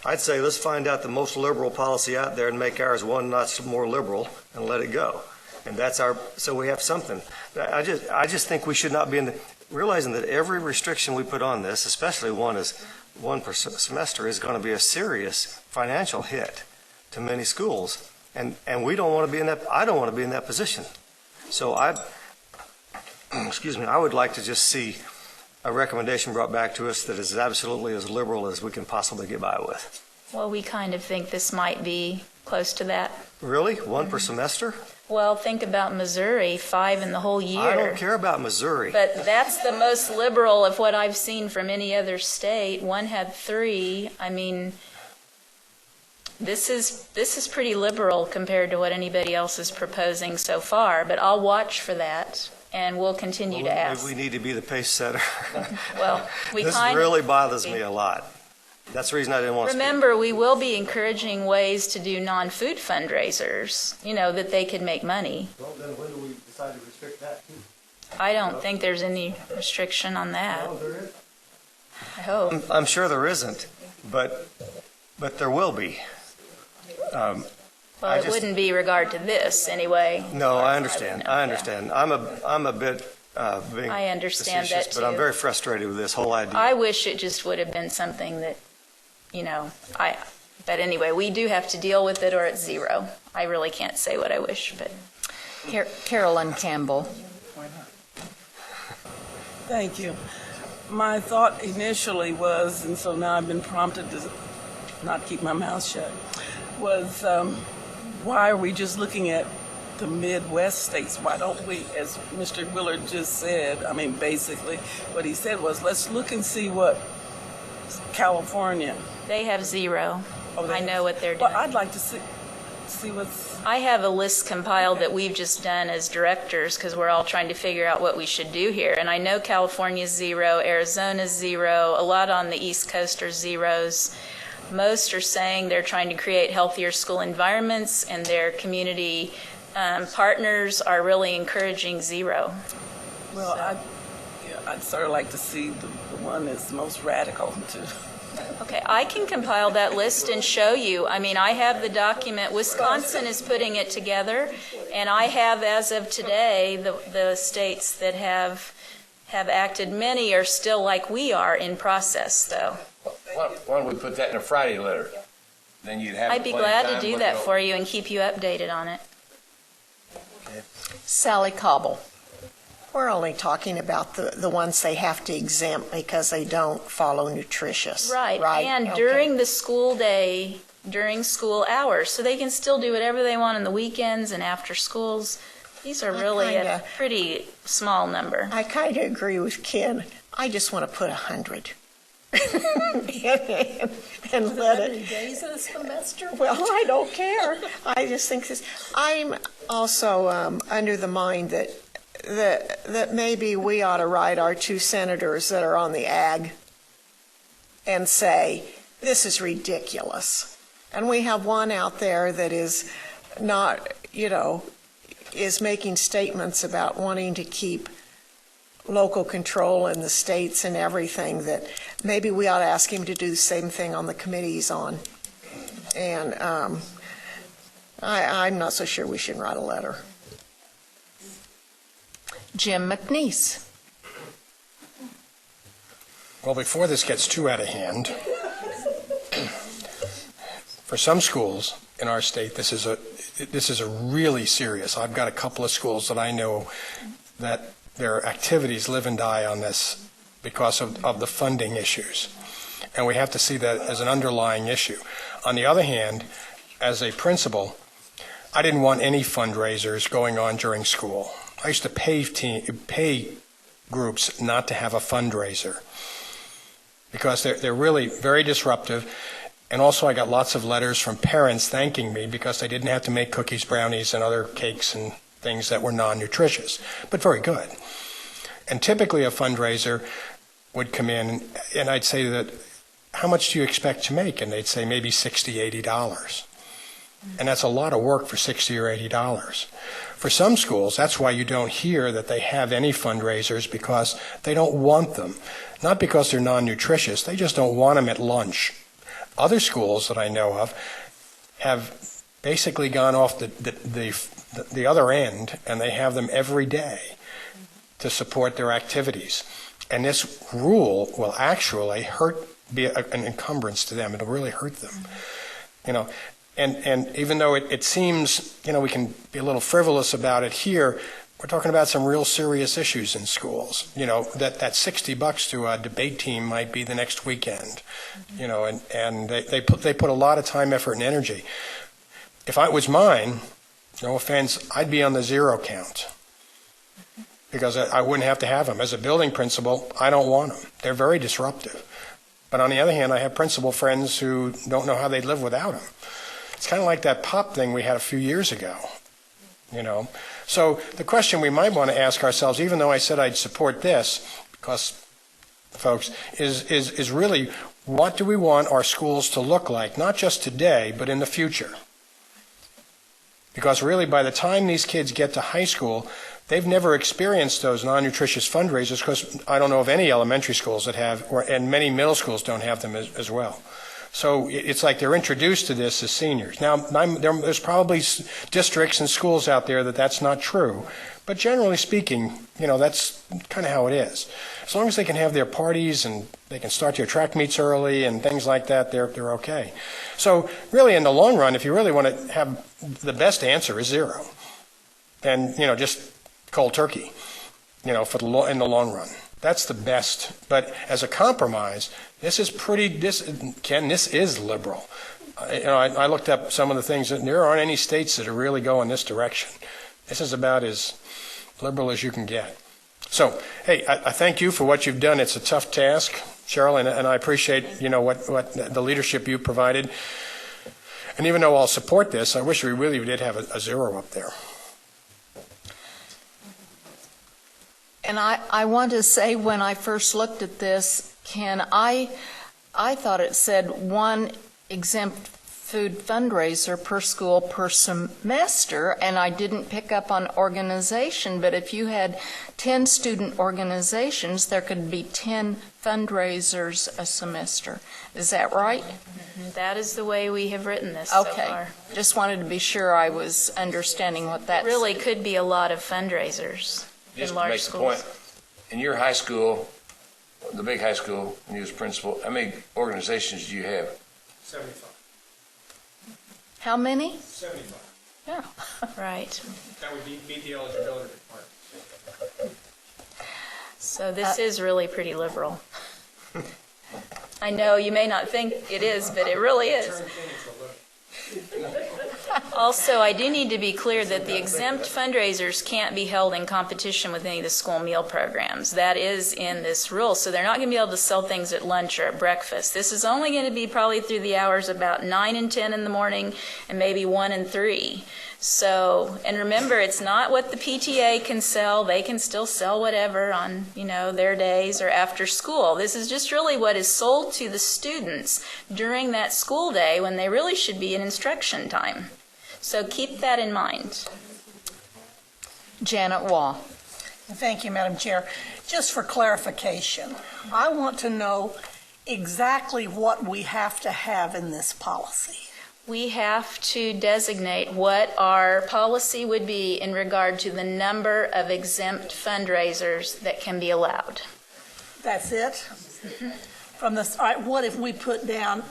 I'd say let's find out the most liberal policy out there and make ours one notch more liberal and let it go. And that's so we have something. I just think we should not be realizing that every restriction we put on this, especially one per semester, is going to be a serious financial hit to many schools, and we don't want to be in that. I don't want to be in that position. So I would like to just see a recommendation brought back to us that is absolutely as liberal as we can possibly get by with. Well, we kind of think this might be close to that. Really? One per semester? Well, think about Missouri, 5 in the whole year. I don't care about Missouri. But that's the most liberal of what I've seen from any other state. One had 3. I mean, this is pretty liberal compared to what anybody else is proposing so far, but I'll watch for that, and we'll continue to ask. Maybe we need to be the pace setter. Well, this really bothers me a lot. That's the reason I didn't want to speak. Remember, we will be encouraging ways to do non-food fundraisers, that they could make money. Well, then when do we decide to restrict that too? I don't think there's any restriction on that. No, there is. I hope. I'm sure there isn't, but there will be. Well, it wouldn't be regard to this anyway. No, I understand. I understand. I'm a bit being I understand facetious, that but I'm too. very frustrated with this whole idea. I wish it just would have been something that, but anyway, we do have to deal with it or it's zero. I really can't say what I wish, but. Carolyn Campbell. Thank you. My thought initially was, and so now I've been prompted to not keep my mouth shut, was why are we just looking at the Midwest states? Why don't we, as Mr. Willard just said, basically what he said was, let's look and see what California. They have zero. Oh, I know what they're doing. Well, I'd like to see what's... I have a list compiled that we've just done as directors because we're all trying to figure out what we should do here. And I know California's zero, Arizona's zero, a lot on the East Coast are zeros. Most are saying they're trying to create healthier school environments, and their community partners are really encouraging zero. Well, so. I'd sort of like to see the one that's most radical, too. Okay, I can compile that list and show you. I have the document. Wisconsin is putting it together, and I have, as of today, the states that have acted. Many are still like we are in process, though. Why don't we put that in a Friday letter? Then you'd have. I'd be glad to do that for you and keep you updated on it. Okay. Sally Cobble. We're only talking about the ones they have to exempt because they don't follow nutritious. Right. And during the school day, during school hours, so they can still do whatever they want on the weekends and after schools. These are really a pretty small number. I kind of agree with Ken. I just want to put 100. and let it. Days in a semester? Well, I don't care. I just think this. I'm also under the mind that maybe we ought to write our two senators that are on the ag and say, this is ridiculous. And we have one out there that is not, is making statements about wanting to keep local control in the states and everything, that maybe we ought to ask him to do the same thing on the committees on. And I'm not so sure we should write a letter. Jim McNeese. Well, before this gets too out of hand, for some schools in our state, this is a really serious. I've got a couple of schools that I know that their activities live and die on this because of the funding issues. And we have to see that as an underlying issue. On the other hand, as a principal, I didn't want any fundraisers going on during school. I used to pay groups not to have a fundraiser because they're really very disruptive. And also I got lots of letters from parents thanking me because they didn't have to make cookies, brownies, and other cakes and things that were non-nutritious, but very good. And typically a fundraiser would come in and I'd say that, how much do you expect to make? And they'd say maybe $60, $80. And that's a lot of work for $60 or $80. For some schools, that's why you don't hear that they have any fundraisers, because they don't want them. Not because they're non-nutritious, they just don't want them at lunch. Other schools that I know of have basically gone off the other end, and they have them every day to support their activities. And this rule will actually be an encumbrance to them. It'll really hurt them. And even though it seems, we can be a little frivolous about it here, we're talking about some real serious issues in schools. That $60 to a debate team might be the next weekend. And they put a lot of time, effort, and energy. If it was mine, no offense, I'd be on the zero count because I wouldn't have to have them. As a building principal, I don't want them. They're very disruptive. But on the other hand, I have principal friends who don't know how they'd live without them. It's kind of like that pop thing we had a few years ago, you know. So the question we might want to ask ourselves, even though I said I'd support this, because, folks, is really what do we want our schools to look like, not just today, but in the future? Because really, by the time these kids get to high school, they've never experienced those non-nutritious fundraisers, because I don't know of any elementary schools that have, and many middle schools don't have them as well. So it's like they're introduced to this as seniors. Now, there's probably districts and schools out there that's not true, but generally speaking, you know, that's kind of how it is. As long as they can have their parties and they can start their track meets early and things like that, they're okay. So really, in the long run, if you really want to have the best answer is 0. And, you know, just cold turkey, you know, in the long run. That's the best. But as a compromise, this is liberal. You know, I looked up some of the things, and there aren't any states that are really going this direction. This is about as liberal as you can get. So, hey, I thank you for what you've done. It's a tough task, Cheryl, and I appreciate, you know, what the leadership you provided. And even though I'll support this, I wish we really did have a 0 up there. And I want to say, when I first looked at this, Ken, I thought it said 1 exempt food fundraiser per school per semester, and I didn't pick up on organization, but if you had 10 student organizations, there could be 10 fundraisers a semester. Is that right? Mm-hmm. That is the way we have written this so far. Okay. Just wanted to be sure I was understanding what that really could be a lot of fundraisers Just in to large make schools. the point, in your high school, the big high school, when you was principal, how many organizations do you have? 75. How many? 75. Yeah. Right. That would meet the eligibility requirement. So this is really pretty liberal. I know you may not think it is, but it really is. Also, I do need to be clear that the exempt fundraisers can't be held in competition with any of the school meal programs. That is in this rule, so they're not going to be able to sell things at lunch or at breakfast. This is only going to be probably through the hours about 9 and 10 in the morning and maybe 1 and 3. So, and remember, it's not what the PTA can sell. They can still sell whatever on, you know, their days or after school. This is just really what is sold to the students during that school day when they really should be in instruction time. So keep that in mind. Janet Waugh. Thank you, Madam Chair. Just for clarification, I want to know exactly what we have to have in this policy. We have to designate what our policy would be in regard to the number of exempt fundraisers that can be allowed. That's it? Mm-hmm. From the, all right, what if we put down,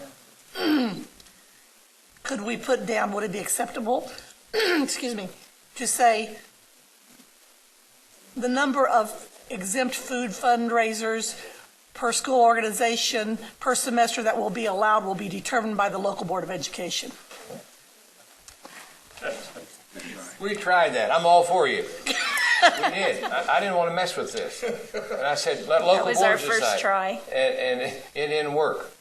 could we put down, would it be acceptable, excuse me, to say the number of exempt food fundraisers per school organization per semester that will be allowed will be determined by the local Board of Education? We tried that. I'm all for you. We did. I didn't want to mess with this. And I said, let local boards decide. That was our first try. And it didn't work.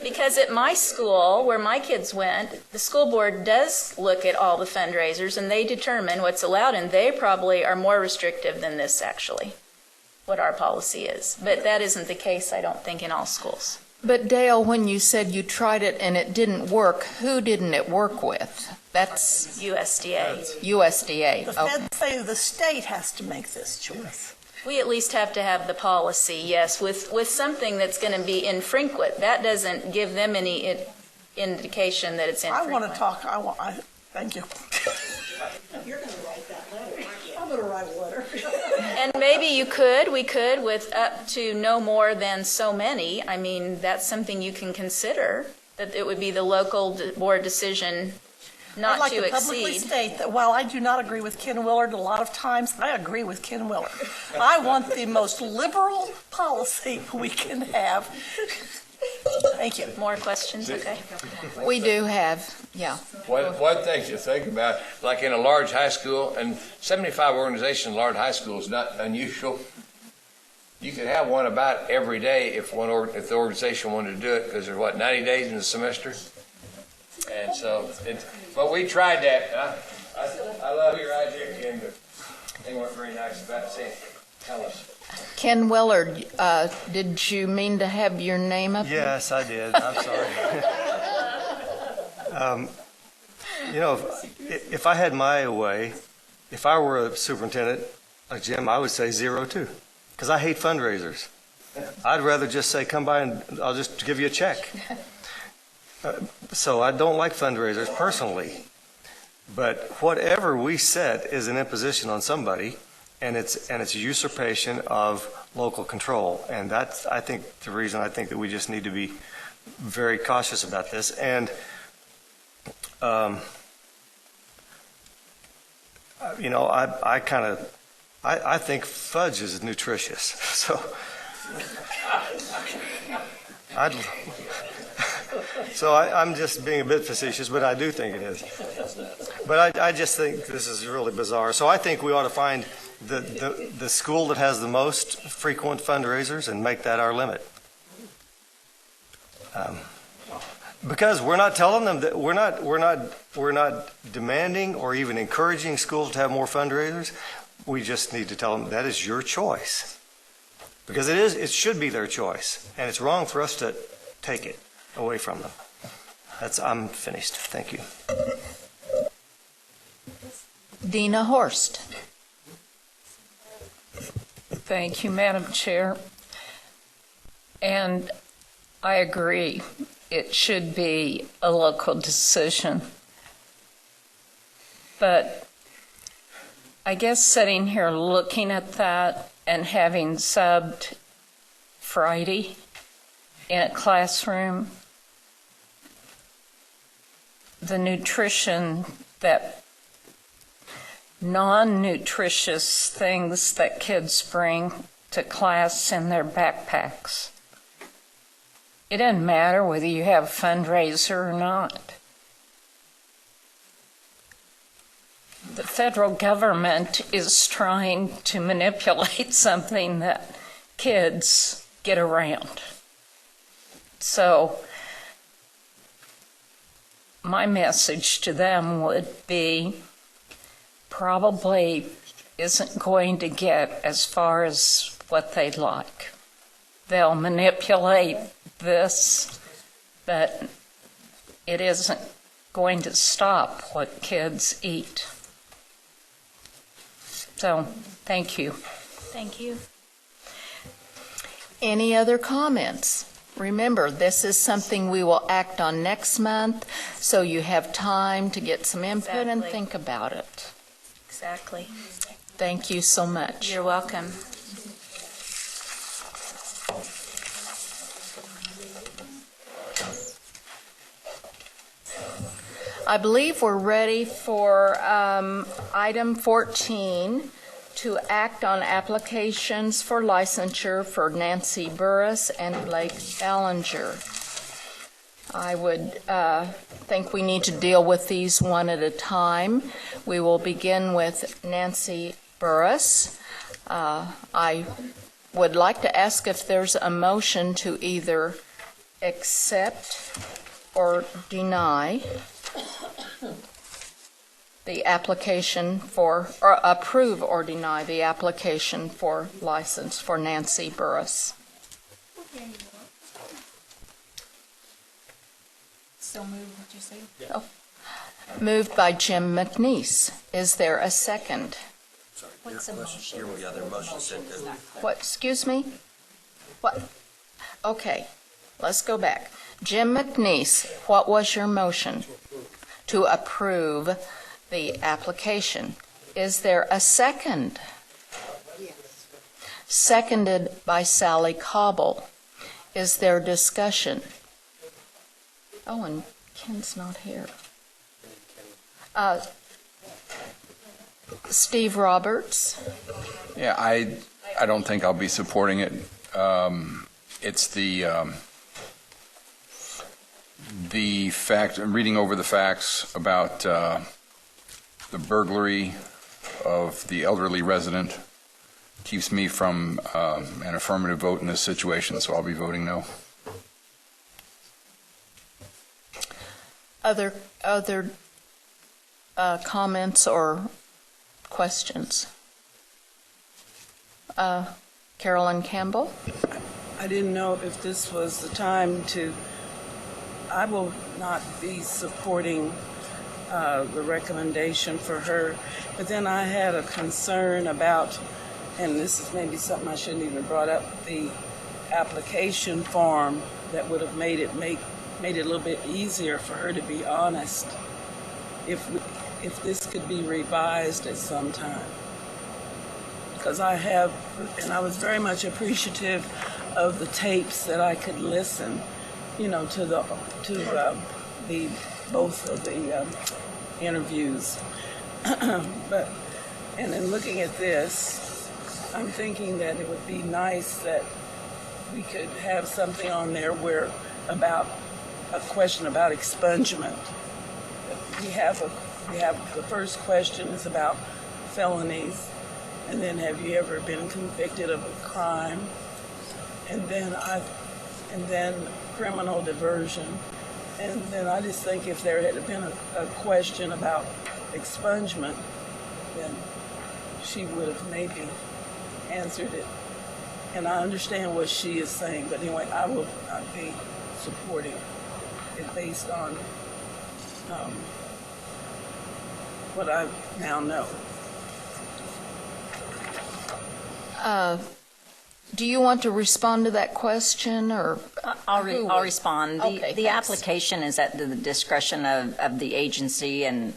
Because at my school, where my kids went, the school board does look at all the fundraisers and they determine what's allowed, and they probably are more restrictive than this, actually, what our policy is. But that isn't the case, I don't think, in all schools. But Dale, when you said you tried it and it didn't work, who didn't it work with? That's USDA. USDA. The feds say the state has to make this choice. We at least have to have the policy, yes, with something that's going to be infrequent. That doesn't give them any indication that it's infrequent. I want to talk. Thank you. You're going to write that letter. I'm going to write a letter. And maybe we could, with up to no more than so many. I mean, that's something you can consider, that it would be the local board decision not I'd like to to publicly exceed. state that while I do not agree with Ken Willard a lot of times, I agree with Ken Willard. I want the most liberal policy we can have. Thank you. More questions? Okay. We do have, yeah. One thing to think about, like in a large high school, and 75 organizations in a large high school is not unusual. You could have one about every day if the organization wanted to do it, because there's, 90 days in the semester? And so, but we tried that. I love your idea, Ken, but they weren't very nice about saying, tell us. Ken Willard, did you mean to have your name up? Yes, I did. I'm sorry. If I had my way, if I were a superintendent like Jim, I would say 0 too, because I hate fundraisers. I'd rather just say, come by and I'll just give you a check. So I don't like fundraisers personally. But whatever we set is an imposition on somebody, and it's a usurpation of local control. And that's, I think, the reason I think that we just need to be very cautious about this. And I think fudge is nutritious. So I'm just being a bit facetious, but I do think it is. But I just think this is really bizarre. So I think we ought to find the school that has the most frequent fundraisers and make that our limit. Because we're not telling them that we're not demanding or even encouraging schools to have more fundraisers. We just need to tell them that is your choice. Because it should be their choice, and it's wrong for us to take it away from them. I'm finished. Thank you. Dina Horst. Thank you, Madam Chair. And I agree. It should be a local decision. But I guess sitting here looking at that and having subbed Friday in a classroom, the nutrition that non-nutritious things that kids bring to class in their backpacks. It doesn't matter whether you have a fundraiser or not. The federal government is trying to manipulate something that kids get around. So my message to them would be probably isn't going to get as far as what they'd like. They'll manipulate this, but it isn't going to stop what kids eat. So, thank you. Thank you. Any other comments? Remember, this is something we will act on next month, so you have time to get some input and think about it. Exactly. Thank you so much. You're welcome. I believe we're ready for item 14, to act on applications for licensure for Nancy Burris and Blake Ballinger. I would think we need to deal with these one at a time. We will begin with Nancy Burris. I would like to ask if there's a motion to either accept or deny the application for, or approve or deny the application for license for Nancy Burris. So moved, would you say? Oh. Moved by Jim McNeese. Is there a second? Sorry, what's the motion? Your other motion said that. What, excuse me? What? Okay, let's go back. Jim McNeese, what was your motion? To approve the application. Is there a second? Yes. Seconded by Sally Cobble. Is there discussion? Oh, and Ken's not here. Steve Roberts. Yeah, I don't think I'll be supporting it. It's the fact, reading over the facts about the burglary of the elderly resident keeps me from an affirmative vote in this situation, so I'll be voting no. Other comments or questions? Carolyn Campbell? I didn't know if this was the time to, I will not be supporting the recommendation for her, but then I had a concern about, and this is maybe something I shouldn't even brought up, the application form that would have made it a little bit easier for her to be honest, if this could be revised at some time. Because I have, and I was very much appreciative of the tapes that I could listen, to both of the interviews. But, and in looking at this, I'm thinking that it would be nice that we could have something on there where about a question about expungement. We have the first question is about felonies, and then have you ever been convicted of a crime, and then criminal diversion, and then I just think if there had been a question about expungement, then she would have maybe answered it. And I understand what she is saying, but anyway, I will not be supporting it based on what I now know. Do you want to respond to that question, or I'll respond. Okay, the application is at the discretion of the agency and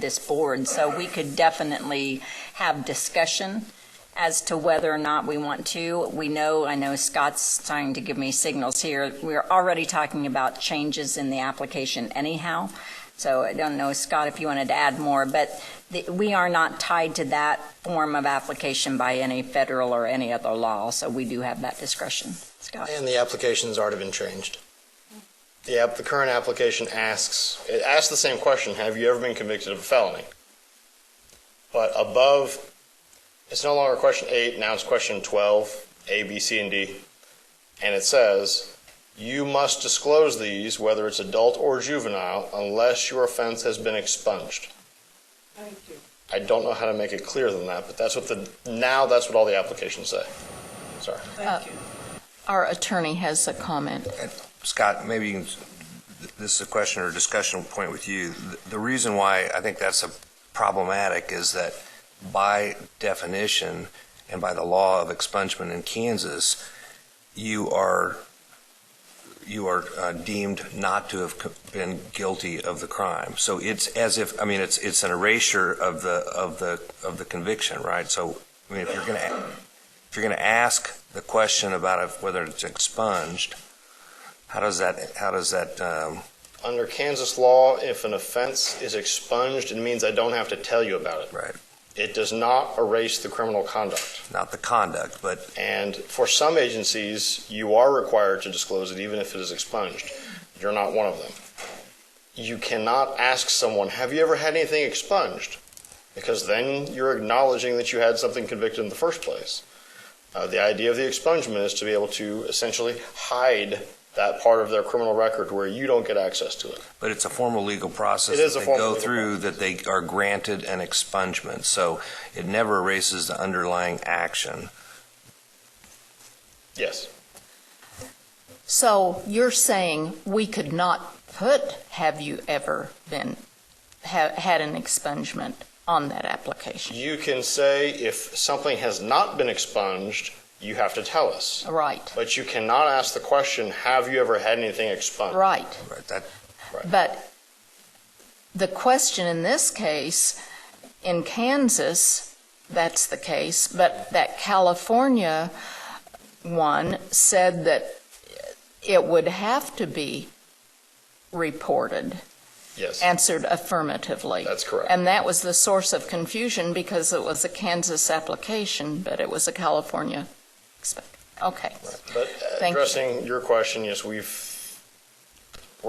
this board, so we could definitely have discussion as to whether or not we want to. I know Scott's trying to give me signals here. We're already talking about changes in the application anyhow. So I don't know, Scott, if you wanted to add more, but we are not tied to that form of application by any federal or any other law, so we do have that discretion. Scott? And the application's already been changed. The current application asks the same question, have you ever been convicted of a felony? But above, it's no longer question 8, now it's question 12, A, B, C, and D. And it says, you must disclose these, whether it's adult or juvenile, unless your offense has been expunged. Thank you. I don't know how to make it clearer than that, but that's what all the applications say. Sorry. Thank you. Our attorney has a comment. Scott, maybe you can, this is a question or discussion point with you. The reason why I think that's problematic is that by definition and by the law of expungement in Kansas, you are deemed not to have been guilty of the crime. So it's as if, it's an erasure of the conviction, right? So if you're going to ask the question about whether it's expunged, how does that Under Kansas law, if an offense is expunged, it means I don't have to tell you about it. Right. It does not erase the criminal conduct. Not the conduct, but... And for some agencies, you are required to disclose it even if it is expunged. You're not one of them. You cannot ask someone, have you ever had anything expunged? Because then you're acknowledging that you had something convicted in the first place. The idea of the expungement is to be able to essentially hide that part of their criminal record where you don't get access to it. But it's a formal legal process that they go through that they are granted an expungement. So it never erases the underlying action. Yes. So you're saying we could not put, have you ever had an expungement on that application? You can say if something has not been expunged, you have to tell us. Right. But you cannot ask the question, have you ever had anything expunged? Right. Right. But the question in this case, in Kansas, that's the case, but that California one said that it would have to be reported. Yes. Answered affirmatively. That's correct. And that was the source of confusion because it was a Kansas application, but it was a California. Okay. Right. But addressing your question, yes, we're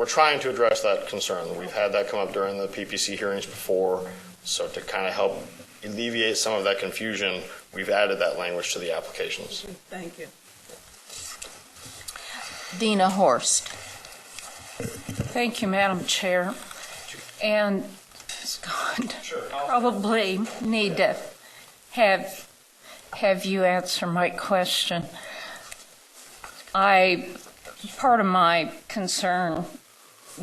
trying to address that concern. We've had that come up during the PPC hearings before, so to kind of help alleviate some of that confusion, we've added that language to the applications. Thank you. Dina Horst. Thank you, Madam Chair. And Scott, probably need to have you answer my question. Part of my concern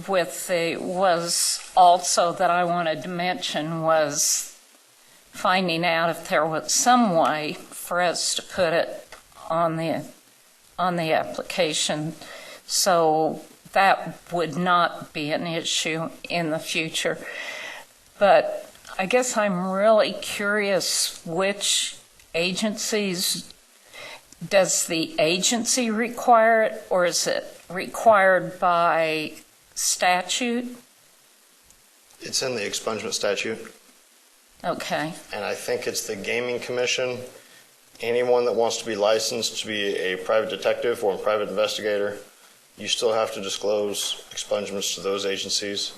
with was also that I wanted to mention was finding out if there was some way for us to put it on the application, so that would not be an issue in the future. But I guess I'm really curious, which agencies, does the agency require it, or is it required by statute? It's in the expungement statute. Okay. And I think it's the Gaming Commission. Anyone that wants to be licensed to be a private detective or a private investigator, you still have to disclose expungements to those agencies.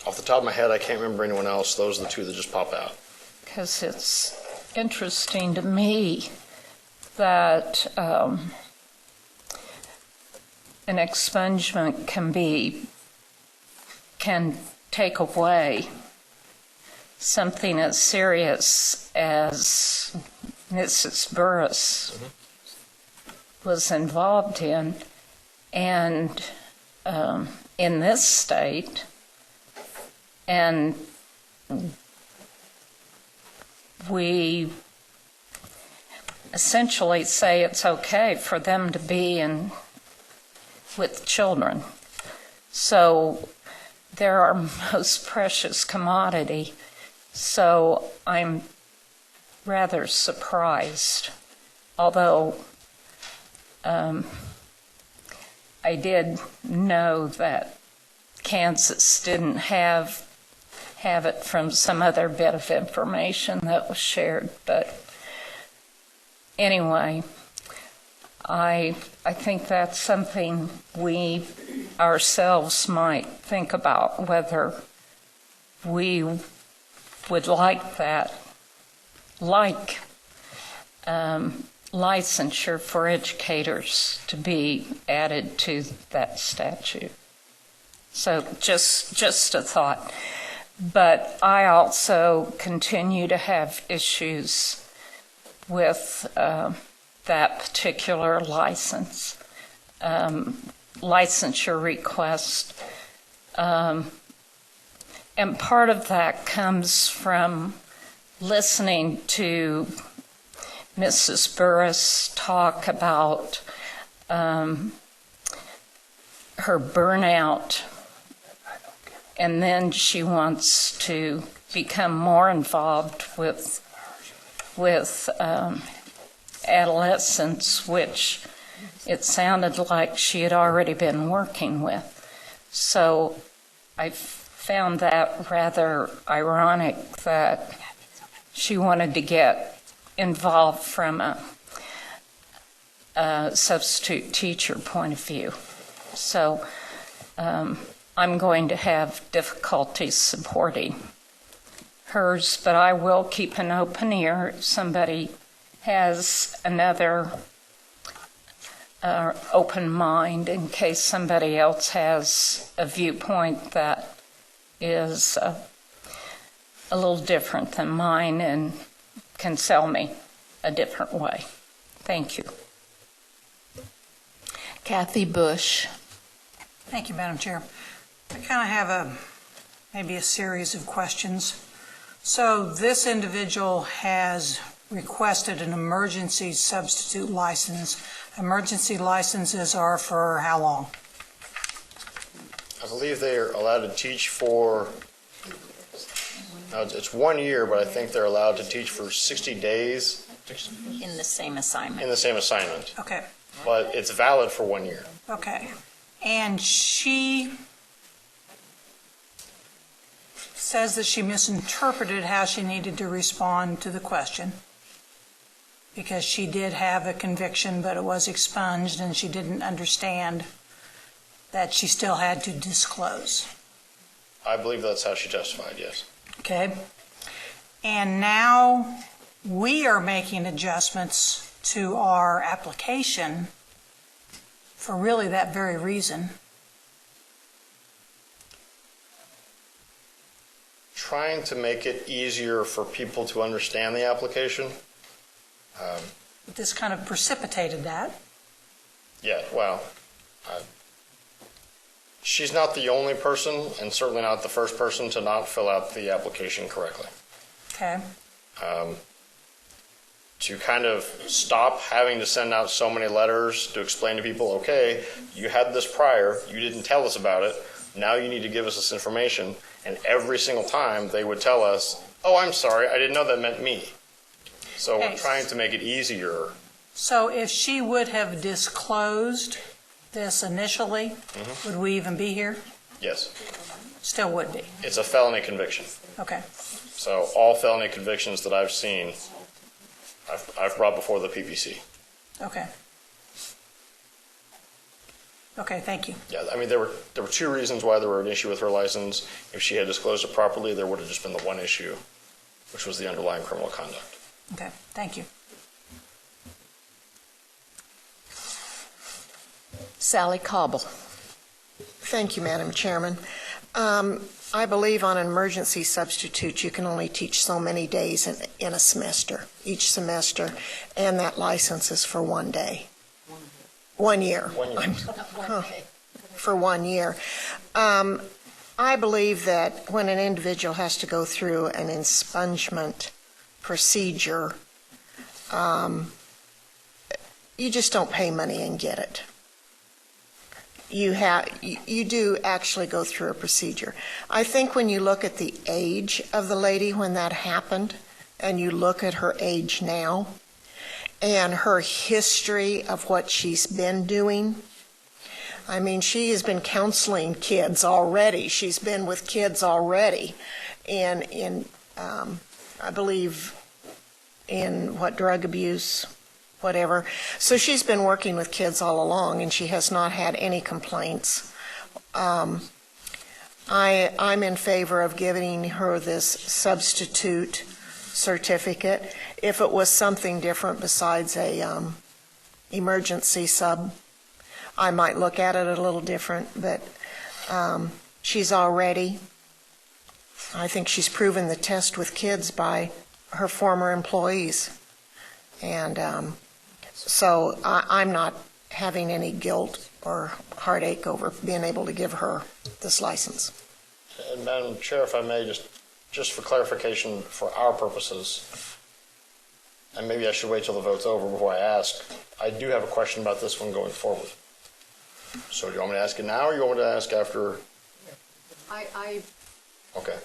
Off the top of my head, I can't remember anyone else. Those are the two that just pop out. Because it's interesting to me that an expungement can take away something as serious as Mrs. Burris was involved in, and in this state, and we essentially say it's okay for them to be with children. So they're our most precious commodity. So I'm rather surprised, although I did know that Kansas didn't have it from some other bit of information that was shared. But anyway, I think that's something we ourselves might think about, whether we would like that, licensure for educators to be added to that statute. So just a thought. But I also continue to have issues with that particular licensure request. And part of that comes from listening to Mrs. Burris talk about her burnout, and then she wants to become more involved with adolescents, which it sounded like she had already been working with. So I found that rather ironic that she wanted to get involved from a substitute teacher point of view. So I'm going to have difficulties supporting hers, but I will keep an open ear if somebody has another open mind, in case somebody else has a viewpoint that is a little different than mine and can sell me a different way. Thank you. Kathy Bush. Thank you, Madam Chair. I kind of have maybe a series of questions. So this individual has requested an emergency substitute license. Emergency licenses are for how long? I believe they are allowed to teach for, it's 1 year, but I think they're allowed to teach for 60 days. In the same assignment. In the same assignment. Okay. But it's valid for 1 year. Okay. And she says that she misinterpreted how she needed to respond to the question, because she did have a conviction, but it was expunged, and she didn't understand that she still had to disclose. I believe that's how she testified, yes. Okay. And now we are making adjustments to our application for really that very reason. trying to make it easier for people to understand the application. This kind of precipitated that. Yeah, well, she's not the only person, and certainly not the first person to not fill out the application correctly. Okay. To kind of stop having to send out so many letters to explain to people, okay, you had this prior, you didn't tell us about it, now you need to give us this information. And every single time they would tell us, oh, I'm sorry, I didn't know that meant me. So we're trying to make it easier. So if she would have disclosed this initially, would we even be here? Yes. Still would be. It's a felony conviction. Okay. So all felony convictions that I've seen, I've brought before the PPC. Okay. Okay, thank you. Yeah, I mean, there were two reasons why there were an issue with her license. If she had disclosed it properly, there would have just been the one issue, which was the underlying criminal conduct. Okay, thank you. Sally Cobble. Thank you, Madam Chairman. I believe on an emergency substitute, you can only teach so many days in a semester, each semester, and that license is for 1 day. 1 year. 1 year. For 1 year. I believe that when an individual has to go through an expungement procedure, you just don't pay money and get it. You do actually go through a procedure. I think when you look at the age of the lady when that happened, and you look at her age now, and her history of what she's been doing, I mean, she has been counseling kids already. She's been with kids already, and I believe in drug abuse, whatever. So she's been working with kids all along, and she has not had any complaints. I'm in favor of giving her this substitute certificate. If it was something different besides a emergency sub, I might look at it a little different, but she's already, I think she's proven the test with kids by her former employees. And so I'm not having any guilt or heartache over being able to give her this license. And Madam Chair, if I may, just for clarification for our purposes, and maybe I should wait till the vote's over before I ask, I do have a question about this one going forward. So do you want me to ask it now, or you want me to ask after? I Okay.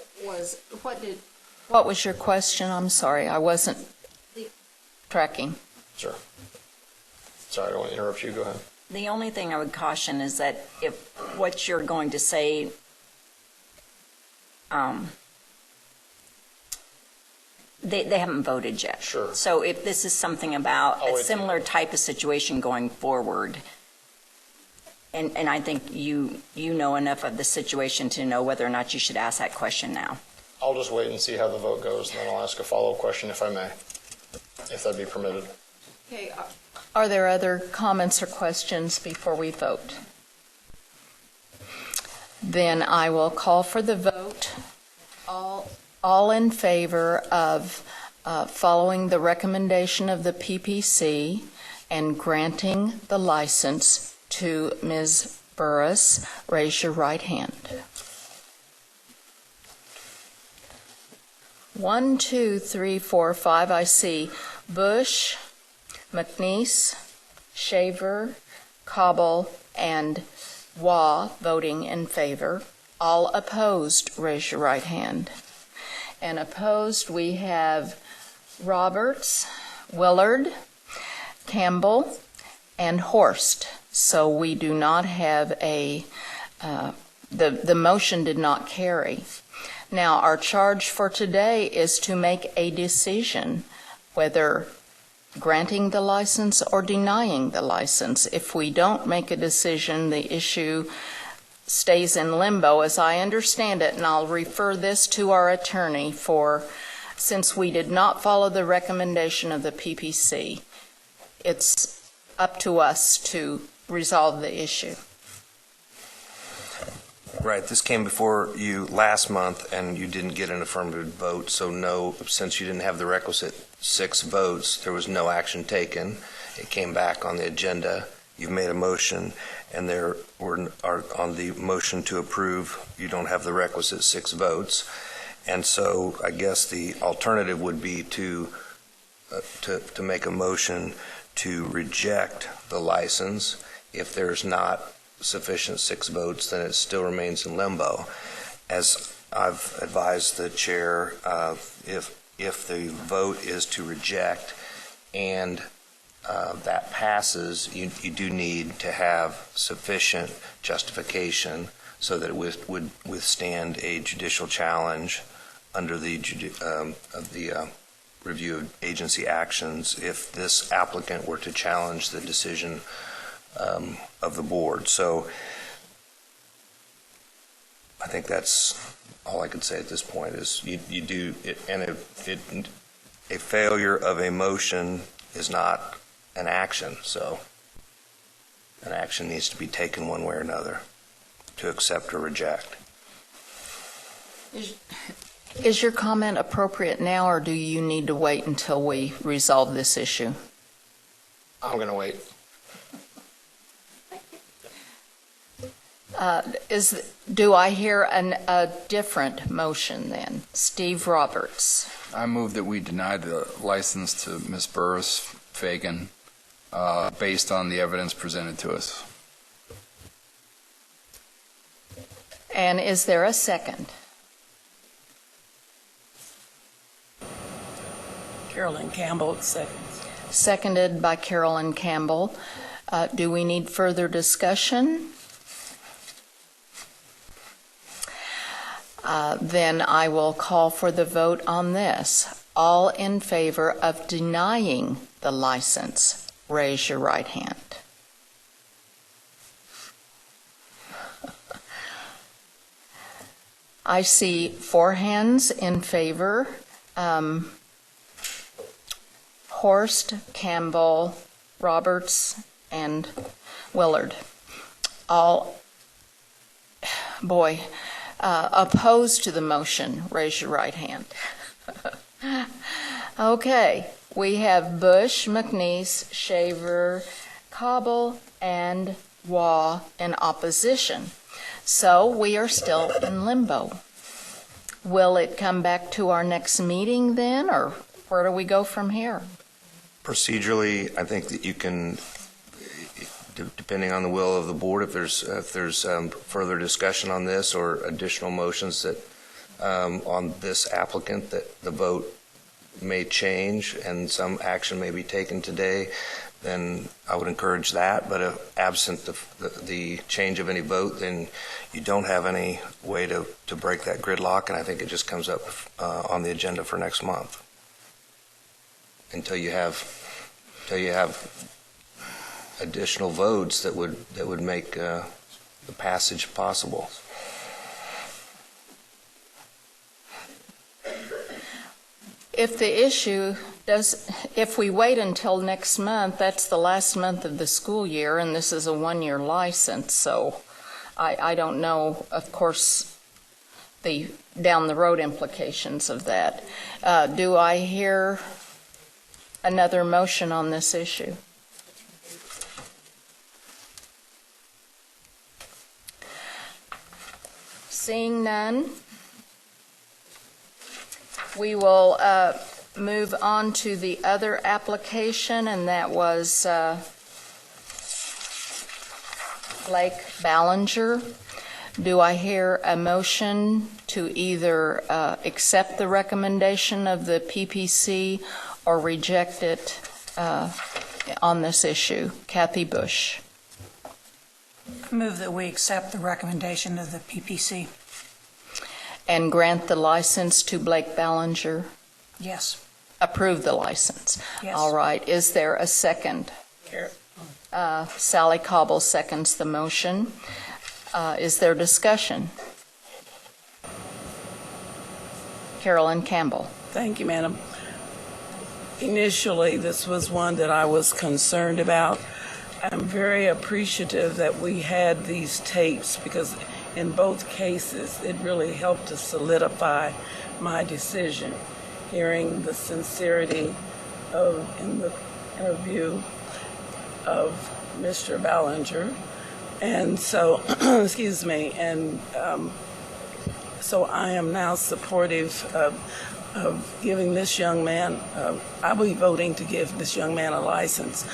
What was your question? I'm sorry, I wasn't tracking. Sure. Sorry, I don't want to interrupt you. Go ahead. The only thing I would caution is that if what you're going to say they haven't voted yet. Sure. So if this is something about a similar type of situation going forward, and I think you know enough of the situation to know whether or not you should ask that question now. I'll just wait and see how the vote goes, and then I'll ask a follow-up question if I may, if that'd be permitted. Okay. Are there other comments or questions before we vote? Then I will call for the vote. All in favor of following the recommendation of the PPC and granting the license to Ms. Burris, raise your right hand. 1, 2, 3, 4, 5. I see Bush, McNeese, Shaver, Cobble, and Waugh voting in favor. All opposed, raise your right hand. And opposed, we have Roberts, Willard, Campbell, and Horst. So we do not have the motion did not carry. Now, our charge for today is to make a decision whether granting the license or denying the license. If we don't make a decision, the issue stays in limbo, as I understand it, and I'll refer this to our attorney since we did not follow the recommendation of the PPC, it's up to us to resolve the issue. Right, this came before you last month, and you didn't get an affirmative vote, so no, since you didn't have the requisite 6 votes, there was no action taken. It came back on the agenda. You've made a motion, and there are on the motion to approve, you don't have the requisite 6 votes. And so I guess the alternative would be to make a motion to reject the license. If there's not sufficient 6 votes, then it still remains in limbo. As I've advised the chair, if the vote is to reject and that passes, you do need to have sufficient justification so that it would withstand a judicial challenge under the review of agency actions if this applicant were to challenge the decision of the board. So I think that's all I could say at this point is you do it, and a failure of a motion is not an action, so an action needs to be taken one way or another to accept or reject. Is your comment appropriate now, or do you need to wait until we resolve this issue? I'm going to wait. Do I hear a different motion then? Steve Roberts. I move that we deny the license to Ms. Burris-Fagan based on the evidence presented to us. And is there a second? Carolyn Campbell seconds. Seconded by Carolyn Campbell. Do we need further discussion? Then I will call for the vote on this. All in favor of denying the license, raise your right hand. I see 4 hands in favor. Horst, Campbell, Roberts, and Willard. All, opposed to the motion, raise your right hand. Okay, we have Bush, McNeese, Shaver, Cobble, and Waugh in opposition. So we are still in limbo. Will it come back to our next meeting then, or where do we go from here? Procedurally, I think that you can, depending on the will of the board, if there's further discussion on this or additional motions that on this applicant, that the vote may change and some action may be taken today, then I would encourage that. But if absent the change of any vote, then you don't have any way to break that gridlock, and I think it just comes up on the agenda for next month until you have additional votes that would make the passage possible. If the issue if we wait until next month, that's the last month of the school year, and this is a 1-year license, so I don't know, of course, the down the road implications of that. Do I hear another motion on this issue? Seeing none, we will move on to the other application, and that was Blake Ballinger. Do I hear a motion to either accept the recommendation of the PPC or reject it on this issue? Kathy Bush. I move that we accept the recommendation of the PPC. And grant the license to Blake Ballinger? Yes. Approve the license? Yes. All right. Is there a second? Sally Cobble seconds the motion. Is there discussion? Carolyn Campbell. Thank you, Madam. Initially, this was one that I was concerned about. I'm very appreciative that we had these tapes because in both cases, it really helped to solidify my decision. Hearing the sincerity in the interview of Mr. Ballinger. And so, excuse me, and so I am now supportive of giving this young man, I will be voting to give this young man a license.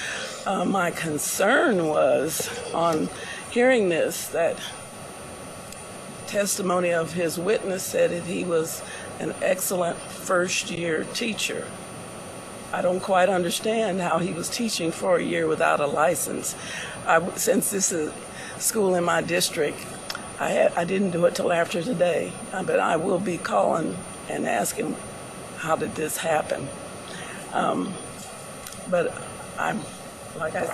My concern was on hearing this, that testimony of his witness said that he was an excellent first-year teacher. I don't quite understand how he was teaching for a year without a license. Since this is school in my district, I didn't do it till after today, but I will be calling and asking, how did this happen? But I'm, like I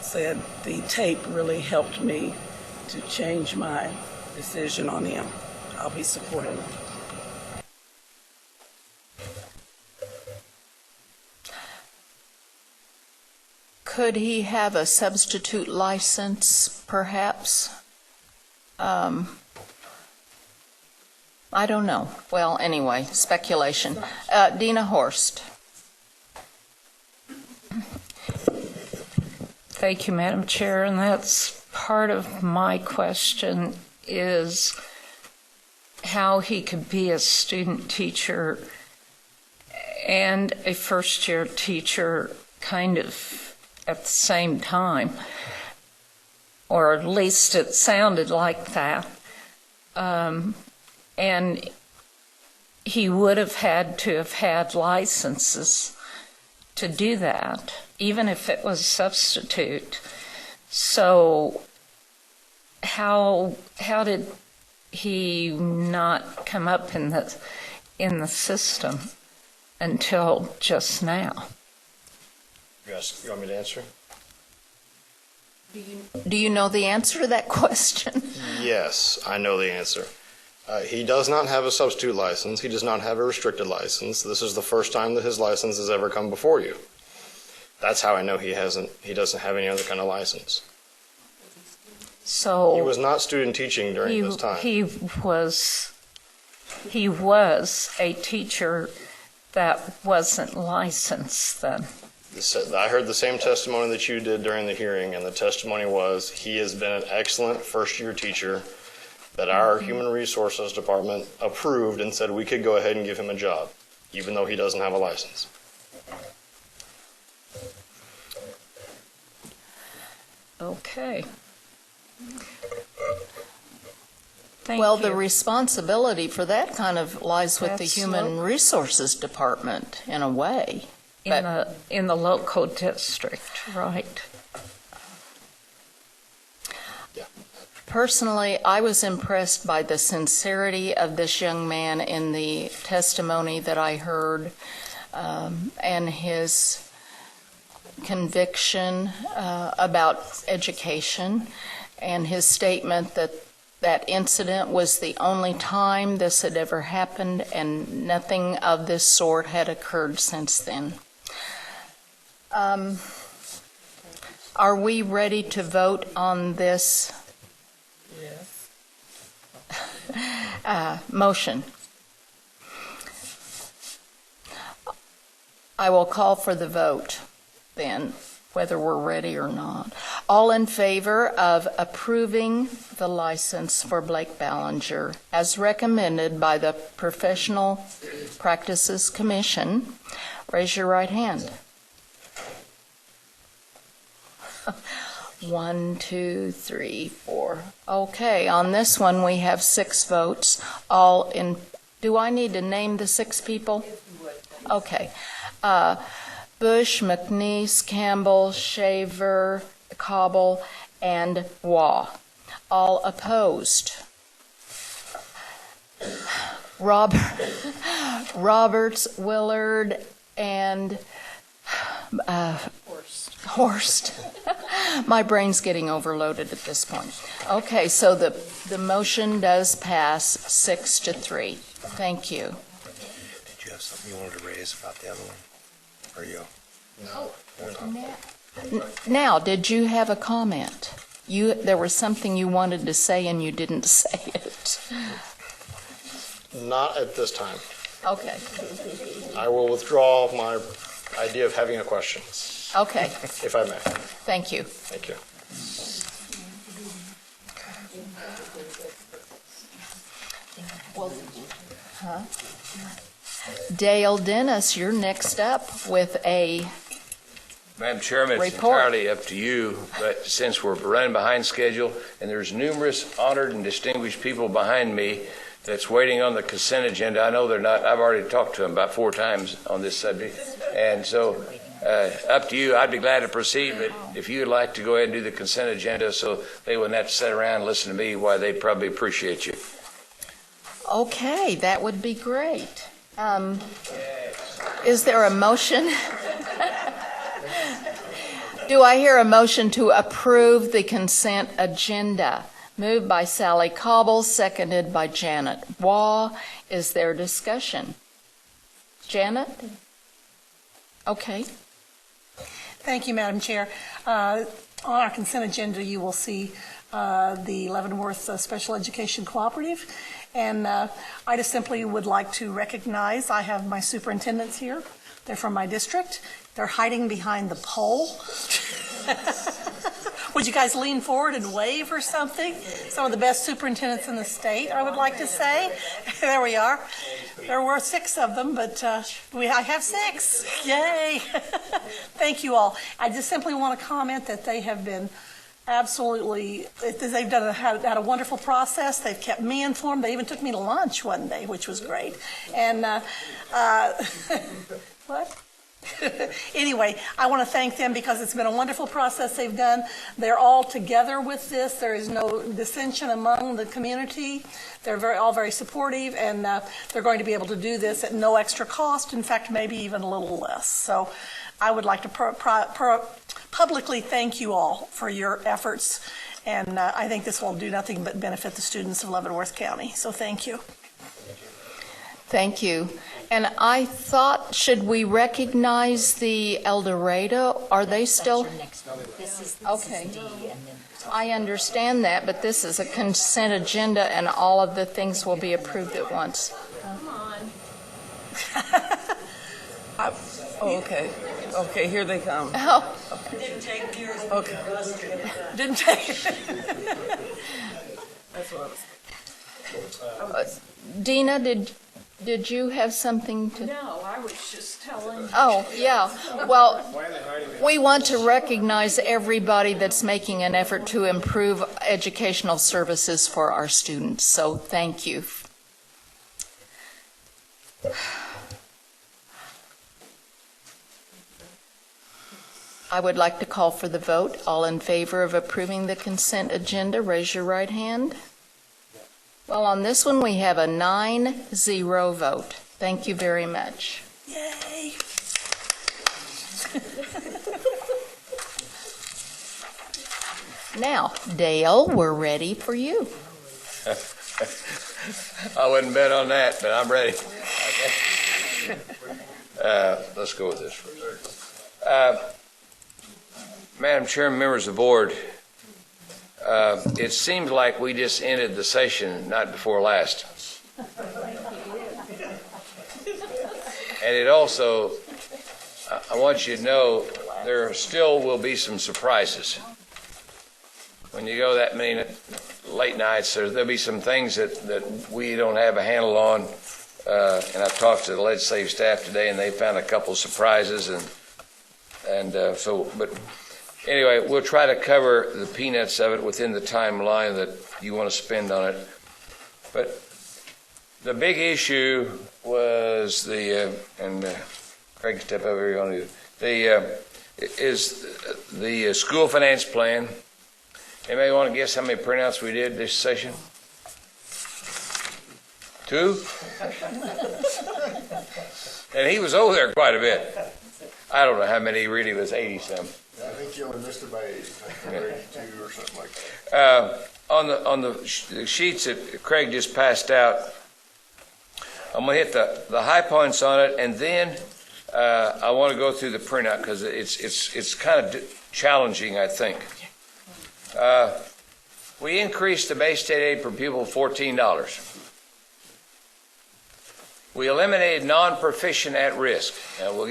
said, the tape really helped me to change my decision on him. I'll be supporting him. Could he have a substitute license, perhaps? I don't know. Well, anyway, speculation. Dina Horst. Thank you, Madam Chair, and that's part of my question, is how he could be a student teacher and a first-year teacher kind of at the same time, or at least it sounded like that. And he would have had to have had licenses to do that, even if it was a substitute. So how did he not come up in the system until just now? You want me to answer? Do you know the answer to that question? Yes, I know the answer. He does not have a substitute license. He does not have a restricted license. This is the first time that his license has ever come before you. That's how I know he doesn't have any other kind of license. So he was not student teaching during this time. He was a teacher that wasn't licensed then. I heard the same testimony that you did during the hearing, and the testimony was he has been an excellent first-year teacher that our Human Resources Department approved and said we could go ahead and give him a job, even though he doesn't have a license. Okay. Well, the responsibility for that kind of lies with the Human Resources Department, in a way. In the local district, right? Yeah. Personally, I was impressed by the sincerity of this young man in the testimony that I heard, and his conviction about education, and his statement that that incident was the only time this had ever happened, and nothing of this sort had occurred since then. Are we ready to vote on this motion? I will call for the vote then, whether we're ready or not. All in favor of approving the license for Blake Ballinger as recommended by the Professional Practices Commission, raise your right hand. 1, 2, 3, 4. Okay, on this one we have 6 votes. All in. Do I need to name the 6 people? Okay. Bush, McNeese, Campbell, Shaver, Cobble, and Waugh. All opposed. Roberts, Willard, and Horst. My brain's getting overloaded at this point. Okay, so the motion does pass 6-3. Thank you. Did you have something you wanted to raise about the other one? Or you? No. Now, did you have a comment? There was something you wanted to say and you didn't say it. Not at this time. Okay. I will withdraw my idea of having a question. Okay. If I may. Thank you. Thank you. Dale Dennis, you're next up with a Madam Chairman, it's report. entirely up to you, but since we're running behind schedule, and there's numerous honored and distinguished people behind me that's waiting on the consent agenda, I know they're not, I've already talked to them about 4 times on this subject, and so up to you. I'd be glad to proceed, but if you'd like to go ahead and do the consent agenda so they wouldn't have to sit around and listen to me, why, they'd probably appreciate you. Okay, that would be great. Is there a motion? Do I hear a motion to approve the consent agenda? Moved by Sally Cobble, seconded by Janet Waugh. Is there discussion? Janet? Okay. Thank you, Madam Chair. On our consent agenda, you will see the Leavenworth Special Education Cooperative. And I just simply would like to recognize, I have my superintendents here. They're from my district. They're hiding behind the pole. Would you guys lean forward and wave or something? Some of the best superintendents in the state, I would like to say. There we are. There were 6 of them, but I have 6. Yay. Thank you all. I just simply want to comment that they have been absolutely, they've had a wonderful process. They've kept me informed. They even took me to lunch one day, which was great. And what? Anyway, I want to thank them because it's been a wonderful process they've done. They're all together with this. There is no dissension among the community. They're all very supportive, and they're going to be able to do this at no extra cost. In fact, maybe even a little less. So I would like to publicly thank you all for your efforts, and I think this will do nothing but benefit the students of Leavenworth County. So thank you. Thank you. And I thought, should we recognize the El Dorado? Are they still? Okay. I understand that, but this is a consent agenda and all of the things will be approved at once. Come on. Okay. Okay, here they come. Oh. Didn't take yours. Okay. Didn't take That's what I was Dina, did you have something to? No, I was just telling. Oh, yeah. Well, we want to recognize everybody that's making an effort to improve educational services for our students. So thank you. I would like to call for the vote. All in favor of approving the consent agenda, raise your right hand. Well, on this one, we have a 9-0 vote. Thank you very much. Yay. Now, Dale, we're ready for you. I wouldn't bet on that, but I'm ready. Okay. Let's go with this first. Madam Chairman, members of the board, it seems like we just ended the session night before last. And it also, I want you to know, there still will be some surprises. When you go that many late nights, there'll be some things that we don't have a handle on. And I've talked to the legislative staff today, and they found a couple of surprises. But anyway, we'll try to cover the peanuts of it within the timeline that you want to spend on it. But the big issue was Craig, step over here. Is the school finance plan. Anybody want to guess how many printouts we did this session? 2? And he was over there quite a bit. I don't know how many really was, 80-some. I think you only missed about 82 or something like that. On the sheets that Craig just passed out, I'm going to hit the high points on it, and then I want to go through the printout because it's kind of challenging, I think. We increased the base state aid per pupil $14. We eliminated non-proficient at risk. Now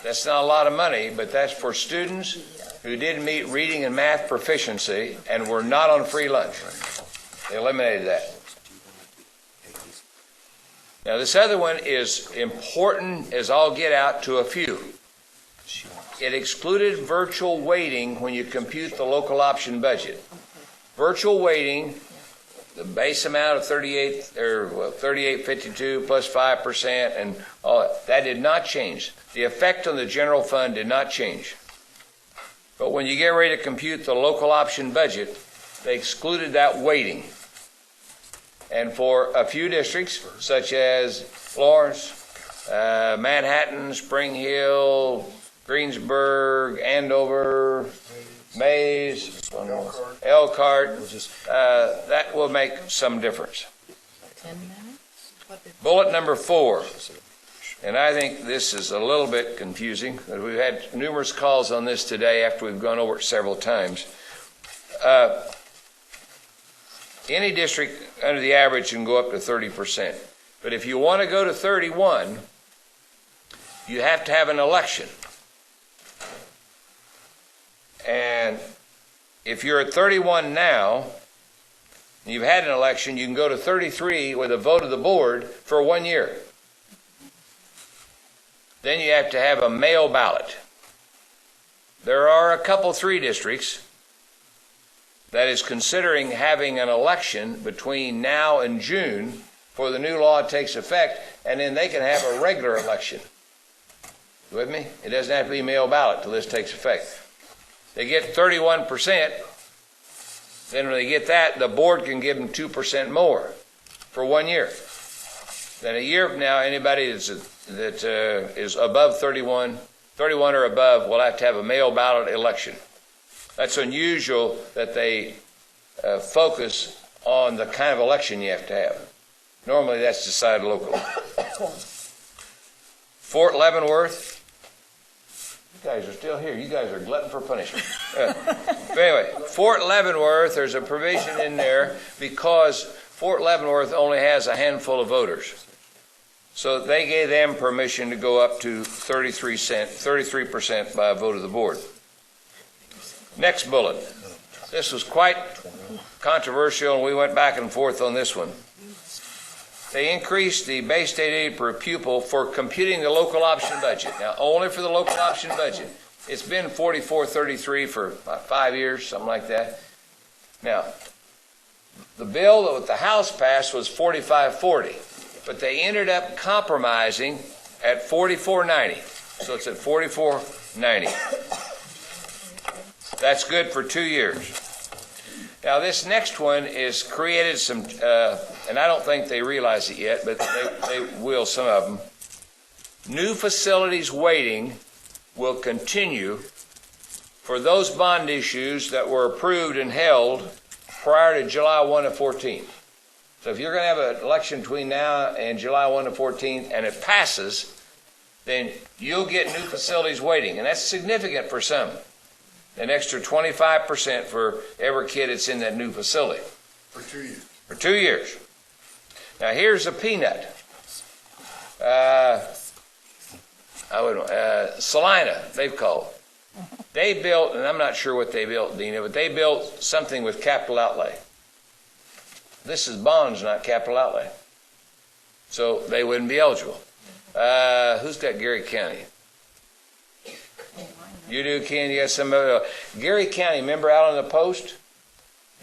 that's not a lot of money, but that's for students who didn't meet reading and math proficiency and were not on free lunch. They eliminated that. Now this other one is important as all get out to a few. It excluded virtual weighting when you compute the local option budget. Virtual weighting, the base amount of 3852 plus 5% and all that did not change. The effect on the general fund did not change. But when you get ready to compute the local option budget, they excluded that weighting. And for a few districts, such as Florence, Manhattan, Spring Hill, Greensburg, Andover, Mays, Elkhart, that will make some difference. Bullet number 4, and I think this is a little bit confusing. We've had numerous calls on this today after we've gone over it several times. Any district under the average can go up to 30%. But if you want to go to 31, you have to have an election. And if you're at 31 now, and you've had an election, you can go to 33 with a vote of the board for 1 year. Then you have to have a mail ballot. There are a couple, 3 districts that is considering having an election between now and June before the new law takes effect, and then they can have a regular election. You with me? It doesn't have to be mail ballot till this takes effect. They get 31%, then when they get that, the board can give them 2% more for 1 year. Then a year from now, anybody that is above 31 or above will have to have a mail ballot election. That's unusual that they focus on the kind of election you have to have. Normally that's decided locally. Fort Leavenworth, you guys are still here. You guys are glutton for punishment. But anyway, Fort Leavenworth, there's a provision in there because Fort Leavenworth only has a handful of voters. So they gave them permission to go up to 33% by a vote of the board. Next bullet. This was quite controversial, and we went back and forth on this one. They increased the base state aid per pupil for computing the local option budget. Now, only for the local option budget. It's been $44.33 for about 5 years, something like that. Now, the bill that the House passed was $45.40, but they ended up compromising at $44.90. So it's at $44.90. That's good for 2 years. Now this next one is created some, and I don't think they realize it yet, but they will, some of them. New facilities weighting will continue for those bond issues that were approved and held prior to July 1 of 14. So if you're going to have an election between now and July 1 of 14 and it passes, then you'll get new facilities weighting, and that's significant for some. An extra 25% for every kid that's in that new facility. For 2 years. For 2 years. Now here's a peanut. Salina, they've called. They built, and I'm not sure what they built, Dina, but they built something with capital outlay. This is bonds, not capital outlay. So they wouldn't be eligible. Who's got Gary County? You do, Ken. You got somebody else. Gary County, remember out on the post?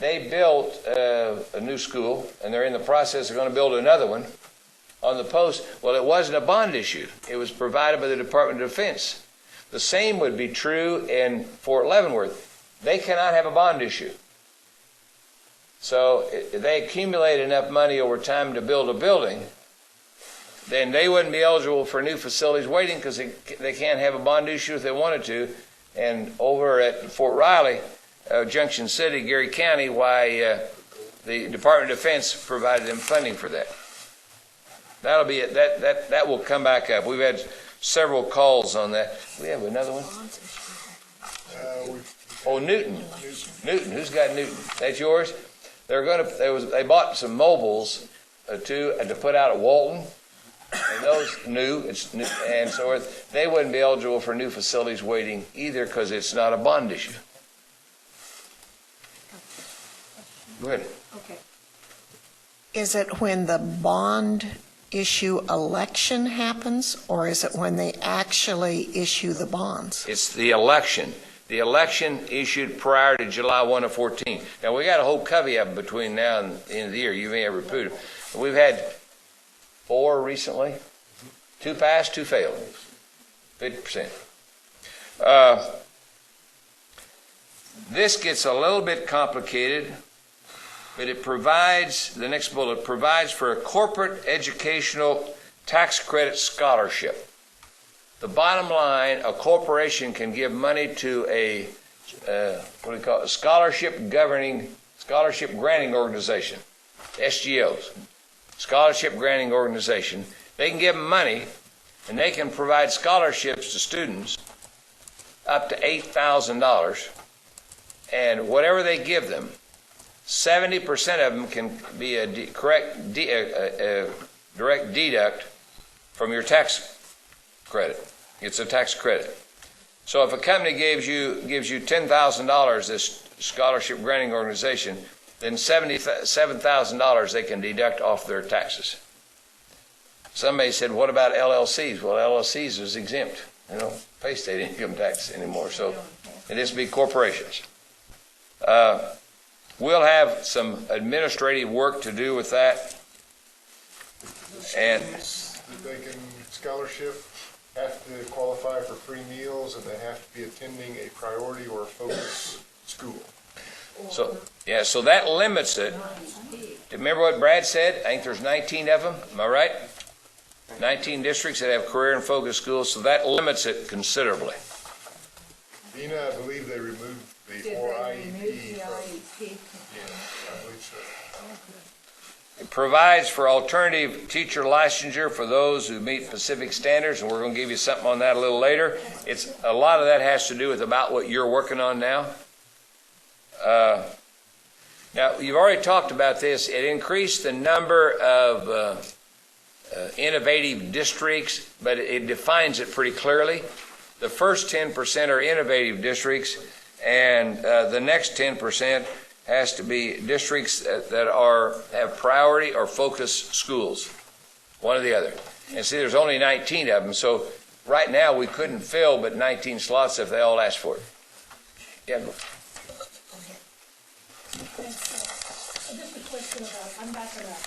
They built a new school, and they're in the process of going to build another one on the post. Well, it wasn't a bond issue. It was provided by the Department of Defense. The same would be true in Fort Leavenworth. They cannot have a bond issue. So if they accumulate enough money over time to build a building, then they wouldn't be eligible for new facilities weighting because they can't have a bond issue if they wanted to. And over at Fort Riley, Junction City, Gary County, why the Department of Defense provided them funding for that. That'll be it. That will come back up. We've had several calls on that. We have another one. Oh, Newton. Newton. Who's got Newton? That's yours? They bought some mobiles to put out at Walton. And those and so they wouldn't be eligible for new facilities waiting either because it's not a bond issue. Go ahead. Okay. Is it when the bond issue election happens, or is it when they actually issue the bonds? It's the election. The election issued prior to July 1 of 14. Now, we got a whole covey of them between now and the end of the year. You may have repeated them. We've had 4 recently. 2 passed, 2 failed. 50%. This gets a little bit complicated, but it provides, the next bullet, provides for a corporate educational tax credit scholarship. The bottom line, a corporation can give money to a, scholarship granting organization, SGOs, scholarship granting organization. They can give them money, and they can provide scholarships to students up to $8,000, and whatever they give them, 70% of them can be a direct deduct from your tax credit. It's a tax credit. So if a company gives you $10,000, this scholarship granting organization, then $77,000 they can deduct off their taxes. Somebody said, what about LLCs? Well, LLCs is exempt. They don't pay state income tax anymore, so it has to be corporations. We'll have some administrative work to do with that. And they can scholarship have to qualify for free meals, and they have to be attending a priority or a focus school. so that limits it. Remember what Brad said? I think there's 19 of them. Am I right? 19 districts that have career and focus schools, so that limits it considerably. Dina, I believe they removed the IEP. Yeah, I believe so. It provides for alternative teacher licensure for those who meet specific standards, and we're going to give you something on that a little later. A lot of that has to do with about what you're working on now. Now, you've already talked about this. It increased the number of innovative districts, but it defines it pretty clearly. The first 10% are innovative districts, and the next 10% has to be districts that have priority or focus schools, one or the other. And see, there's only 19 of them, so right now we couldn't fill but 19 slots if they all asked for it. Yeah. Just a question about, I'm backing up.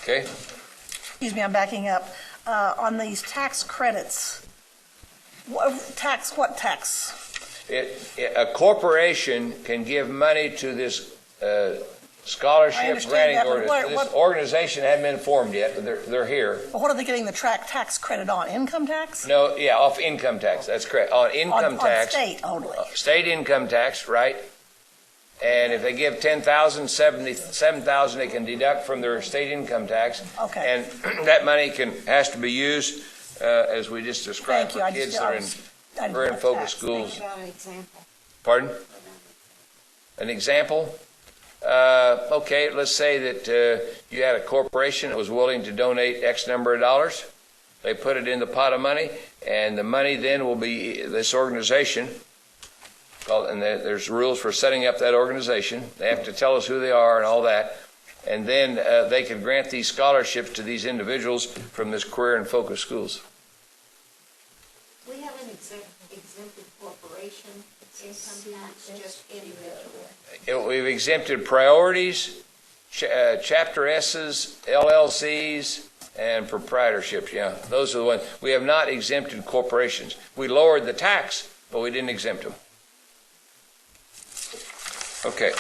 Okay. Excuse me, I'm backing up. On these tax credits, what tax? A corporation can give money to this scholarship granting organization. This organization hadn't been formed yet, but they're here. But what are they getting the tax credit on? Income tax? No, yeah, off income tax. That's correct. On income tax. On state only. State income tax, right? And if they give $10,000, $7,000 they can deduct from their state income tax. Okay. And that money has to be used, as we just described, for kids that are in career and focus schools. Think about an example. Pardon? An example? Okay, let's say that you had a corporation that was willing to donate X number of dollars. They put it in the pot of money, and the money then will be this organization. And there's rules for setting up that organization. They have to tell us who they are and all that. And then they can grant these scholarships to these individuals from this career and focus schools. We have an exempted corporation, income tax, just individual. We've exempted priorities, Chapter S's, LLCs, and proprietorships. Yeah, those are the ones. We have not exempted corporations. We lowered the tax, but we didn't exempt them. Okay.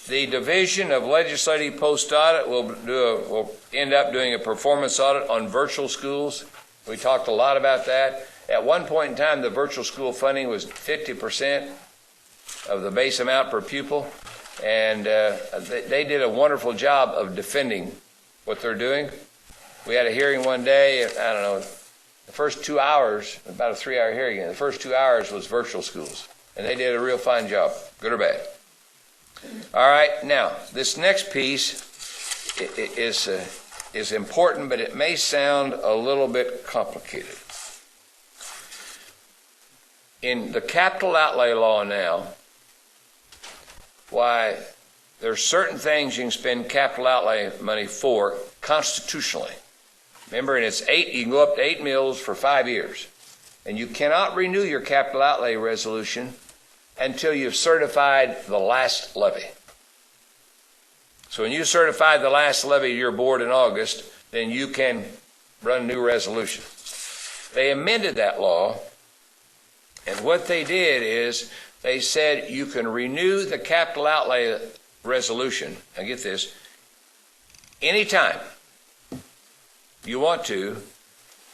The Division of Legislative Post-Audit will end up doing a performance audit on virtual schools. We talked a lot about that. At one point in time, the virtual school funding was 50% of the base amount per pupil, and they did a wonderful job of defending what they're doing. We had a hearing one day, I don't know, The first 2 hours, about a 3-hour hearing, the first 2 hours was virtual schools. And they did a real fine job, good or bad. All right, now, this next piece is important, but it may sound a little bit complicated. In the capital outlay law now, why there's certain things you can spend capital outlay money for constitutionally. Remember, and it's 8, you can go up to 8 mills for 5 years. And you cannot renew your capital outlay resolution until you've certified the last levy. So when you certify the last levy of your board in August, then you can run a new resolution. They amended that law, and what they did is they said you can renew the capital outlay resolution, now get this, anytime you want to,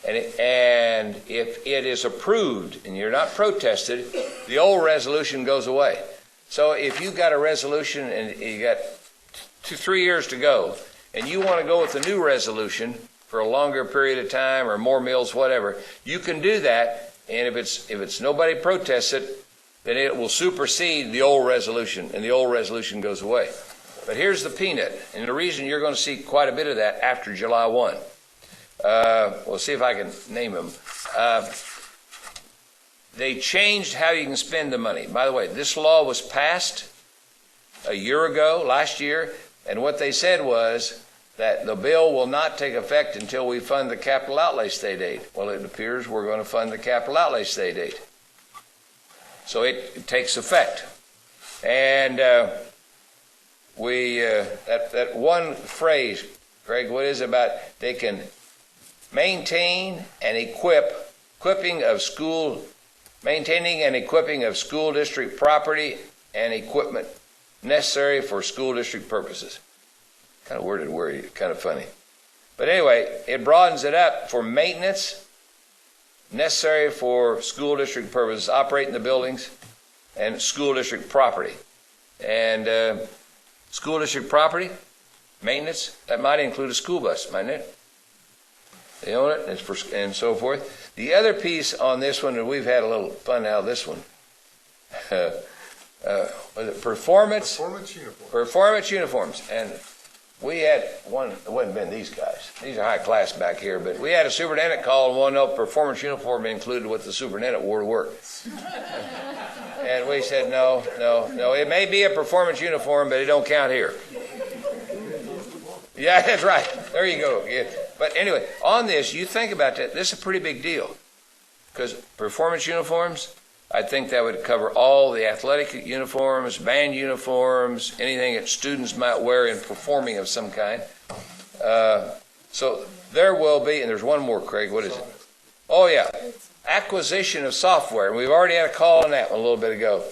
and if it is approved and you're not protested, the old resolution goes away. So if you've got a resolution and you got 3 years to go, and you want to go with a new resolution for a longer period of time or more mills, whatever, you can do that. And if it's nobody protests it, then it will supersede the old resolution, and the old resolution goes away. But here's the peanut, and the reason you're going to see quite a bit of that after July 1. We'll see if I can name them. They changed how you can spend the money. By the way, this law was passed a year ago, last year, and what they said was that the bill will not take effect until we fund the capital outlay state aid. Well, it appears we're going to fund the capital outlay state aid. So it takes effect. And that one phrase, Greg, what is it about they can maintain and maintaining and equipping of school district property and equipment necessary for school district purposes. Kind of worded weird, kind of funny. But anyway, it broadens it up for maintenance necessary for school district purposes, operating the buildings, and school district property. And school district property, maintenance, that might include a school bus, mightn't it? They own it, and so forth. The other piece on this one, and we've had a little fun out of this one, was it performance uniforms. And we had one, it wouldn't have been these guys. These are high class back here, but we had a superintendent call and wanted to know if performance uniform included what the superintendent wore to work. And we said, no. It may be a performance uniform, but it don't count here. Yeah, that's right. There you go. Yeah. But anyway, on this, you think about that. This is a pretty big deal. Because performance uniforms, I think that would cover all the athletic uniforms, band uniforms, anything that students might wear in performing of some kind. So there will be, and there's one more, Craig, what is it? Oh, yeah, acquisition of software. We've already had a call on that one a little bit ago.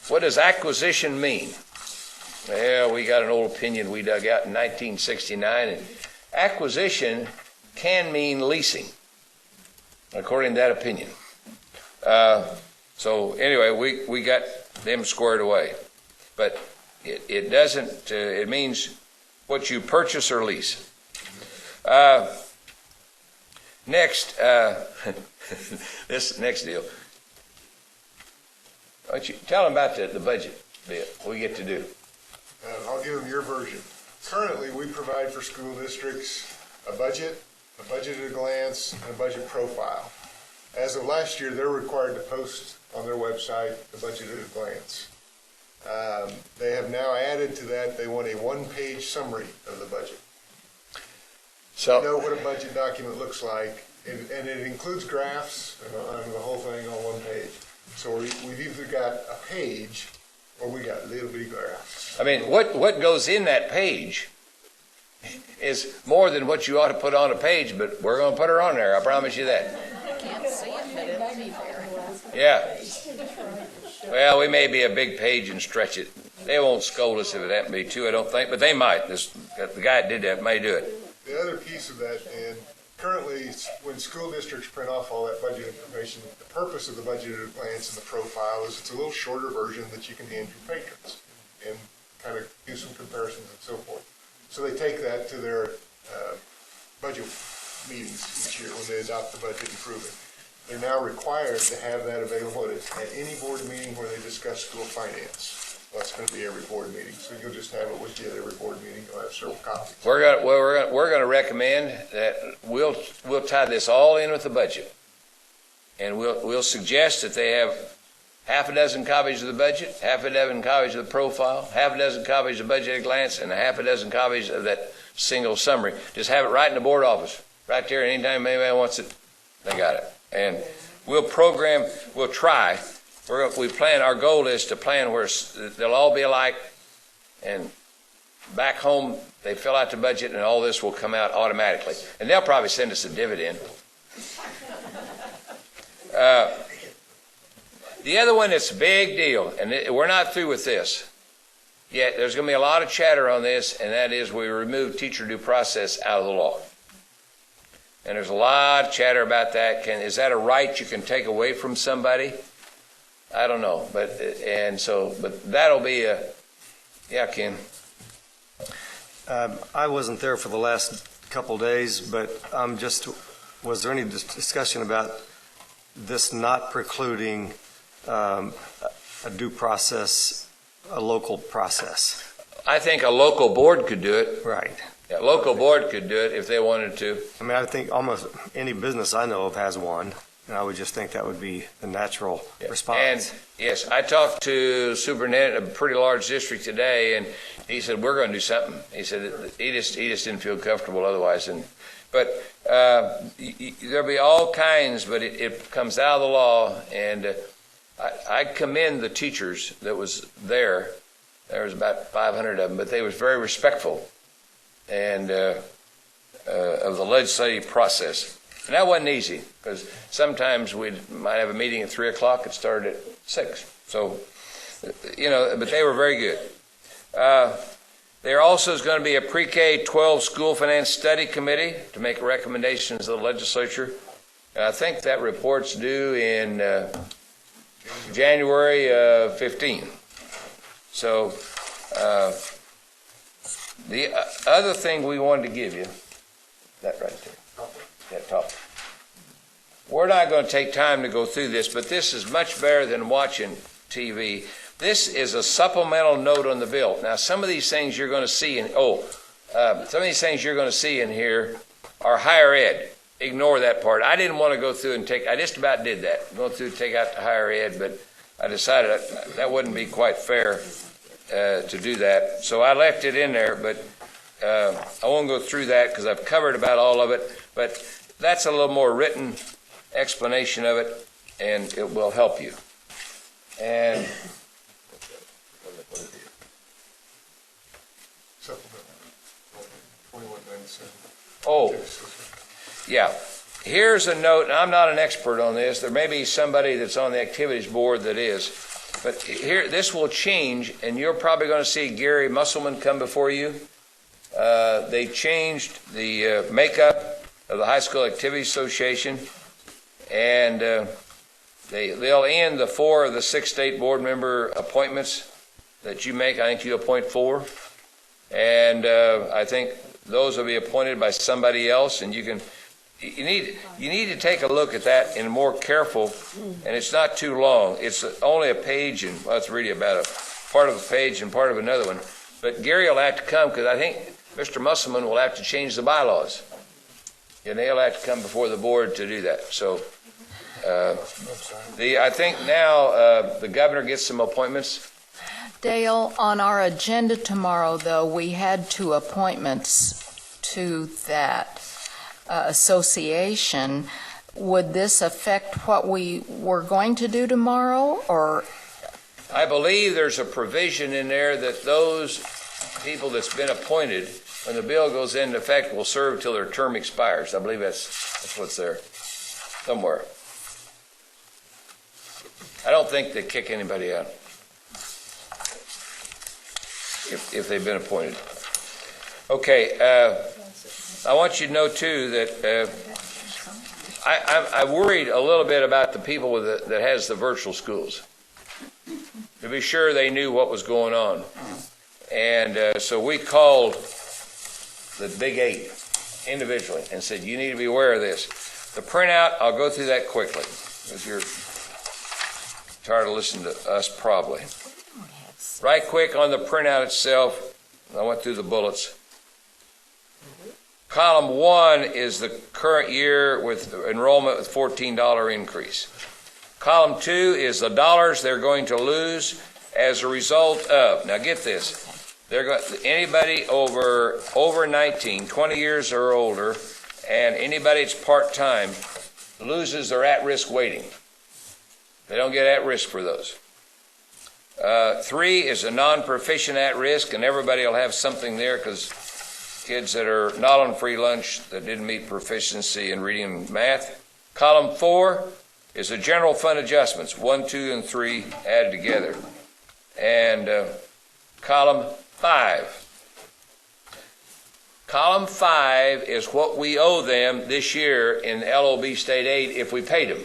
What does acquisition mean? Well, we got an old opinion we dug out in 1969, and acquisition can mean leasing, according to that opinion. So anyway, we got them squared away. But it doesn't, it means what you purchase or lease. Next, this next deal. Why don't you tell them about the budget bit we get to do. I'll give them your version. Currently, we provide for school districts a budget at a glance, and a budget profile. As of last year, they're required to post on their website the budget at a glance. They have now added to that, they want a one-page summary of the budget. So you know what a budget document looks like, and it includes graphs and the whole thing on one page. So we've either got a page or we got little bitty graphs. I mean, what goes in that page is more than what you ought to put on a page, but we're going to put her on there, I promise you that. Can't see it, but it'll be there. Yeah. Well, we may be a big page and stretch it. They won't scold us if it happened to be two, I don't think, but they might. The guy that did that may do it. The other piece of that, and currently when school districts print off all that budget information, the purpose of the budget at a glance and the profile is it's a little shorter version that you can hand your patrons and kind of do some comparisons and so forth. So they take that to their budget meetings each year when they adopt the budget and prove it. They're now required to have that available at any board meeting where they discuss school finance. Well, that's going to be every board meeting, so you'll just have it with you at every board meeting. You'll have several copies. We're going to recommend that we'll tie this all in with the budget, and we'll suggest that they have half a dozen copies of the budget, half a dozen copies of the profile, half a dozen copies of budget at a glance, and a half a dozen copies of that single summary. Just have it right in the board office, right there. Anytime anybody wants it, they got it. And we'll program. We'll try. We plan. Our goal is to plan where they'll all be alike, and back home they fill out the budget, and all this will come out automatically. And they'll probably send us a dividend. The other one that's a big deal, and we're not through with this yet. There's going to be a lot of chatter on this, and that is we remove teacher due process out of the law. And there's a lot of chatter about that. Is that a right you can take away from somebody? I don't know, but that'll be yeah, Ken. I wasn't there for the last couple days, but was there any discussion about this not precluding a due process, a local process? I think a local board could do it. Right. Yeah, local board could do it if they wanted to. I mean, I think almost any business I know of has one. And I would just think that would be the natural response. And yes, I talked to the superintendent of a pretty large district today, and he said, we're going to do something. He said he just didn't feel comfortable otherwise. But there'll be all kinds, but it comes out of the law. And I commend the teachers that was there. There was about 500 of them, but they was very respectful and of the legislative process. And that wasn't easy, because sometimes we might have a meeting at 3 o'clock. It started at 6. So, but they were very good. There also is going to be a pre-K 12 school finance study committee to make recommendations to the legislature. And I think that report's due in January 15. So the other thing we wanted to give you, that right there. That top. We're not going to take time to go through this, but this is much better than watching TV. This is a supplemental note on the bill. Now, some of these things you're going to see in here are higher ed. Ignore that part. I didn't want to go through and I just about did that. Go through and take out the higher ed, but I decided that wouldn't be quite fair to do that. So I left it in there, but I won't go through that because I've covered about all of it. But that's a little more written explanation of it, and it will help you. And yeah, here's a note, and I'm not an expert on this. There may be somebody that's on the activities board that is. But here, this will change, and you're probably going to see Gary Musselman come before you. They changed the makeup of the High School Activities Association, and they'll end the 4 of the 6 state board member appointments that you make. I think you appoint 4, and I think those will be appointed by somebody else. And you need to take a look at that in more careful, and it's not too long. It's only a page, and well, it's really about a part of a page and part of another one. But Gary will have to come because I think Mr. Musselman will have to change the bylaws. And they'll have to come before the board to do that. So I think now the governor gets some appointments. Dale, on our agenda tomorrow, though, we had 2 appointments to that association. Would this affect what we were going to do tomorrow, or? I believe there's a provision in there that those people that's been appointed, when the bill goes into effect, will serve till their term expires. I believe that's what's there somewhere. I don't think they kick anybody out if they've been appointed. Okay, I want you to know too that I worried a little bit about the people that has the virtual schools, to be sure they knew what was going on. And so we called the Big 8, individually and said, you need to be aware of this. The printout, I'll go through that quickly, because you're tired of listening to us probably. Right quick on the printout itself, I went through the bullets. Column 1 is the current year with enrollment with $14 increase. Column 2 is the dollars they're going to lose as a result of, now get this, anybody over 19, 20 years or older, and anybody that's part-time loses their at-risk weighting. They don't get at-risk for those. 3 is a non-proficient at-risk, and everybody will have something there because kids that are not on free lunch that didn't meet proficiency in reading and math. Column 4 is the general fund adjustments, 1, 2, and 3 added together. And column 5. Column 5 is what we owe them this year in LOB state aid if we paid them.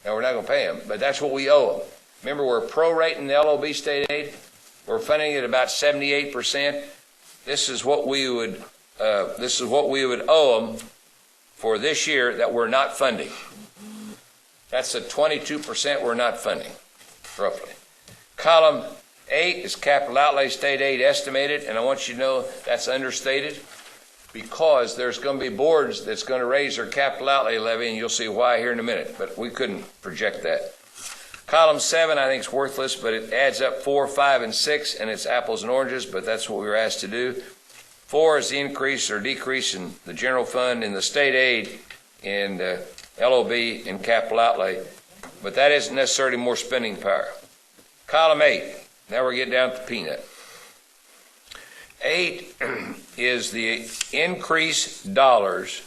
Now, we're not going to pay them, but that's what we owe them. Remember, we're prorating the LOB state aid. We're funding it about 78%. This is what we would owe them for this year that we're not funding. That's the 22% we're not funding, roughly. Column 8 is capital outlay state aid estimated, and I want you to know that's understated because there's going to be boards that's going to raise their capital outlay levy, and you'll see why here in a minute, but we couldn't project that. Column 7 I think is worthless, but it adds up 4, 5, and 6, and it's apples and oranges, but that's what we were asked to do. 4 is the increase or decrease in the general fund in the state aid in LOB and capital outlay, but that isn't necessarily more spending power. Column 8, now we're getting down to peanut. 8 is the increased dollars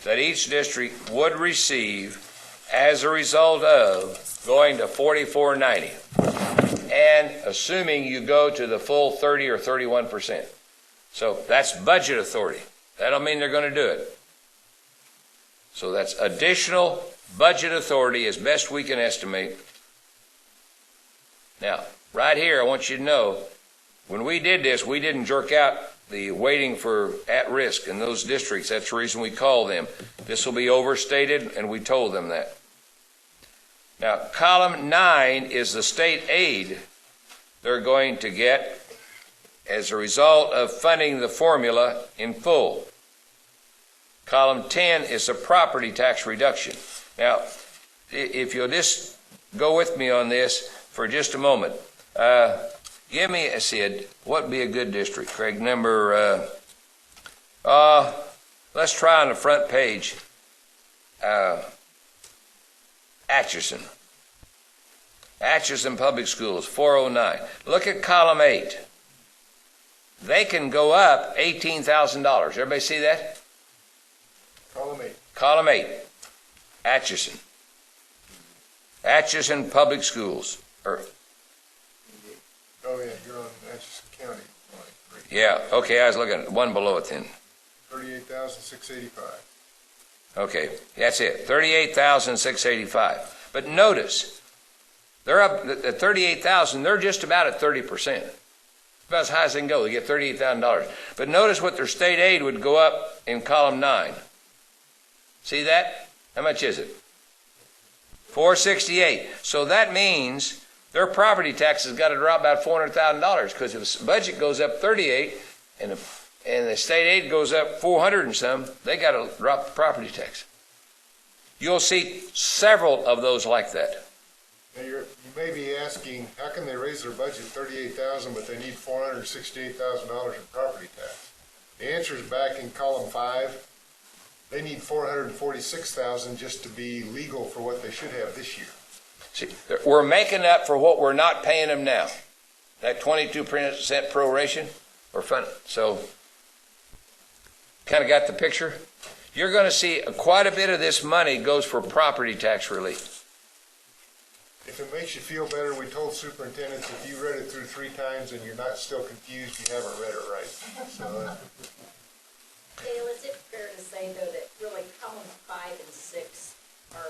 that each district would receive as a result of going to 44.90 and assuming you go to the full 30 or 31%. So that's budget authority. That don't mean they're going to do it. So that's additional budget authority as best we can estimate. Now, right here, I want you to know, when we did this, we didn't jerk out the weighting for at-risk in those districts. That's the reason we call them. This will be overstated, and we told them that. Now, column 9 is the state aid they're going to get as a result of funding the formula in full. Column 10 is the property tax reduction. Now, if you'll just go with me on this for just a moment. Give me, I said, what would be a good district, Craig? Number, let's try on the front page. Atchison Public Schools, 409. Look at column 8. They can go up $18,000. Everybody see that? Column 8. Column 8. Atchison Public Schools. Oh, yeah, you're on Atchison County. Yeah, okay, I was looking at one below it then. 38,685. Okay, that's it, 38,685. But notice, they're up at 38,000, they're just about at 30%. About as high as they can go, they get $38,000. But notice what their state aid would go up in column 9. See that? How much is it? $468. So that means their property taxes got to drop about $400,000 because if the budget goes up 38 and the state aid goes up 400 and some, they got to drop the property tax. You'll see several of those like that. Now you may be asking, how can they raise their budget $38,000 but they need $468,000 in property tax? The answer is back in column 5. They need $446,000 just to be legal for what they should have this year. See, we're making up for what we're not paying them now. That 22% proration, we're funding. So, kind of got the picture? You're going to see quite a bit of this money goes for property tax relief. If it makes you feel better, we told superintendents if you read it through 3 times and you're not still confused, you haven't read it right. So, Dale, is it fair to say, though, that really columns 5 and 6 are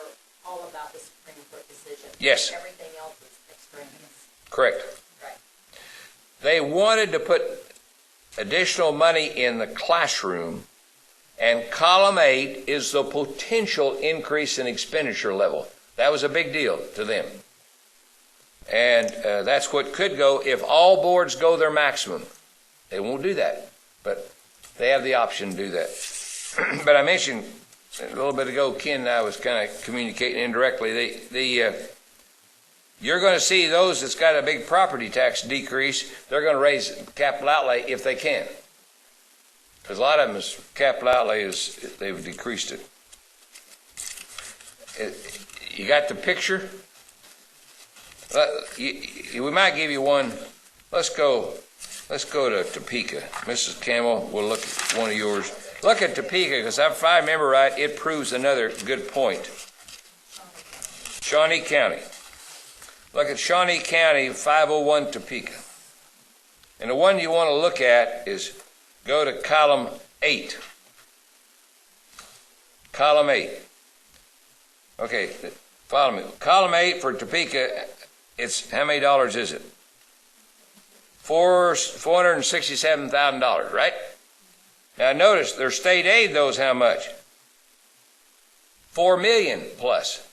all about the Supreme Court decision? Yes. Everything else is extraneous. Correct. Right. They wanted to put additional money in the classroom And column 8 is the potential increase in expenditure level. That was a big deal to them. And that's what could go if all boards go their maximum. They won't do that, but they have the option to do that. But I mentioned a little bit ago, Ken and I was kind of communicating indirectly. You're going to see those that's got a big property tax decrease, they're going to raise capital outlay if they can. Because a lot of them is capital outlay they've decreased it. You got the picture? We might give you one. Let's go to Topeka. Mrs. Campbell, we'll look at one of yours. Look at Topeka, because if I remember right, it proves another good point. Shawnee County. Look at Shawnee County, 501 Topeka. And the one you want to look at is go to column 8. Column 8. Okay, follow me. Column 8 for Topeka, it's how many dollars is it? $467,000, right? Now notice their state aid knows how much. $4 million plus.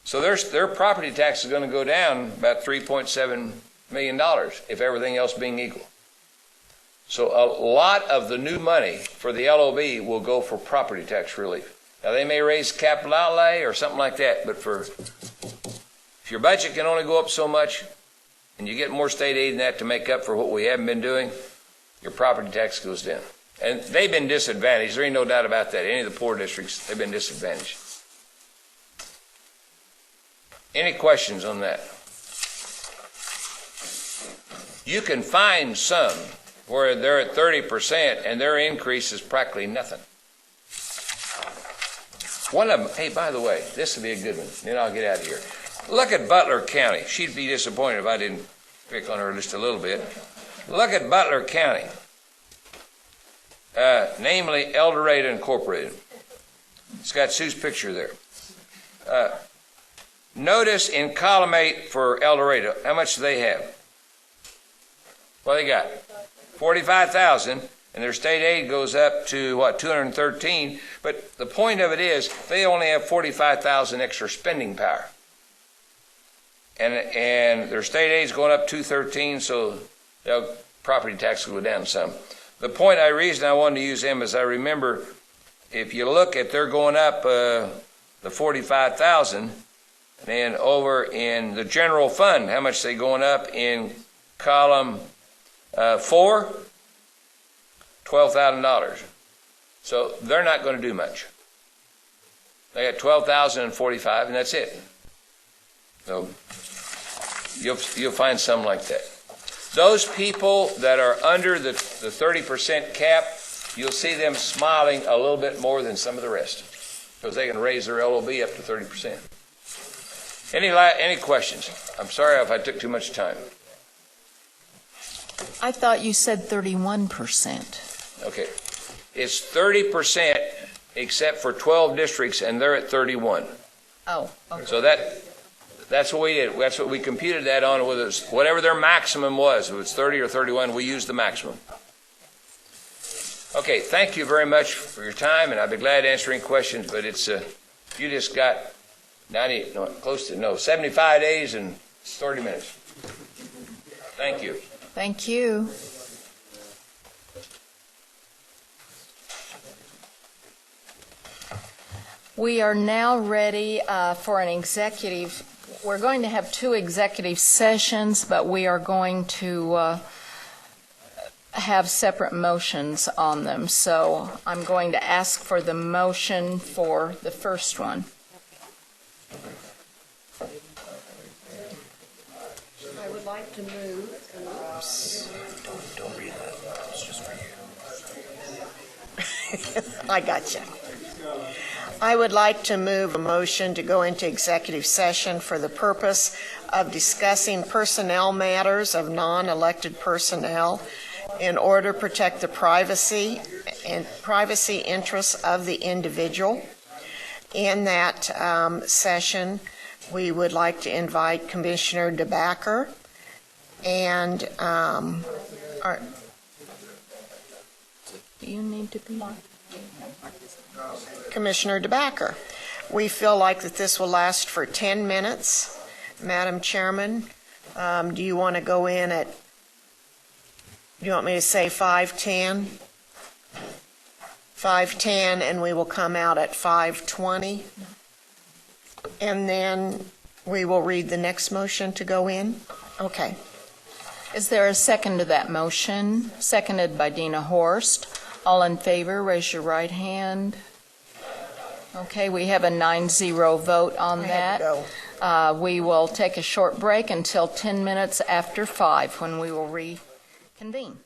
So their property tax is going to go down about $3.7 million if everything else being equal. So a lot of the new money for the LOB will go for property tax relief. Now they may raise capital outlay or something like that, but if your budget can only go up so much and you get more state aid than that to make up for what we haven't been doing, your property tax goes down. And they've been disadvantaged. There ain't no doubt about that. Any of the poor districts, they've been disadvantaged. Any questions on that? You can find some where they're at 30% and their increase is practically nothing. One of them, hey, by the way, this will be a good one, then I'll get out of here. Look at Butler County. She'd be disappointed if I didn't pick on her just a little bit. Look at Butler County, namely El Dorado Incorporated. It's got Sue's picture there. Notice in column 8 for El Dorado, how much do they have? What they got? $45,000, and their state aid goes up to what, $213. But the point of it is, they only have $45,000 extra spending power, and their state aid's going up $213, so their property tax will go down some. The reason I wanted to use them is I remember if you look at they're going up the $45,000. And over in the general fund, how much they going up in column 4? $12,000. So they're not going to do much. They got $12,045, and that's it. So you'll find some like that. Those people that are under the 30% cap, you'll see them smiling a little bit more than some of the rest, because they can raise their LOB up to 30%. Any questions? I'm sorry if I took too much time. I thought you said 31%. Okay. It's 30% except for 12 districts, and they're at 31. Oh, okay. So that's what we did. That's what we computed that on, whatever their maximum was. If it's 30 or 31, we used the maximum. Okay, thank you very much for your time, and I'll be glad to answer any questions, but it's you just got 75 days and 30 minutes. Thank you. Thank you. We are now ready for an executive. We're going to have 2 executive sessions, but we are going to have separate motions on them. So I'm going to ask for the motion for the first one. I would like to move. Don't read that. It's just for you. I got you. I would like to move a motion to go into executive session for the purpose of discussing personnel matters of non-elected personnel in order to protect the privacy interests of the individual. In that session, we would like to invite Commissioner DeBacker Do you need to be? Commissioner DeBacker. We feel like that this will last for 10 minutes. Madam Chairman, do you want to go in at, do you want me to say 5:10? 5:10, and we will come out at 5:20. And then we will read the next motion to go in? Okay. Is there a second to that motion? Seconded by Dina Horst. All in favor, raise your right hand. Okay, we have a 9-0 vote on that. We will take a short break until 10 minutes after 5 when we will reconvene.